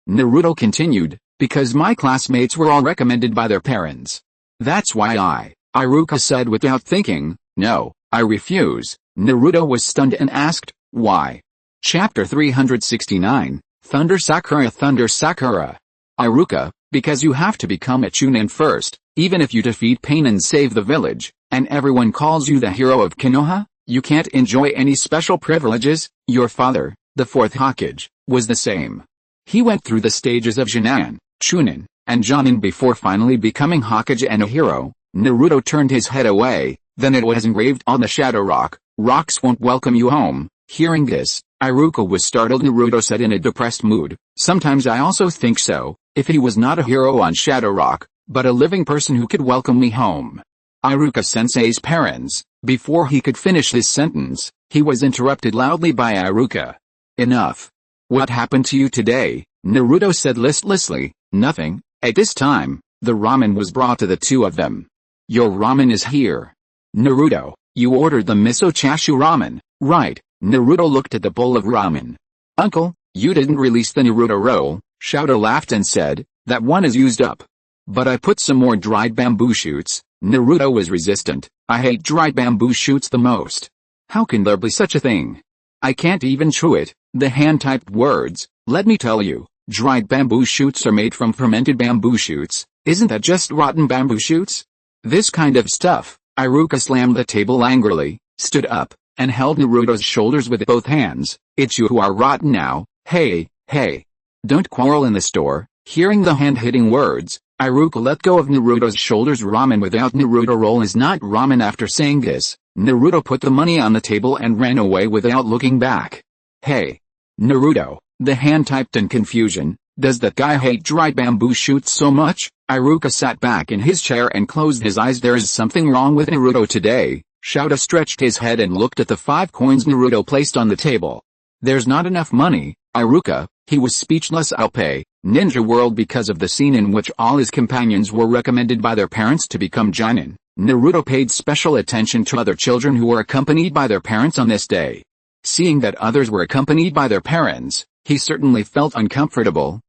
Naruto continued, "Because my classmates were all recommended by their parents. That's why Iruka said without thinking. "No, I refuse." Naruto was stunned and asked, "Why?" Chapter 369, Thunder Sakura. Thunder Sakura. Iruka, because you have to become a Chunin first, even if you defeat pain and save the village, and everyone calls you the hero of Konoha, you can't enjoy any special privileges. Your father, the fourth Hokage, was the same. He went through the stages of Jonin, Chunin, and Jonin before finally becoming Hokage and a hero." Naruto turned his head away. Then it was engraved on the shadow rock, "Rocks won't welcome you home." Hearing this, Iruka was startled. Naruto said in a depressed mood, "Sometimes I also think so, if he was not a hero on Shadow Rock, but a living person who could welcome me home." Iruka-sensei's parents. Before he could finish his sentence, he was interrupted loudly by Iruka. "Enough. What happened to you today?" Naruto said listlessly. "Nothing." At this time, the ramen was brought to the two of them. "Your ramen is here." "Naruto, you ordered the miso chashu ramen, right?" Naruto looked at the bowl of ramen. "Uncle, you didn't release the Naruto roll." Shouto laughed and said, "That one is used up. But I put some more dried bamboo shoots." Naruto was resistant. "I hate dried bamboo shoots the most. How can there be such a thing? I can't even chew it." The hand-typed words, "Let me tell you, dried bamboo shoots are made from fermented bamboo shoots. Isn't that just rotten bamboo shoots? This kind of stuff." Iruka slammed the table angrily, stood up, and held Naruto's shoulders with both hands. "It's you who are rotten now. Hey, don't quarrel in the store." Hearing the hand-hitting words, Iruka let go of Naruto's shoulders. "Ramen without Naruto roll is not ramen." After saying this, Naruto put the money on the table and ran away without looking back. "Hey, Naruto," the hand typed in confusion, "does that guy hate dried bamboo shoots so much?" Iruka sat back in his chair and closed his eyes. "There is something wrong with Naruto today." Shouta stretched his head and looked at the 5 coins Naruto placed on the table. "There's not enough money, Iruka." He was speechless. "I'll pay." Ninja World. Because of the scene in which all his companions were recommended by their parents to become Jonin, Naruto paid special attention to other children who were accompanied by their parents on this day. Seeing that others were accompanied by their parents, he certainly felt uncomfortable.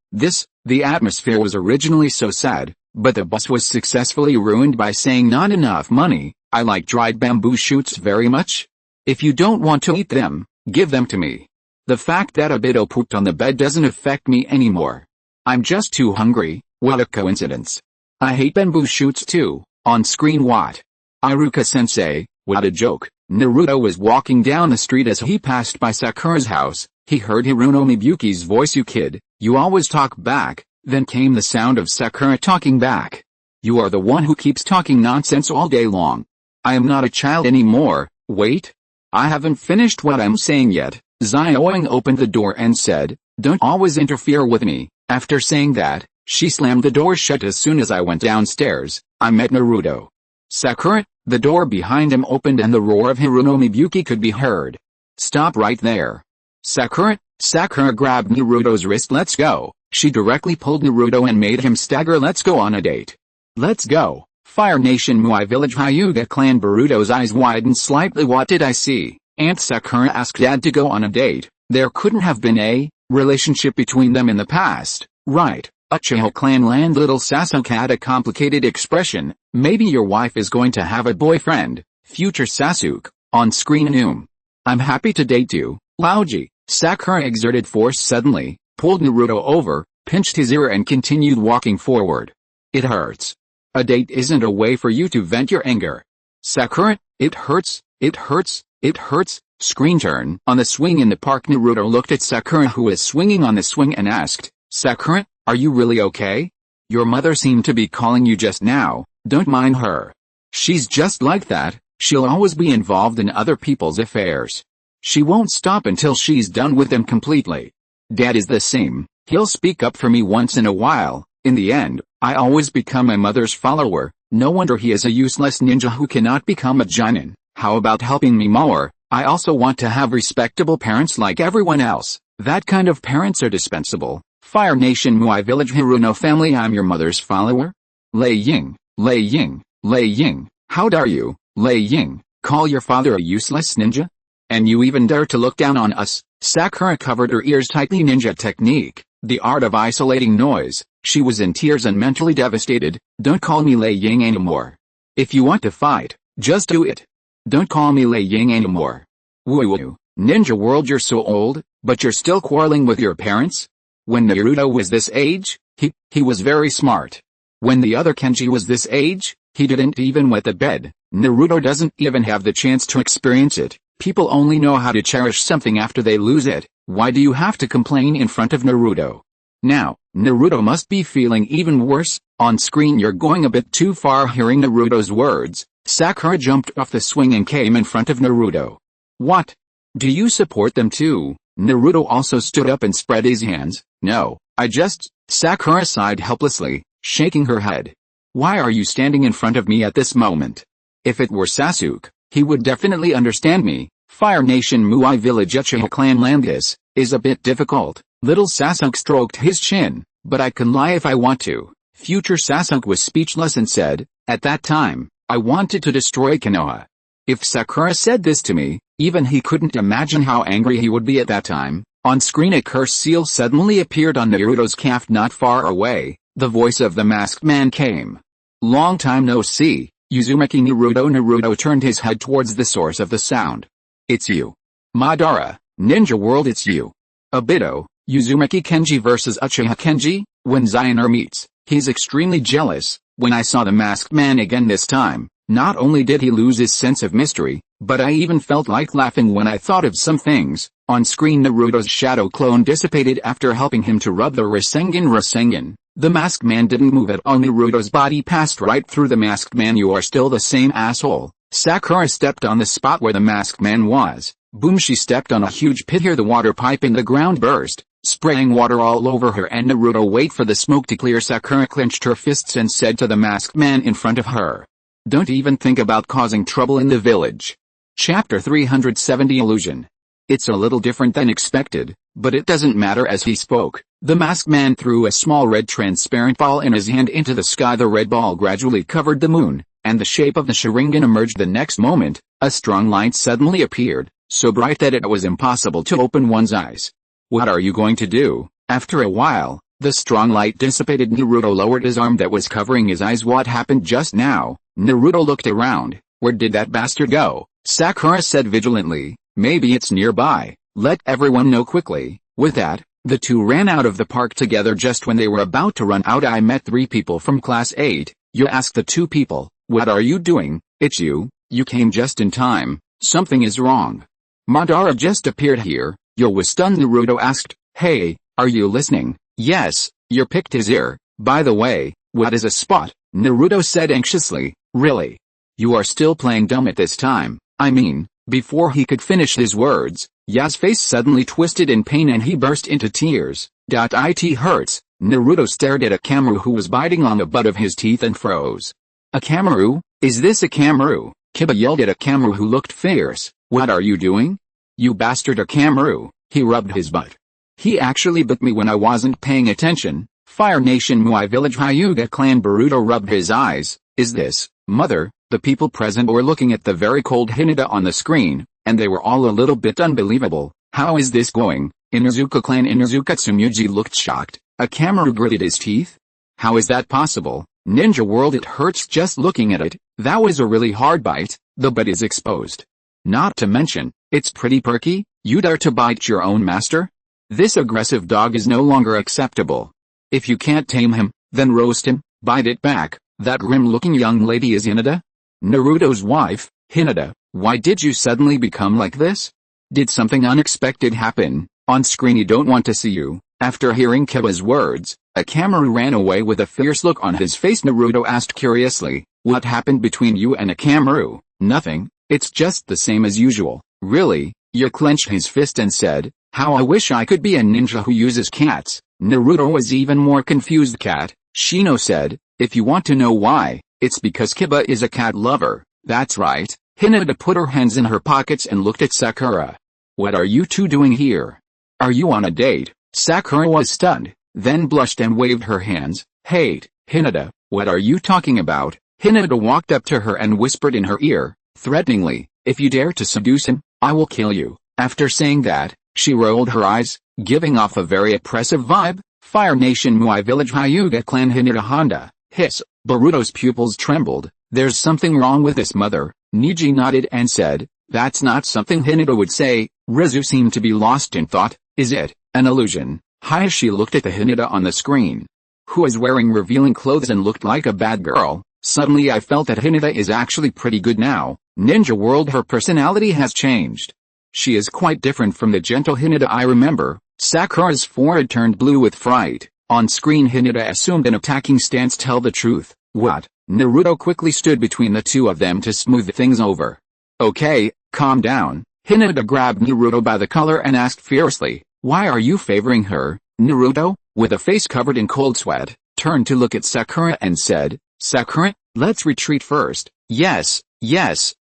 The atmosphere was originally so sad, but the boss was successfully ruined by saying not enough money. "I like dried bamboo shoots very much. If you don't want to eat them, give them to me. The fact that Obito pooped on the bed doesn't affect me anymore. I'm just too hungry." What a coincidence. "I hate bamboo shoots too." On screen. "What? Iruka-sensei, what a joke." Naruto was walking down the street. As he passed by Sakura's house, he heard Hiruno Mibuki's voice. "You kid, you always talk back." Then came the sound of Sakura talking back. "You are the one who keeps talking nonsense all day long. I am not a child anymore." "Wait. I haven't finished what I'm saying yet." Zioing opened the door and said, "Don't always interfere with me." After saying that, she slammed the door shut. "As soon as I went downstairs, I met Naruto. Sakura." The door behind him opened and the roar of Hiruno Mibuki could be heard. "Stop right there, Sakura." Sakura grabbed Naruto's wrist. "Let's go." She directly pulled Naruto and made him stagger. "Let's go on a date." "Let's go." Fire Nation Muai Village Hyuga Clan. Boruto's eyes widened slightly. "What did I see?" Aunt Sakura asked Dad to go on a date. There couldn't have been a relationship between them in the past, right? Uchiha Clan Land. Little Sasuke had a complicated expression. "Maybe your wife is going to have a boyfriend, future Sasuke." On screen. "I'm happy to date you, Laoji." Sakura exerted force suddenly, pulled Naruto over, pinched his ear and continued walking forward. "It hurts. A date isn't a way for you to vent your anger." "Sakura, it hurts, it hurts, it hurts." Screen turn. On the swing in the park. Naruto looked at Sakura who was swinging on the swing and asked, "Sakura, are you really okay? Your mother seemed to be calling you just now." "Don't mind her. She's just like that. She'll always be involved in other people's affairs. She won't stop until she's done with him completely. Dad is the same. He'll speak up for me once in a while. In the end, I always become my mother's follower. No wonder he is a useless ninja who cannot become a Jonin. How about helping me more? I also want to have respectable parents like everyone else. That kind of parents are dispensable. Fire Nation Muay Village Hiruno family, I'm your mother's follower? Lei Ying, Lei Ying, Lei Ying, how dare you, Lei Ying, call your father a useless ninja? And you even dare to look down on us? Sakura covered her ears tightly. Ninja technique, the art of isolating noise. She was in tears and mentally devastated. Don't call me Lei Ying anymore. If you want to fight, just do it. Don't call me Lei Ying anymore. Woo woo. Ninja world, you're so old, but you're still quarreling with your parents? When Naruto was this age, he was very smart. When the other Kenji was this age, he didn't even wet the bed. Naruto doesn't even have the chance to experience it. People only know how to cherish something after they lose it. Why do you have to complain in front of Naruto? Now, Naruto must be feeling even worse. On screen you're going a bit too far. Hearing Naruto's words, Sakura jumped off the swing and came in front of Naruto. What? Do you support them too? Naruto also stood up and spread his hands. No, I just... Sakura sighed helplessly, shaking her head. Why are you standing in front of me at this moment? If it were Sasuke, he would definitely understand me. Fire Nation Muay Village Uchiha Clan Landis is a bit difficult. Little Sasuke stroked his chin, but I can lie if I want to. Future Sasuke was speechless and said, at that time, I wanted to destroy Konoha. If Sakura said this to me, even he couldn't imagine how angry he would be at that time. On screen a curse seal suddenly appeared on Naruto's calf not far away. The voice of the masked man came. Long time no see, Uzumaki Naruto. Naruto turned his head towards the source of the sound. It's you. Madara, Ninja World, it's you. Obito, Uzumaki Kenji vs Uchiha Kenji. When Xioner meets, he's extremely jealous. When I saw the masked man again this time, not only did he lose his sense of mystery, but I even felt like laughing when I thought of some things. On screen Naruto's shadow clone dissipated after helping him to rub the Rasengan. The masked man didn't move at all. Naruto's body passed right through the masked man. You are still the same asshole. Sakura stepped on the spot where the masked man was. Boom, she stepped on a huge pit. Here the water pipe in the ground burst, spraying water all over her and Naruto. Wait for the smoke to clear. Sakura clenched her fists and said to the masked man in front of her, don't even think about causing trouble in the village. Chapter 370 Illusion. It's a little different than expected, but it doesn't matter. As he spoke, the masked man threw a small red transparent ball in his hand into the sky. The red ball gradually covered the moon, and the shape of the Sharingan emerged. The next moment, a strong light suddenly appeared, so bright that it was impossible to open one's eyes. What are you going to do? After a while, the strong light dissipated. Naruto lowered his arm that was covering his eyes. What happened just now? Naruto looked around. Where did that bastard go? Sakura said vigilantly. Maybe it's nearby. Let everyone know quickly. With that, the two ran out of the park together. Just when they were about to run out, I met 3 people from class 8. You asked the 2 people, what are you doing? It's you. You came just in time. Something is wrong. Madara just appeared here. Yo was stunned. Naruto asked, hey, are you listening? Yes, you picked his ear. By the way, what is a spot? Naruto said anxiously. Really? You are still playing dumb at this time. I mean, before he could finish his words, Ya's face suddenly twisted in pain and he burst into tears. It hurts. Naruto stared at Akamaru who was biting on the butt of his teeth and froze. Akamaru? Is this Akamaru? Kiba yelled at Akamaru who looked fierce. What are you doing? You bastard. Akamaru. He rubbed his butt. He actually bit me when I wasn't paying attention. Fire Nation Muay Village Hyuga Clan. Boruto rubbed his eyes. Is this, mother? The people present were looking at the very cold Hinata on the screen, and they were all a little bit unbelievable. How is this going? Inuzuka Clan. Inuzuka Tsumugi looked shocked. Akamaru gritted his teeth. How is that possible? Ninja World, it hurts just looking at it. That was a really hard bite. The butt is exposed. Not to mention, it's pretty perky. You dare to bite your own master? This aggressive dog is no longer acceptable. If you can't tame him, then roast him. Bite it back. That grim-looking young lady is Hinata? Naruto's wife. Hinata, why did you suddenly become like this? Did something unexpected happen? On screen you don't want to see you. After hearing Kiba's words, Akamaru ran away with a fierce look on his face. Naruto asked curiously, what happened between you and Akamaru? Nothing, it's just the same as usual. Really? Yu clenched his fist and said, "How I wish I could be a ninja who uses cats." Naruto was even more confused. Cat, Shino said, "If you want to know why, it's because Kiba is a cat lover." That's right. Hinata put her hands in her pockets and looked at Sakura. "What are you two doing here? Are you on a date?" Sakura was stunned, then blushed and waved her hands. "Hey, Hinata, what are you talking about?" Hinata walked up to her and whispered in her ear, threateningly, "If you dare to seduce him, I will kill you." After saying that, she rolled her eyes, giving off a very oppressive vibe. Fire Nation Muay Village Hyuga Clan Hinata Honda. Hiss. Boruto's pupils trembled. "There's something wrong with this, mother." Niji nodded and said, "That's not something Hinata would say." Rizu seemed to be lost in thought. "Is it an illusion?" Hayashi looked at the Hinata on the screen, who was wearing revealing clothes and looked like a bad girl. Suddenly I felt that Hinata is actually pretty good now. Ninja World, her personality has changed. She is quite different from the gentle Hinata I remember. Sakura's forehead turned blue with fright. On screen Hinata assumed an attacking stance. Tell the truth. What? Naruto quickly stood between the two of them to smooth things over. "Okay, calm down." Hinata grabbed Naruto by the collar and asked fiercely, "Why are you favoring her?" Naruto, with a face covered in cold sweat, turned to look at Sakura and said, "Sakura, let's retreat first." Yes,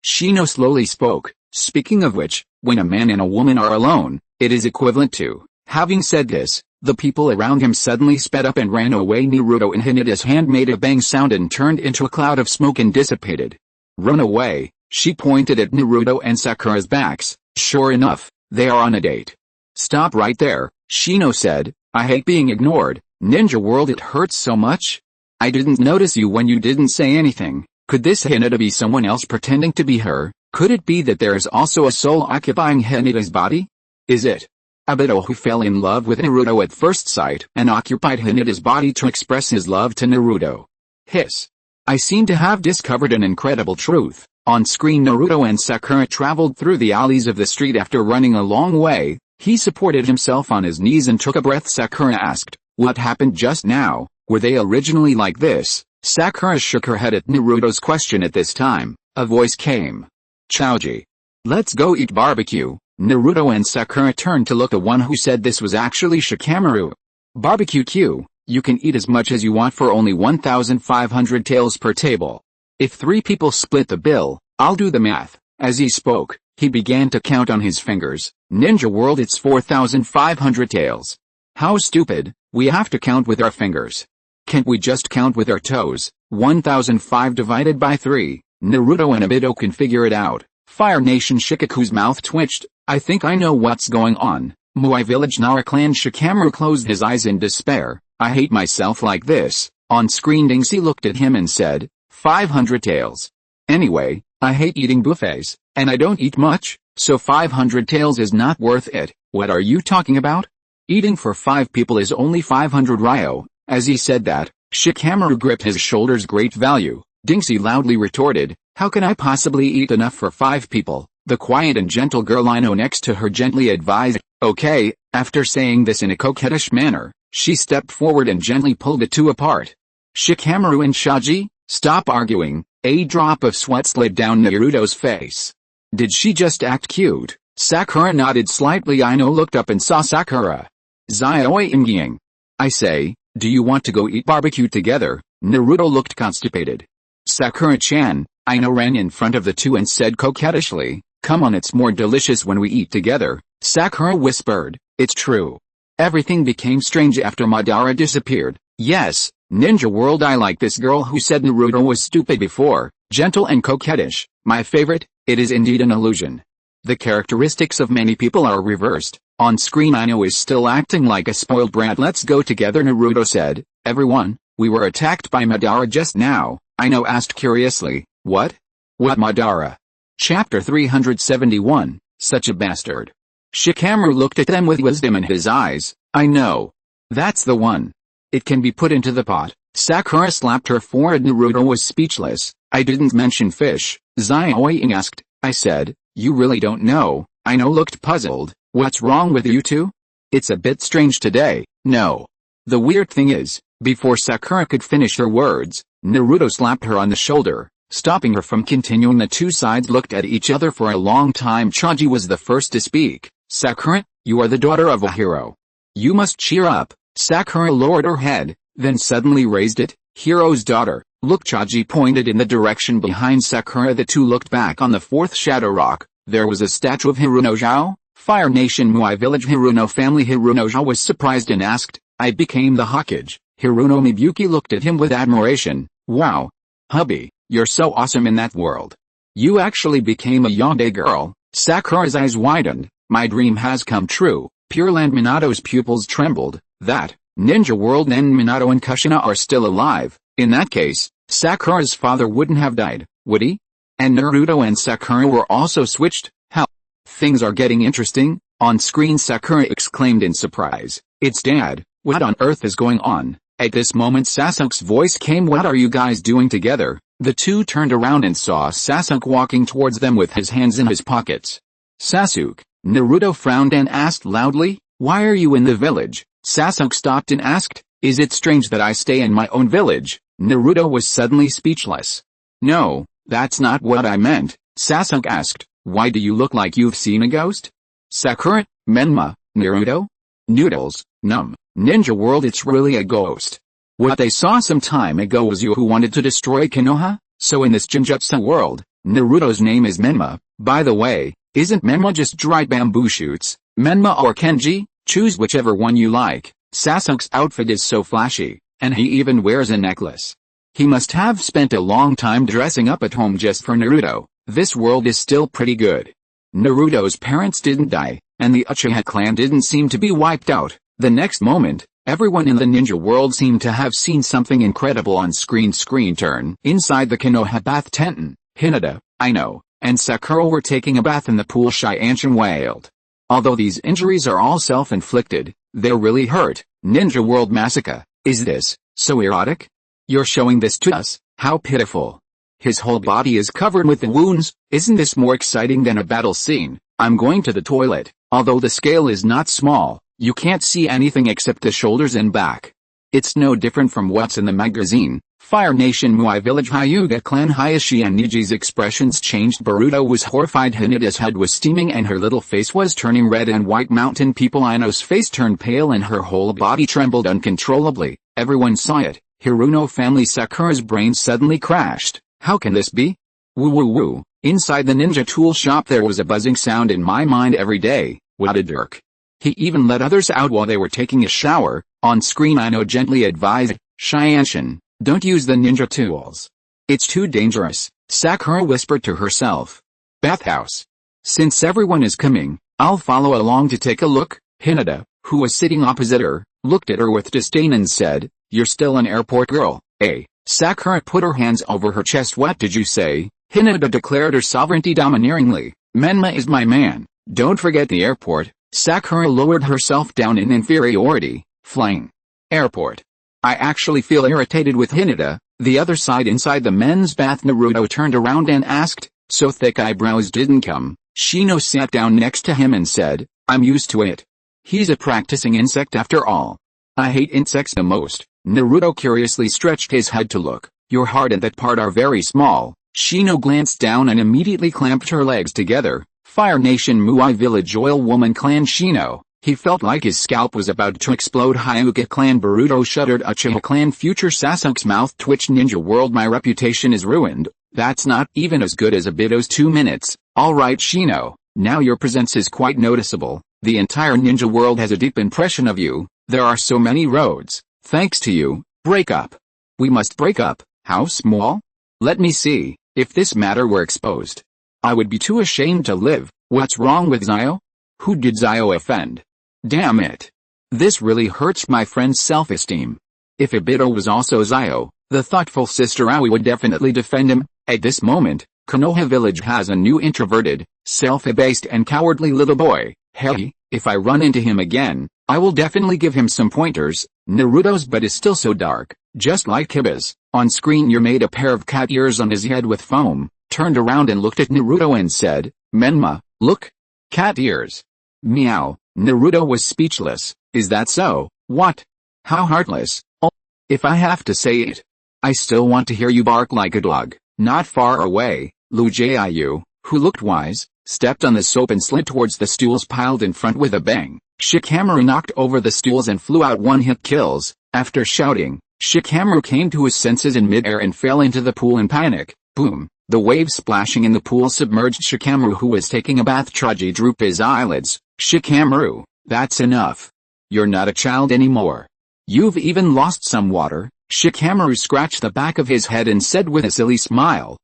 Shino slowly spoke. "Speaking of which, when a man and a woman are alone, it is equivalent to." Having said this, the people around him suddenly sped up and ran away. Naruto and Hinata's hand made a bang sound and turned into a cloud of smoke and dissipated. "Run away." She pointed at Naruto and Sakura's backs. "Sure enough, they are on a date." "Stop right there," Shino said. "I hate being ignored. Ninja World, it hurts so much. I didn't notice you when you didn't say anything." Could this Hinata be someone else pretending to be her? Could it be that there is also a soul occupying Hinata's body? Is it Obito, who fell in love with Naruto at first sight and occupied Hinata's body to express his love to Naruto? Hiss. I seem to have discovered an incredible truth. On screen, Naruto and Sakura traveled through the alleys of the street. After running a long way, he supported himself on his knees and took a breath. Sakura asked, "What happened just now? Were they originally like this?" Sakura shook her head at Naruto's question. At this time, a voice came. "Chouji. Let's go eat barbecue." Naruto and Sakura turned to look. The one who said this was actually Shikamaru. "Barbecue Q, you can eat as much as you want for only 1,500 taels per table. If 3 people split the bill, I'll do the math." As he spoke, he began to count on his fingers. "Ninja World, it's 4,500 taels. How stupid, we have to count with our fingers. Can't we just count with our toes?" 1,005 divided by 3. Naruto and Obito can figure it out. Fire Nation Shikaku's mouth twitched. "I think I know what's going on." Muay Village Nara Clan Shikamaru closed his eyes in despair. "I hate myself like this." On screen Tongzi looked at him and said, 500 taels. "Anyway, I hate eating buffets, and I don't eat much, so 500 taels is not worth it." "What are you talking about? Eating for 5 people is only 500 ryo." As he said that, Shikamaru gripped his shoulders. "Great value." Tongzi loudly retorted, "How can I possibly eat enough for 5 people?" The quiet and gentle girl I know next to her gently advised, "Okay." After saying this in a coquettish manner, she stepped forward and gently pulled the two apart. "Shikamaru and Shaji, stop arguing." A drop of sweat slid down Naruto's face. Did she just act cute? Sakura nodded slightly. Ino looked up and saw Sakura. "Zaioi Ingying. I say, do you want to go eat barbecue together?" Naruto looked constipated. "Sakura-chan," Ino ran in front of the two and said coquettishly, "Come on, it's more delicious when we eat together." Sakura whispered, "It's true." Everything became strange after Madara disappeared. Yes, Ninja World, I like this girl who said Naruto was stupid before, gentle and coquettish. My favorite. It is indeed an illusion. The characteristics of many people are reversed. On screen Ino is still acting like a spoiled brat. "Let's go together," Naruto said. "Everyone, we were attacked by Madara just now." Ino asked curiously, "What? What Madara?" Chapter 371, Such a Bastard. Shikamaru looked at them with wisdom in his eyes. "I know. That's the one. It can be put into the pot." Sakura slapped her forehead. Naruto was speechless. "I didn't mention fish," Zaioi asked. "I said, you really don't know." Ino looked puzzled. "What's wrong with you two? It's a bit strange today." "No. The weird thing is," before Sakura could finish her words, Naruto slapped her on the shoulder. Stopping her from continuing, the two sides looked at each other for a long time. Kage was the first to speak. Sakura, you are the daughter of a hero. You must cheer up. Sakura lowered her head, then suddenly raised it. Hero's daughter. Look, Kage pointed in the direction behind Sakura. The two looked back on the fourth shadow rock. There was a statue of Hiruno. Fire Nation Muai Village. Hiruno family. Hiruno was surprised and asked, I became the Hokage. Hiruno Mibuki looked at him with admiration. Wow. Hubby, you're so awesome in that world. You actually became a yandere girl. Sakura's eyes widened. My dream has come true. Pure Land. Minato's pupils trembled. That, Ninja World and Minato and Kushina are still alive. In that case, Sakura's father wouldn't have died, would he? And Naruto and Sakura were also switched? Hell. Things are getting interesting. On screen, Sakura exclaimed in surprise. It's Dad. What on earth is going on? At this moment Sasuke's voice came. What are you guys doing together? The two turned around and saw Sasuke walking towards them with his hands in his pockets. Sasuke, Naruto frowned and asked loudly, why are you in the village? Sasuke stopped and asked, is it strange that I stay in my own village? Naruto was suddenly speechless. No, that's not what I meant. Sasuke asked, why do you look like you've seen a ghost? Sakura, Menma, Naruto? Noodles, Num, Ninja World, it's really a ghost. What they saw some time ago was you who wanted to destroy Konoha, so in this Jinjutsu world, Naruto's name is Menma. By the way, isn't Menma just dry bamboo shoots? Menma or Kenji? Choose whichever one you like. Sasuke's outfit is so flashy, and he even wears a necklace. He must have spent a long time dressing up at home just for Naruto. This world is still pretty good. Naruto's parents didn't die, and the Uchiha clan didn't seem to be wiped out. The next moment, everyone in the ninja world seemed to have seen something incredible on screen. Screen turn. Inside the Konoha bath tent, Hinata, Ino, and Sakura were taking a bath in the pool. Anshin wailed. Although these injuries are all self-inflicted, they're really hurt. Ninja World Massacre. Is this so erotic? You're showing this to us? How pitiful. His whole body is covered with the wounds. Isn't this more exciting than a battle scene? I'm going to the toilet. Although the scale is not small, you can't see anything except the shoulders and back. It's no different from what's in the magazine. Fire Nation Muai Village. Hyuga clan. Hayashi and Niji's expressions changed. Boruto was horrified. Hinata's head was steaming and her little face was turning red and white. Mountain people. Ino's face turned pale and her whole body trembled uncontrollably. Everyone saw it. Hiruno family. Sakura's brain suddenly crashed. How can this be? Woo woo woo. Inside the ninja tool shop there was a buzzing sound in my mind every day. What a jerk. He even let others out while they were taking a shower. On screen Ino gently advised, Anshin, don't use the ninja tools. It's too dangerous. Sakura whispered to herself. Bathhouse. Since everyone is coming, I'll follow along to take a look. Hinata, who was sitting opposite her, looked at her with disdain and said, you're still an airport girl, eh? Sakura put her hands over her chest. What did you say? Hinata declared her sovereignty domineeringly. Menma is my man. Don't forget the airport. Sakura lowered herself down in inferiority. Flying. Airport. I actually feel irritated with Hinata. The other side. Inside the men's bath, Naruto turned around and asked, so thick eyebrows didn't come. Shino sat down next to him and said, I'm used to it. He's a practicing insect after all. I hate insects the most. Naruto curiously stretched his head to look. Your heart and that part are very small. Shino glanced down and immediately clamped her legs together. Fire Nation Muai Village. Oil Woman Clan. Shino. He felt like his scalp was about to explode. Hyuga clan. Boruto shuddered. Uchiha clan. Future. Sasuke's mouth twitched. Ninja World. My reputation is ruined. That's not even as good as Obito's 2 minutes. Alright Shino, now your presence is quite noticeable. The entire ninja world has a deep impression of you. There are so many roads. Thanks to you. Break up. We must break up. How small? Let me see. If this matter were exposed, I would be too ashamed to live. What's wrong with Zio? Who did Zio offend? Damn it. This really hurts my friend's self-esteem. If Obito was also Zio, the thoughtful sister Aoi would definitely defend him. At this moment, Konoha Village has a new introverted, self-abased and cowardly little boy. Hey, if I run into him again, I will definitely give him some pointers. Naruto's butt is still so dark, just like Kiba's. On screen you made a pair of cat ears on his head with foam, turned around and looked at Naruto and said, Menma, look. Cat ears. Meow. Naruto was speechless. Is that so? What? How heartless. Oh, if I have to say it, I still want to hear you bark like a dog. Not far away, Lu Jiayu, who looked wise, stepped on the soap and slid towards the stools piled in front with a bang. Shikamaru knocked over the stools and flew out one-hit kills. After shouting, Shikamaru came to his senses in midair and fell into the pool in panic. Boom! The waves splashing in the pool submerged Shikamaru, who was taking a bath. Traji drooped his eyelids. Shikamaru, that's enough. You're not a child anymore. You've even lost some water. Shikamaru scratched the back of his head and said with a silly smile,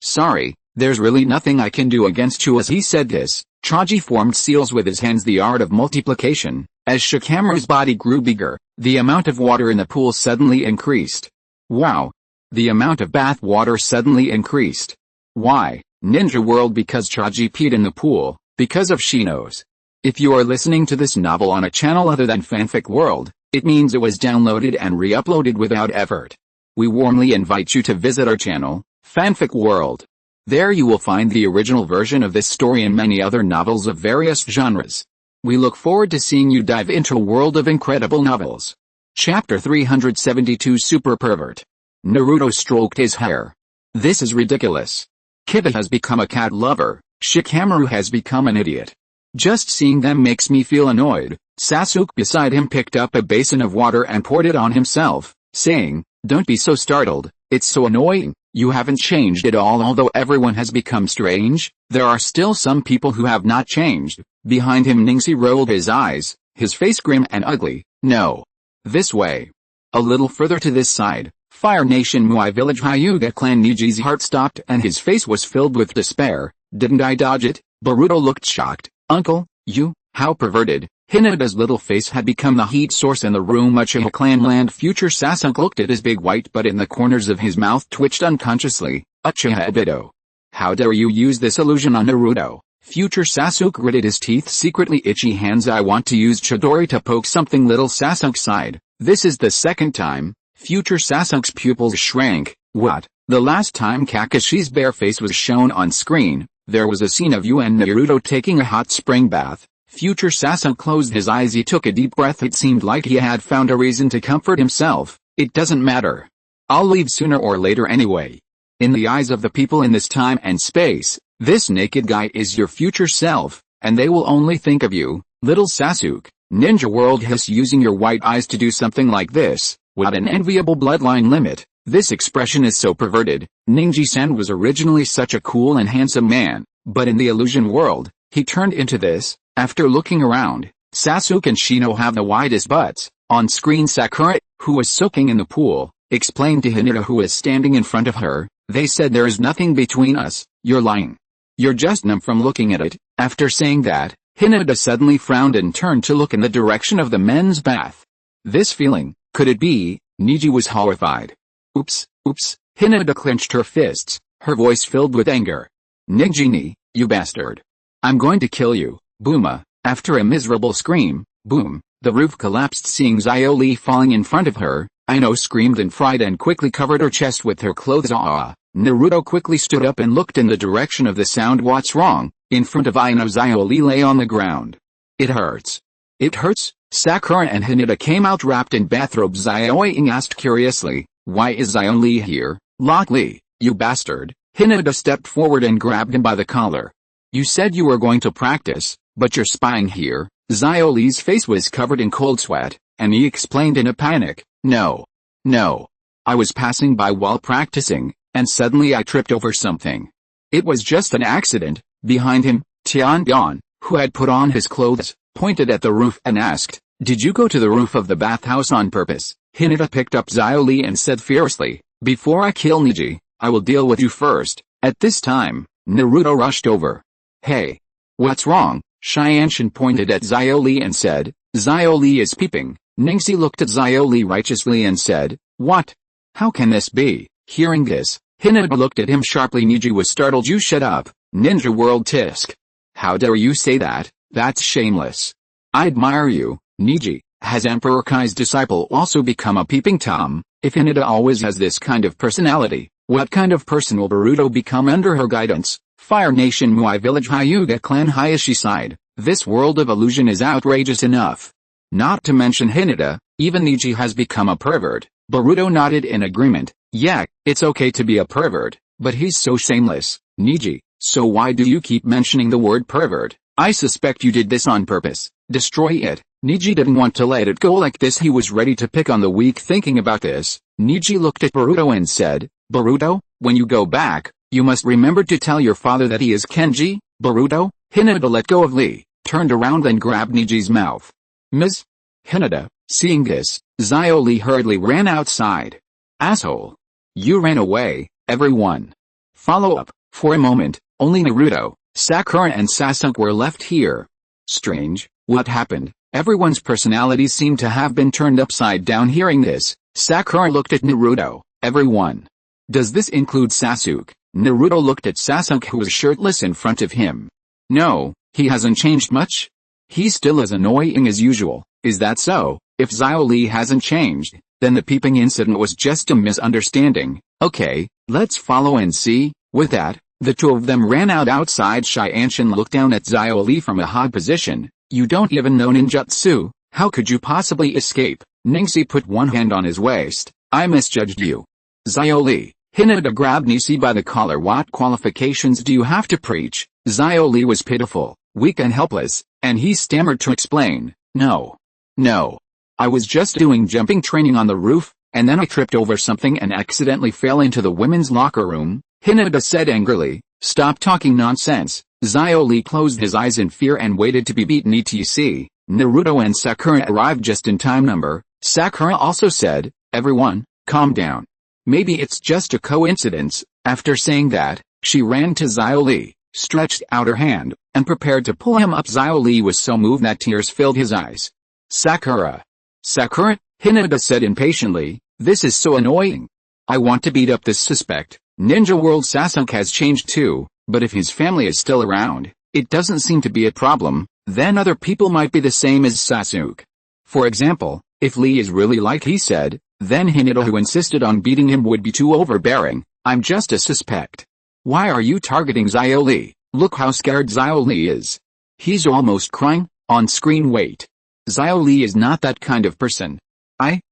Sorry, there's really nothing I can do against you. As he said this, Traji formed seals with his hands, the art of multiplication. As Shikamaru's body grew bigger, the amount of water in the pool suddenly increased. Wow! The amount of bath water suddenly increased. Why? Ninja World, because Traji peed in the pool, because of Shinos. If you are listening to this novel on a channel other than Fanfic World, it means it was downloaded and re-uploaded without effort. We warmly invite you to visit our channel, Fanfic World. There you will find the original version of this story and many other novels of various genres. We look forward to seeing you dive into a world of incredible novels. Chapter 372, Super Pervert. Naruto stroked his hair. This is ridiculous. Kiba has become a cat lover. Shikamaru has become an idiot. Just seeing them makes me feel annoyed. Sasuke beside him picked up a basin of water and poured it on himself, saying, Don't be so startled, it's so annoying. You haven't changed at all. Although everyone has become strange, there are still some people who have not changed. Behind him Ningsi rolled his eyes, his face grim and ugly. No. This way. A little further to this side. Fire Nation Muai Village. Hyuga clan. Niji's heart stopped and his face was filled with despair. Didn't I dodge it? Boruto looked shocked. Uncle, you, how perverted. Hinata's little face had become the heat source in the room. Uchiha clan land. Future Sasuke looked at his big white butt in the corners of his mouth twitched unconsciously. Uchiha Obito. How dare you use this illusion on Naruto? Future Sasuke gritted his teeth, secretly itchy hands. I want to use Chidori to poke something. Little Sasuke sighed. This is the second time. Future Sasuke's pupils shrank. What? The last time Kakashi's bare face was shown on screen, there was a scene of you and Naruto taking a hot spring bath. Future Sasuke closed his eyes. He took a deep breath. It seemed like he had found a reason to comfort himself. It doesn't matter. I'll leave sooner or later anyway. In the eyes of the people in this time and space, this naked guy is your future self, and they will only think of you, little Sasuke. Ninja World has using your white eyes to do something like this. What an enviable bloodline limit. This expression is so perverted. Ninji-san was originally such a cool and handsome man, but in the illusion world, he turned into this. After looking around, Sasuke and Shino have the widest butts. On screen Sakura, who was soaking in the pool, explained to Hinata, who was standing in front of her, they said there is nothing between us. You're lying. You're just numb from looking at it. After saying that, Hinata suddenly frowned and turned to look in the direction of the men's bath. This feeling, could it be? Niji was horrified. Oops, oops. Hinata clenched her fists, her voice filled with anger. Nijini, you bastard. I'm going to kill you. Booma. After a miserable scream, boom, the roof collapsed, seeing Qiu Li falling in front of her. Ino screamed and fried and quickly covered her chest with her clothes. Naruto quickly stood up and looked in the direction of the sound. What's wrong? In front of Ino, Qiu Li lay on the ground. It hurts. It hurts? Sakura and Hinata came out wrapped in bathrobes. Qiu asked curiously, why is Qiu Li here? Lock Li, you bastard. Hinata stepped forward and grabbed him by the collar. You said you were going to practice, but you're spying here. Qiu Li's face was covered in cold sweat, and he explained in a panic, No. I was passing by while practicing, and suddenly I tripped over something. It was just an accident. Behind him, Tianbian, who had put on his clothes, pointed at the roof and asked, Did you go to the roof of the bathhouse on purpose? Hinata picked up Qiu Li and said fiercely, Before I kill Niji, I will deal with you first. At this time, Naruto rushed over. Hey. What's wrong? Shianshin pointed at Qiu Li and said, Qiu Li is peeping. Ningsi looked at Qiu Li righteously and said, What? How can this be? Hearing this, Hinata looked at him sharply. Niji was startled. You shut up, Ninja World Tisk. How dare you say that? That's shameless. I admire you, Niji. Has Emperor Kai's disciple also become a peeping Tom? If Hinata always has this kind of personality, what kind of person will Boruto become under her guidance? Fire Nation Muai Village. Hyuga clan. Hayashi sighed. This world of illusion is outrageous enough. Not to mention Hinata, even Niji has become a pervert. Boruto nodded in agreement. Yeah, it's okay to be a pervert, but he's so shameless, Niji, so why do you keep mentioning the word pervert? I suspect you did this on purpose. Destroy it. Niji didn't want to let it go like this. He was ready to pick on the weak. Thinking about this, Niji looked at Boruto and said, Boruto, when you go back, you must remember to tell your father that he is Kenji. Boruto, Hinata let go of Lee, turned around and grabbed Niji's mouth. Ms. Hinata, seeing this, Xiao Li hurriedly ran outside. Asshole. You ran away, everyone. Follow up. For a moment, only Naruto, Sakura and Sasuke were left here. Strange, what happened? Everyone's personalities seemed to have been turned upside down. Hearing this, Sakura looked at Naruto. Everyone. Does this include Sasuke? Naruto looked at Sasuke, who was shirtless in front of him. No, he hasn't changed much. He's still as annoying as usual. Is that so? If Xiao Li hasn't changed, then the peeping incident was just a misunderstanding. Okay, let's follow and see. With that, the two of them ran outside. Shianshin looked down at Xiao Li from a high position. You don't even know ninjutsu, how could you possibly escape? Ningxi put one hand on his waist. I misjudged you. Xiao Li. Hinata grabbed Nisi by the collar. What qualifications do you have to preach? Xiao Li was pitiful, weak and helpless, and he stammered to explain. No. I was just doing jumping training on the roof, and then I tripped over something and accidentally fell into the women's locker room. Hinata said angrily. Stop talking nonsense. Xiao Li closed his eyes in fear and waited to be beaten. etc. Naruto and Sakura arrived just in time. Sakura also said, everyone, calm down. Maybe it's just a coincidence. After saying that, she ran to Xiao Li, stretched out her hand, and prepared to pull him up. Xiao Li was so moved that tears filled his eyes. Sakura, Hinata said impatiently, this is so annoying. I want to beat up this suspect. Ninja World Sasuke has changed too, but if his family is still around, it doesn't seem to be a problem. Then other people might be the same as Sasuke. For example, if Lee is really like he said, then Hinata, who insisted on beating him, would be too overbearing. I'm just a suspect. Why are you targeting Xiao Li? Look how scared Xiao Li is. He's almost crying. On screen. Wait. Xiao Li is not that kind of person.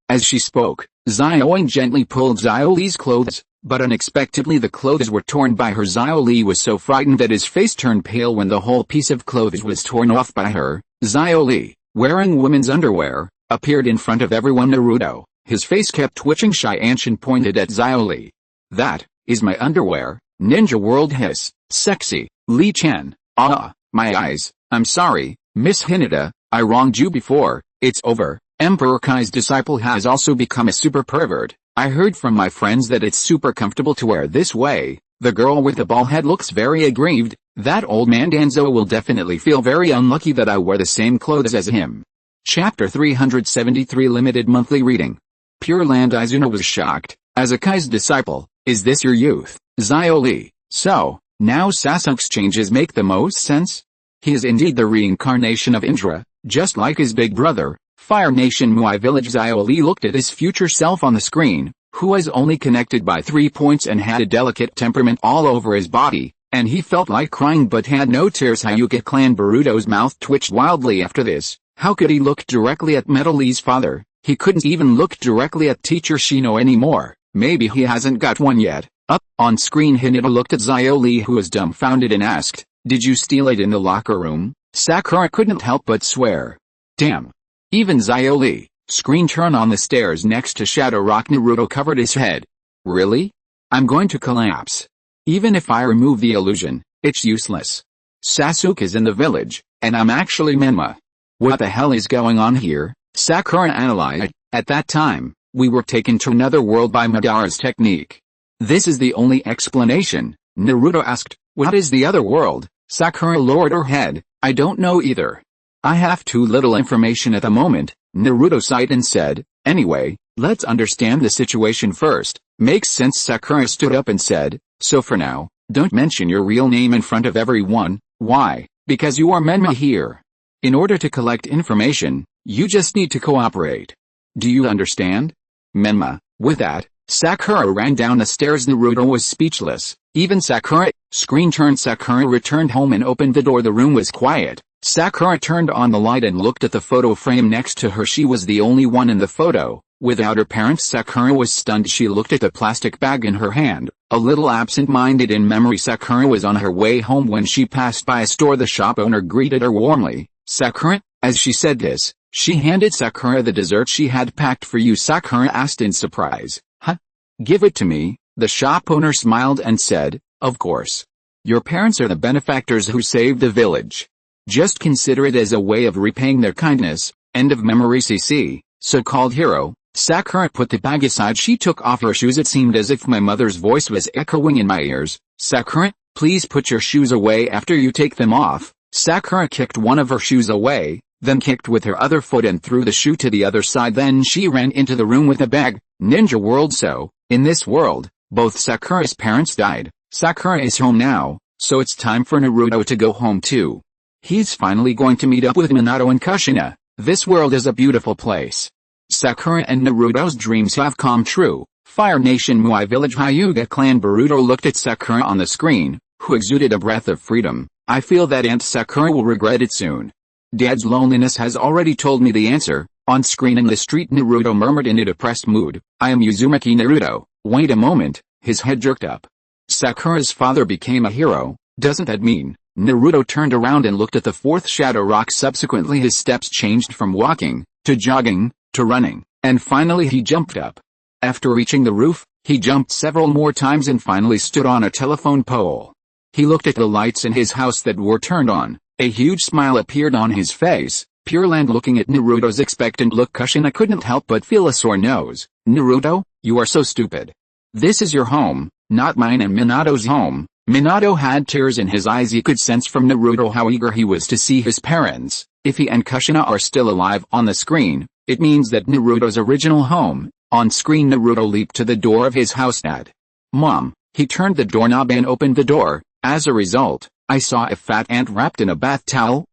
As she spoke, Xiao gently pulled Xiao Li's clothes, but unexpectedly the clothes were torn by her. Xiao Li was so frightened that his face turned pale when the whole piece of clothes was torn off by her. Xiao Li, wearing women's underwear, appeared in front of everyone. Naruto, his face kept twitching. Shianshin pointed at Xiao Li. That is my underwear. Ninja World hiss. Sexy. Li Chen. My eyes. I'm sorry, Miss Hinata, I wronged you before. It's over. Emperor Kai's disciple has also become a super pervert. I heard from my friends that it's super comfortable to wear this way. The girl with the bald head looks very aggrieved. That old man Danzo will definitely feel very unlucky that I wear the same clothes as him. Chapter 373 Limited Monthly Reading. Pure Land. Izuna was shocked. As a Kai's disciple, is this your youth, Xiao Li? So, now Sasuke's changes make the most sense? He is indeed the reincarnation of Indra, just like his big brother, Fire Nation Muai Village. Xiao Li looked at his future self on the screen, who was only connected by 3 points and had a delicate temperament all over his body, and he felt like crying but had no tears. Hyuga Clan Boruto's mouth twitched wildly after this. How could he look directly at Metal Lee's father? He couldn't even look directly at Teacher Shino anymore. Maybe he hasn't got one yet. Up on screen, Hinata looked at Xiao Li, who was dumbfounded, and asked, did you steal it in the locker room? Sakura couldn't help but swear. Damn. Even Xiao Li. Screen turn on the stairs next to Shadow Rock. Naruto covered his head. Really? I'm going to collapse. Even if I remove the illusion, it's useless. Sasuke is in the village, and I'm actually Menma. What the hell is going on here? Sakura analyzed. At that time, we were taken to another world by Madara's technique. This is the only explanation. Naruto asked, what is the other world? Sakura lowered her head. I don't know either. I have too little information at the moment. Naruto sighed and said, anyway, let's understand the situation first. Makes sense. Sakura stood up and said, so for now, don't mention your real name in front of everyone. Why? Because you are Menma here. In order to collect information, you just need to cooperate. Do you understand? Menma. With that, Sakura ran down the stairs. Naruto was speechless. Even Sakura. Screen turned. Sakura returned home and opened the door. The room was quiet. Sakura turned on the light and looked at the photo frame next to her. She was the only one in the photo. Without her parents, Sakura was stunned. She looked at the plastic bag in her hand, a little absent-minded in memory. Sakura was on her way home when she passed by a store. The shop owner greeted her warmly. Sakura, as she said this, she handed Sakura the dessert she had packed for you. Sakura asked in surprise. Huh? Give it to me. The shop owner smiled and said, of course. Your parents are the benefactors who saved the village. Just consider it as a way of repaying their kindness. End of memory. CC, so-called hero. Sakura put the bag aside. She took off her shoes. It seemed as if my mother's voice was echoing in my ears. Sakura, please put your shoes away after you take them off. Sakura kicked one of her shoes away, then kicked with her other foot and threw the shoe to the other side. Then she ran into the room with the bag. Ninja world. So, in this world, both Sakura's parents died. Sakura is home now, so it's time for Naruto to go home too. He's finally going to meet up with Minato and Kushina. This world is a beautiful place. Sakura and Naruto's dreams have come true. Fire Nation Muai Village. Hyuga Clan. Boruto looked at Sakura on the screen, who exuded a breath of freedom. I feel that Aunt Sakura will regret it soon. Dad's loneliness has already told me the answer. On screen in the street, Naruto murmured in a depressed mood, I am Uzumaki Naruto. Wait a moment, his head jerked up. Sakura's father became a hero, doesn't that mean? Naruto turned around and looked at the fourth shadow rock. Subsequently his steps changed from walking, to jogging, to running, and finally he jumped up. After reaching the roof, he jumped several more times and finally stood on a telephone pole. He looked at the lights in his house that were turned on. A huge smile appeared on his face. Pure Land looking at Naruto's expectant look. Kushina couldn't help but feel a sore nose. Naruto, you are so stupid. This is your home, not mine and Minato's home. Minato had tears in his eyes. He could sense from Naruto how eager he was to see his parents. If he and Kushina are still alive on the screen, it means that Naruto's original home. On screen, Naruto leaped to the door of his house. Dad. Mom. He turned the doorknob and opened the door. As a result, I saw a fat ant wrapped in a bath towel.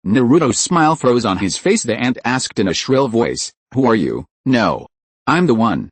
Naruto's smile froze on his face. The ant asked in a shrill voice, who are you? No. I'm the one.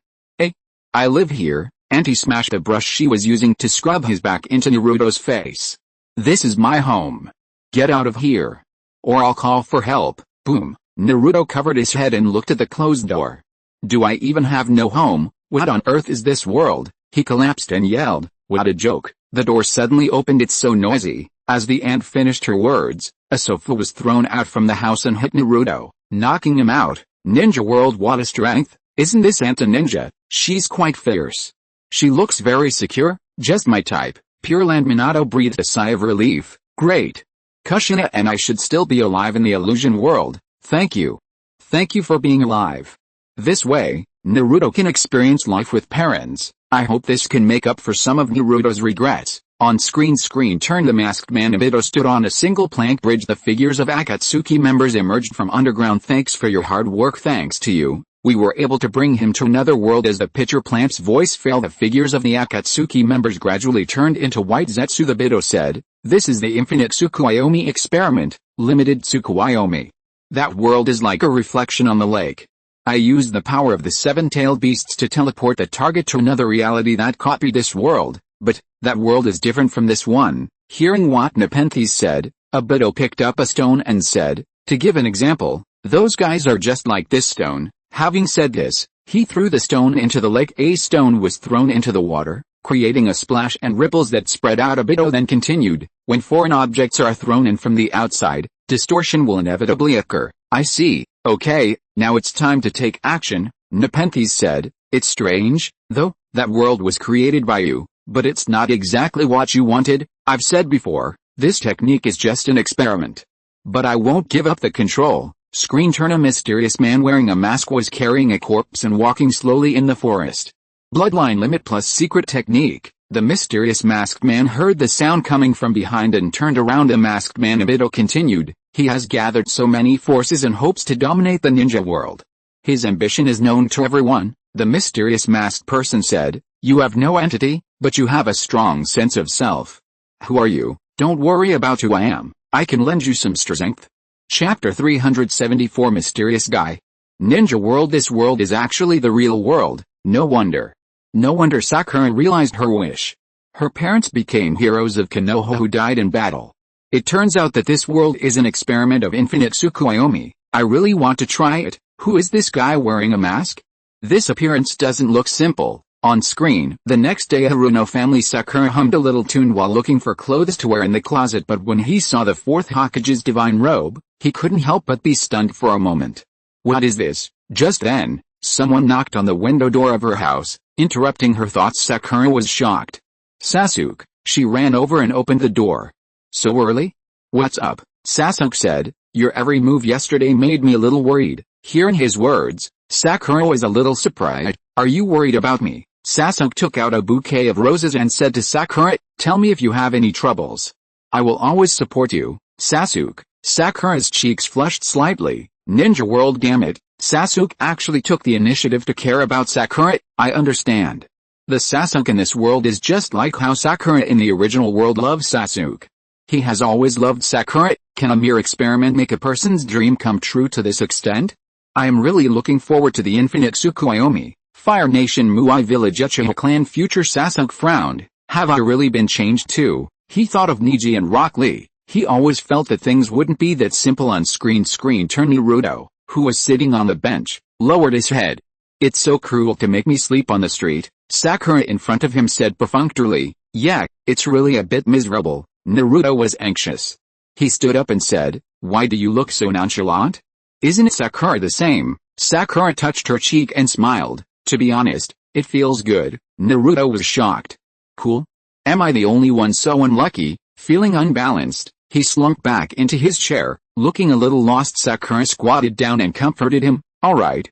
I live here. Auntie smashed a brush she was using to scrub his back into Naruto's face. This is my home. Get out of here. Or I'll call for help. Boom. Naruto covered his head and looked at the closed door. Do I even have no home? What on earth is this world? He collapsed and yelled, what a joke. The door suddenly opened. It's so noisy. As the ant finished her words, a sofa was thrown out from the house and hit Naruto, knocking him out. Ninja world, what a strength. Isn't this ant a ninja? She's quite fierce. She looks very secure, just my type. Pure Land. Minato breathed a sigh of relief. Great. Kushina and I should still be alive in the illusion world. Thank you. Thank you for being alive. This way, Naruto can experience life with parents. I hope this can make up for some of Naruto's regrets. On screen turned. The masked man Obito stood on a single plank bridge. The figures of Akatsuki members emerged from underground. Thanks for your hard work. Thanks to you, we were able to bring him to another world. As the pitcher plant's voice failed, the figures of the Akatsuki members gradually turned into white zetsu. The Obito said, this is the infinite Tsukuyomi experiment, limited Tsukuyomi. That world is like a reflection on the lake. I used the power of the seven-tailed beasts to teleport the target to another reality that copied this world, but that world is different from this one. Hearing what Nepenthes said, Obito picked up a stone and said, to give an example, those guys are just like this stone. Having said this, he threw the stone into the lake. A stone was thrown into the water, creating a splash and ripples that spread out. Obito then continued, when foreign objects are thrown in from the outside, distortion will inevitably occur. I see. Okay, now it's time to take action, Nepenthes said. It's strange, though, that world was created by you, but it's not exactly what you wanted. I've said before, this technique is just an experiment. But I won't give up the control. Screen turn. A mysterious man wearing a mask was carrying a corpse and walking slowly in the forest. Bloodline limit plus secret technique. The mysterious masked man heard the sound coming from behind and turned around. The masked man Obito continued, he has gathered so many forces and hopes to dominate the ninja world. His ambition is known to everyone, the mysterious masked person said. You have no entity, but you have a strong sense of self. Who are you? Don't worry about who I am. I can lend you some strength. Chapter 374. Mysterious Guy. Ninja world. This world is actually the real world. No wonder Sakura realized her wish. Her parents became heroes of Konoha who died in battle. It turns out that this world is an experiment of infinite Tsukuyomi. I really want to try it. Who is this guy wearing a mask? This appearance doesn't look simple. On screen, the next day Haruno family Sakura hummed a little tune while looking for clothes to wear in the closet, but when he saw the fourth Hokage's divine robe, he couldn't help but be stunned for a moment. What is this? Just then, someone knocked on the window door of her house, interrupting her thoughts. Sakura was shocked. Sasuke. She ran over and opened the door. So early? What's up? Sasuke said. Your every move yesterday made me a little worried. Hearing his words, Sakura was a little surprised. Are you worried about me? Sasuke took out a bouquet of roses and said to Sakura, tell me if you have any troubles. I will always support you, Sasuke. Sakura's cheeks flushed slightly. Ninja World, damn it. Sasuke actually took the initiative to care about Sakura. I understand. The Sasuke in this world is just like how Sakura in the original world loves Sasuke. He has always loved Sakura. Can a mere experiment make a person's dream come true to this extent? I am really looking forward to the infinite Tsukuyomi. Fire Nation Muai Village Uchiha Clan. Future Sasuke frowned. Have I really been changed too? He thought of Neji and Rock Lee. He always felt that things wouldn't be that simple on screen. Turn Naruto, who was sitting on the bench, lowered his head. It's so cruel to make me sleep on the street, Sakura in front of him said perfunctorily. Yeah, it's really a bit miserable. Naruto was anxious. He stood up and said, why do you look so nonchalant? Isn't it Sakura the same? Sakura touched her cheek and smiled. To be honest, it feels good. Naruto was shocked. Cool? Am I the only one so unlucky? Feeling unbalanced, he slunk back into his chair, looking a little lost. Sakura squatted down and comforted him. Alright.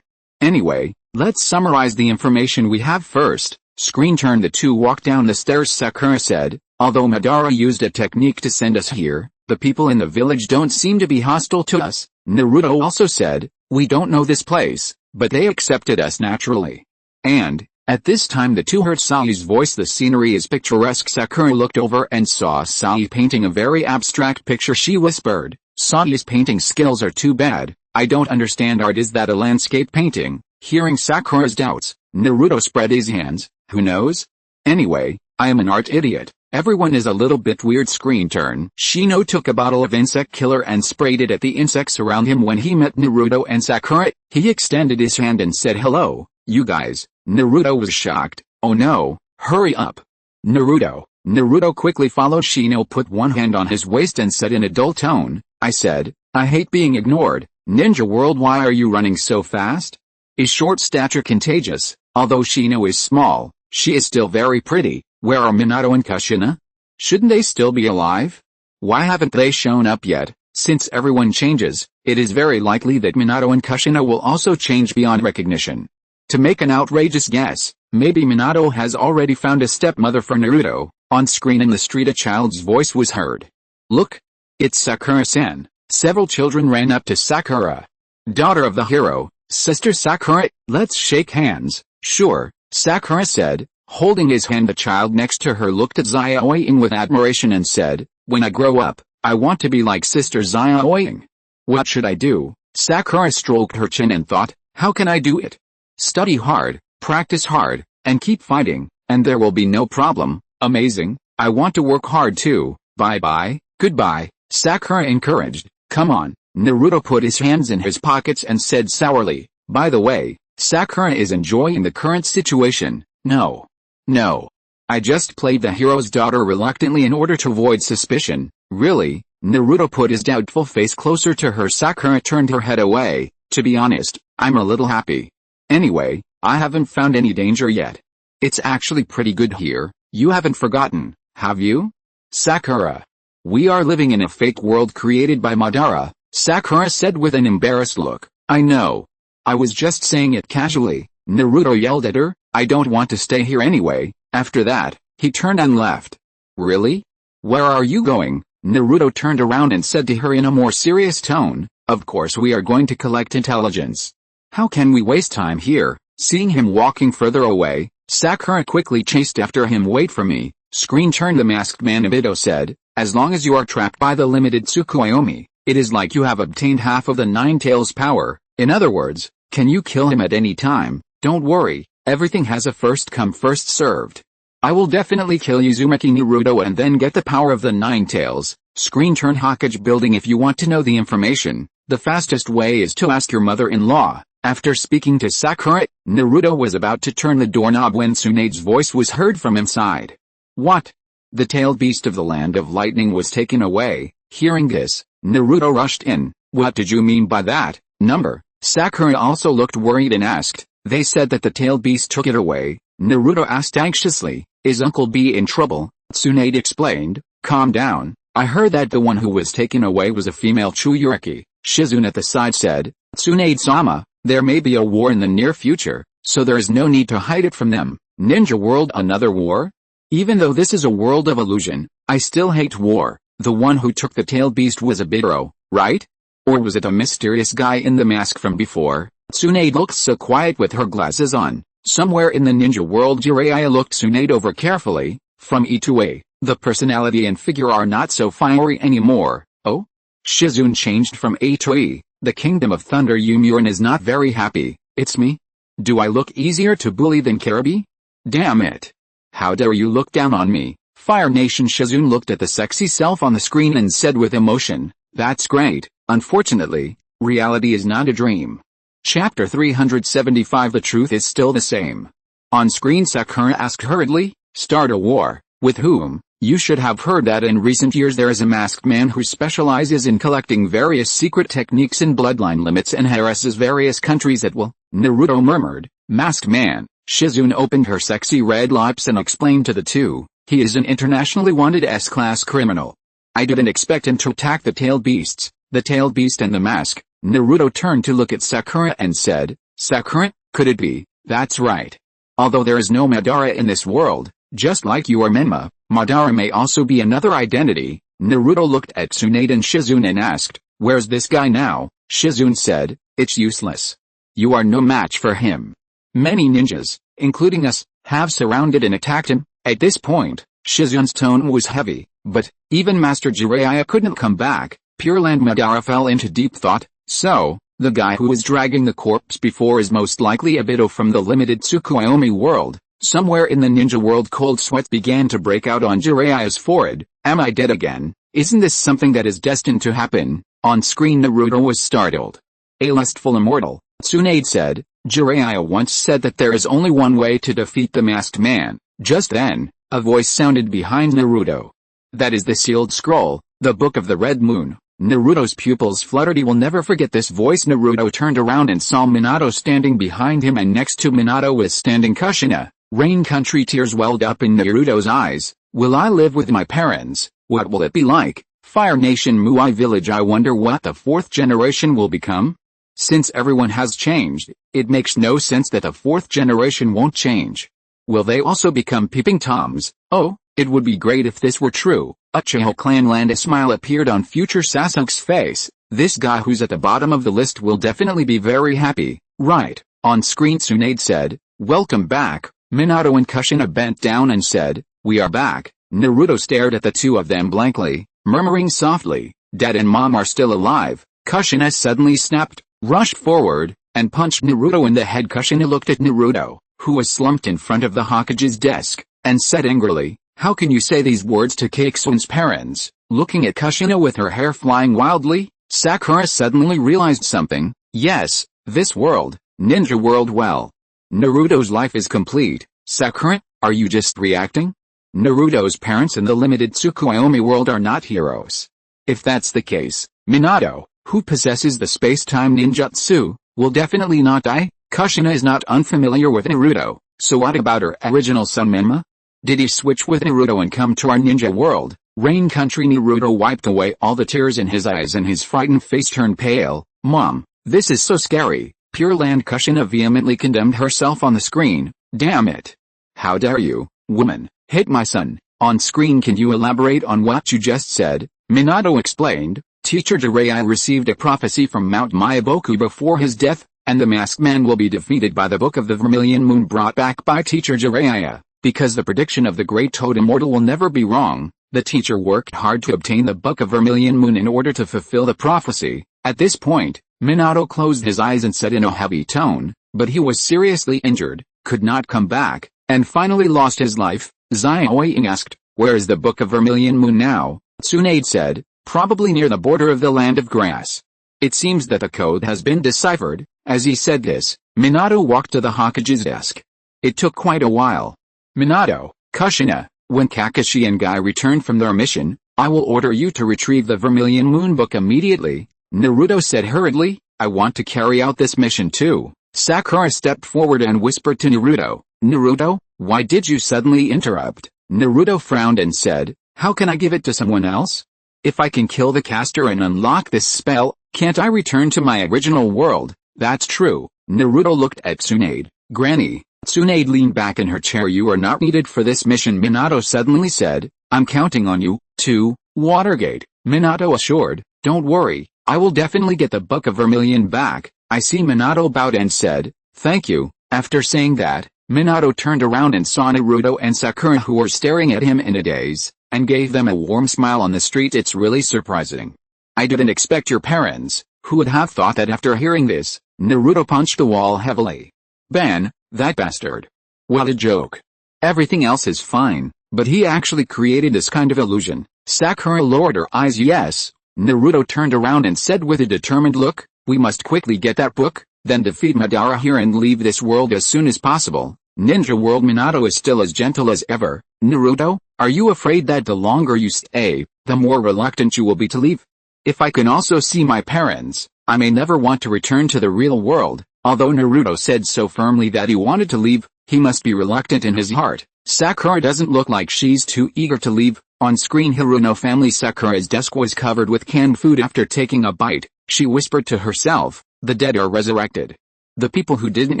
Anyway, let's summarize the information we have first. Screen turn. The two walked down the stairs. Sakura said, although Madara used a technique to send us here, the people in the village don't seem to be hostile to us. Naruto also said, we don't know this place, but they accepted us naturally. And, at this time the two heard Sai's voice. The scenery is picturesque. Sakura looked over and saw Sai painting a very abstract picture. She whispered, Sai's painting skills are too bad. I don't understand art. Is that a landscape painting? Hearing Sakura's doubts, Naruto spread his hands. Who knows? Anyway, I am an art idiot. Everyone is a little bit weird. Screen turn. Shino took a bottle of insect killer and sprayed it at the insects around him. When he met Naruto and Sakura, he extended his hand and said hello, you guys. Naruto was shocked. Oh no, hurry up. Naruto. Naruto quickly followed. Shino put one hand on his waist and said in a dull tone, I said, I hate being ignored. Ninja World, why are you running so fast? Is short stature contagious? Although Shino is small, she is still very pretty. Where are Minato and Kushina? Shouldn't they still be alive? Why haven't they shown up yet? Since everyone changes, it is very likely that Minato and Kushina will also change beyond recognition. To make an outrageous guess, maybe Minato has already found a stepmother for Naruto. On screen in the street a child's voice was heard. Look! It's Sakura-san. Several children ran up to Sakura. Daughter of the hero, Sister Sakura, let's shake hands. Sure, Sakura said. Holding his hand, the child next to her looked at Xiaoying with admiration and said, when I grow up, I want to be like Sister Xiaoying. What should I do? Sakura stroked her chin and thought, how can I do it? Study hard, practice hard, and keep fighting, and there will be no problem. Amazing. I want to work hard too. Bye-bye, goodbye, Sakura encouraged. Come on. Naruto put his hands in his pockets and said sourly, by the way, Sakura is enjoying the current situation. No. I just played the hero's daughter reluctantly in order to avoid suspicion. Really? Naruto put his doubtful face closer to her. Sakura turned her head away. To be honest, I'm a little happy. Anyway, I haven't found any danger yet. It's actually pretty good here. You haven't forgotten, have you? Sakura. We are living in a fake world created by Madara, Sakura said with an embarrassed look. I know. I was just saying it casually. Naruto yelled at her. I don't want to stay here anyway. After that, he turned and left. Really? Where are you going? Naruto turned around and said to her in a more serious tone, of course we are going to collect intelligence. How can we waste time here? Seeing him walking further away, Sakura quickly chased after him. Wait for me. Screen turn. The masked man Obito said, as long as you are trapped by the limited Tsukuyomi, it is like you have obtained half of the Nine Tails power. In other words, can you kill him at any time? Don't worry. Everything has a first come first served. I will definitely kill Uzumaki Naruto and then get the power of the Nine Tails. Screen turn. Hokage building. If you want to know the information, the fastest way is to ask your mother-in-law. After speaking to Sakura, Naruto was about to turn the doorknob when Tsunade's voice was heard from inside. What? The tailed beast of the Land of Lightning was taken away. Hearing this, Naruto rushed in. What did you mean by that, number? Sakura also looked worried and asked. They said that the tailed beast took it away. Naruto asked anxiously. Is Uncle B in trouble? Tsunade explained. Calm down. I heard that the one who was taken away was a female Chuyuriki. Shizune at the side said. Tsunade-sama, there may be a war in the near future, so there is no need to hide it from them. Ninja World, another war? Even though this is a world of illusion, I still hate war. The one who took the tailed beast was a Bidoro, right? Or was it a mysterious guy in the mask from before? Tsunade looked so quiet with her glasses on. Somewhere in the ninja world, Jiraiya looked Tsunade over carefully. From E to A, the personality and figure are not so fiery anymore. Oh? Shizune changed from A to E. The Kingdom of Thunder Youmurin is not very happy. It's me? Do I look easier to bully than Karabi? Damn it. How dare you look down on me? Fire Nation. Shizune looked at the sexy self on the screen and said with emotion, that's great. Unfortunately, reality is not a dream. Chapter 375. The truth is still the same. On screen, Sakura asked hurriedly, start a war? With whom? You should have heard that in recent years there is a masked man who specializes in collecting various secret techniques and bloodline limits and harasses various countries at will. Naruto murmured, masked man. Shizune opened her sexy red lips and explained to the two, he is an internationally wanted S-class criminal. I didn't expect him to attack the tailed beasts. The tailed beast and the mask. Naruto turned to look at Sakura and said, Sakura, could it be? That's right. Although there is no Madara in this world, just like your Menma, Madara may also be another identity. Naruto looked at Tsunade and Shizune and asked, where's this guy now? Shizune said, it's useless. You are no match for him. Many ninjas, including us, have surrounded and attacked him. At this point, Shizune's tone was heavy, but even Master Jiraiya couldn't come back. Pure Land. Madara fell into deep thought. So, the guy who was dragging the corpse before is most likely a Biddo from the limited Tsukuyomi world. Somewhere in the ninja world, cold sweat began to break out on Jiraiya's forehead. Am I dead again? Isn't this something that is destined to happen? On screen, Naruto was startled. A lustful immortal, Tsunade said. Jiraiya once said that there is only one way to defeat the masked man. Just then, a voice sounded behind Naruto. That is the sealed scroll, the Book of the Red Moon. Naruto's pupils fluttered. He will never forget this voice. Naruto turned around and saw Minato standing behind him, and next to Minato was standing Kushina. Rain Country. Tears welled up in Naruto's eyes. Will I live with my parents? What will it be like? Fire Nation. Muai Village. I wonder what the fourth generation will become? Since everyone has changed, it makes no sense that the fourth generation won't change. Will they also become peeping toms? Oh, it would be great if this were true. Uchiha Clan Land. A smile appeared on future Sasuke's face. This guy who's at the bottom of the list will definitely be very happy, right? On screen, Tsunade said, welcome back. Minato and Kushina bent down and said, we are back. Naruto stared at the two of them blankly, murmuring softly, Dad and Mom are still alive. Kushina suddenly snapped, rushed forward, and punched Naruto in the head. Kushina looked at Naruto, who was slumped in front of the Hokage's desk, and said angrily, how can you say these words to Kakesun's parents? Looking at Kushina with her hair flying wildly, Sakura suddenly realized something. Yes, this world, ninja world. Well, Naruto's life is complete. Sakura, are you just reacting? Naruto's parents in the limited Tsukuyomi world are not heroes. If that's the case, Minato, who possesses the space-time ninjutsu, will definitely not die. Kushina is not unfamiliar with Naruto, so what about her original son Menma? Did he switch with Naruto and come to our ninja world? Rain Country. Naruto wiped away all the tears in his eyes and his frightened face turned pale. Mom, this is so scary. Pure Land. Kushina vehemently condemned herself on the screen. Damn it. How dare you, woman, hit my son. On screen, can you elaborate on what you just said? Minato explained. Teacher Jiraiya received a prophecy from Mount Myaboku before his death, and the masked man will be defeated by the Book of the Vermilion Moon brought back by Teacher Jiraiya. Because the prediction of the great Toad Immortal will never be wrong, the teacher worked hard to obtain the Book of Vermilion Moon in order to fulfill the prophecy. At this point, Minato closed his eyes and said in a heavy tone, but he was seriously injured, could not come back, and finally lost his life. Xiaoying asked, where is the Book of Vermilion Moon now? Tsunade said, probably near the border of the Land of Grass. It seems that the code has been deciphered. As he said this, Minato walked to the Hokage's desk. It took quite a while. Minato, Kushina, when Kakashi and Guy return from their mission, I will order you to retrieve the Vermilion Moon Book immediately, Naruto said hurriedly. I want to carry out this mission too. Sakura stepped forward and whispered to Naruto, Naruto, why did you suddenly interrupt? Naruto frowned and said, how can I give it to someone else? If I can kill the caster and unlock this spell, can't I return to my original world? That's true. Naruto looked at Tsunade. Granny. Tsunade leaned back in her chair. You are not needed for this mission, Minato suddenly said. I'm counting on you, too, Watergate. Minato assured, don't worry, I will definitely get the Book of Vermilion back. I see. Minato bowed and said, thank you. After saying that, Minato turned around and saw Naruto and Sakura who were staring at him in a daze, and gave them a warm smile on the street. It's really surprising. I didn't expect your parents. Who would have thought that? After hearing this, Naruto punched the wall heavily. Ban, that bastard. What a joke. Everything else is fine, but he actually created this kind of illusion. Sakura lowered her eyes. Yes. Naruto turned around and said with a determined look, we must quickly get that book, then defeat Madara here and leave this world as soon as possible. Ninja World. Minato is still as gentle as ever. Naruto, are you afraid that the longer you stay, the more reluctant you will be to leave? If I can also see my parents, I may never want to return to the real world. Although Naruto said so firmly that he wanted to leave, he must be reluctant in his heart. Sakura doesn't look like she's too eager to leave. On screen, Hiruno family. Sakura's desk was covered with canned food. After taking a bite, she whispered to herself, the dead are resurrected. The people who didn't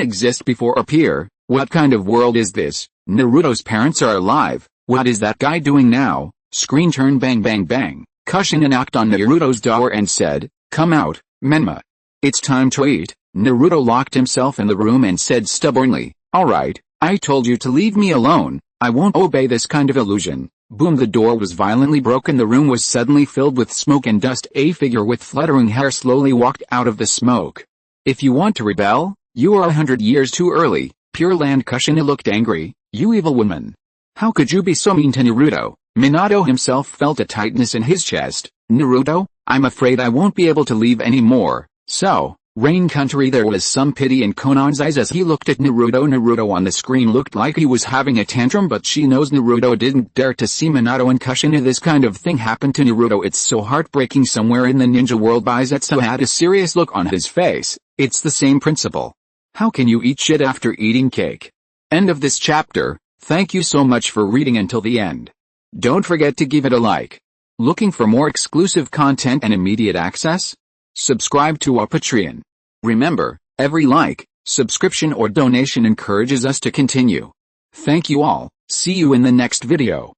exist before appear. What kind of world is this? Naruto's parents are alive. What is that guy doing now? Screen turn. Bang bang bang. Kushina knocked on Naruto's door and said, come out, Menma. It's time to eat. Naruto locked himself in the room and said stubbornly, alright, I told you to leave me alone. I won't obey this kind of illusion. Boom, the door was violently broken. The room was suddenly filled with smoke and dust. A figure with fluttering hair slowly walked out of the smoke. If you want to rebel, you are 100 years too early. Pure Land. Kushina looked angry. You evil woman. How could you be so mean to Naruto? Minato himself felt a tightness in his chest. Naruto, I'm afraid I won't be able to leave anymore. So, Rain Country. There was some pity in Konan's eyes as he looked at Naruto. Naruto on the screen looked like he was having a tantrum, but she knows Naruto didn't dare to see Minato and Kushina. This kind of thing happened to Naruto. It's so heartbreaking. Somewhere in the ninja world, Bizetsu had a serious look on his face. It's the same principle. How can you eat shit after eating cake? End of this chapter. Thank you so much for reading until the end. Don't forget to give it a like. Looking for more exclusive content and immediate access? Subscribe to our Patreon. Remember, every like, subscription or donation encourages us to continue. Thank you all. See you in the next video.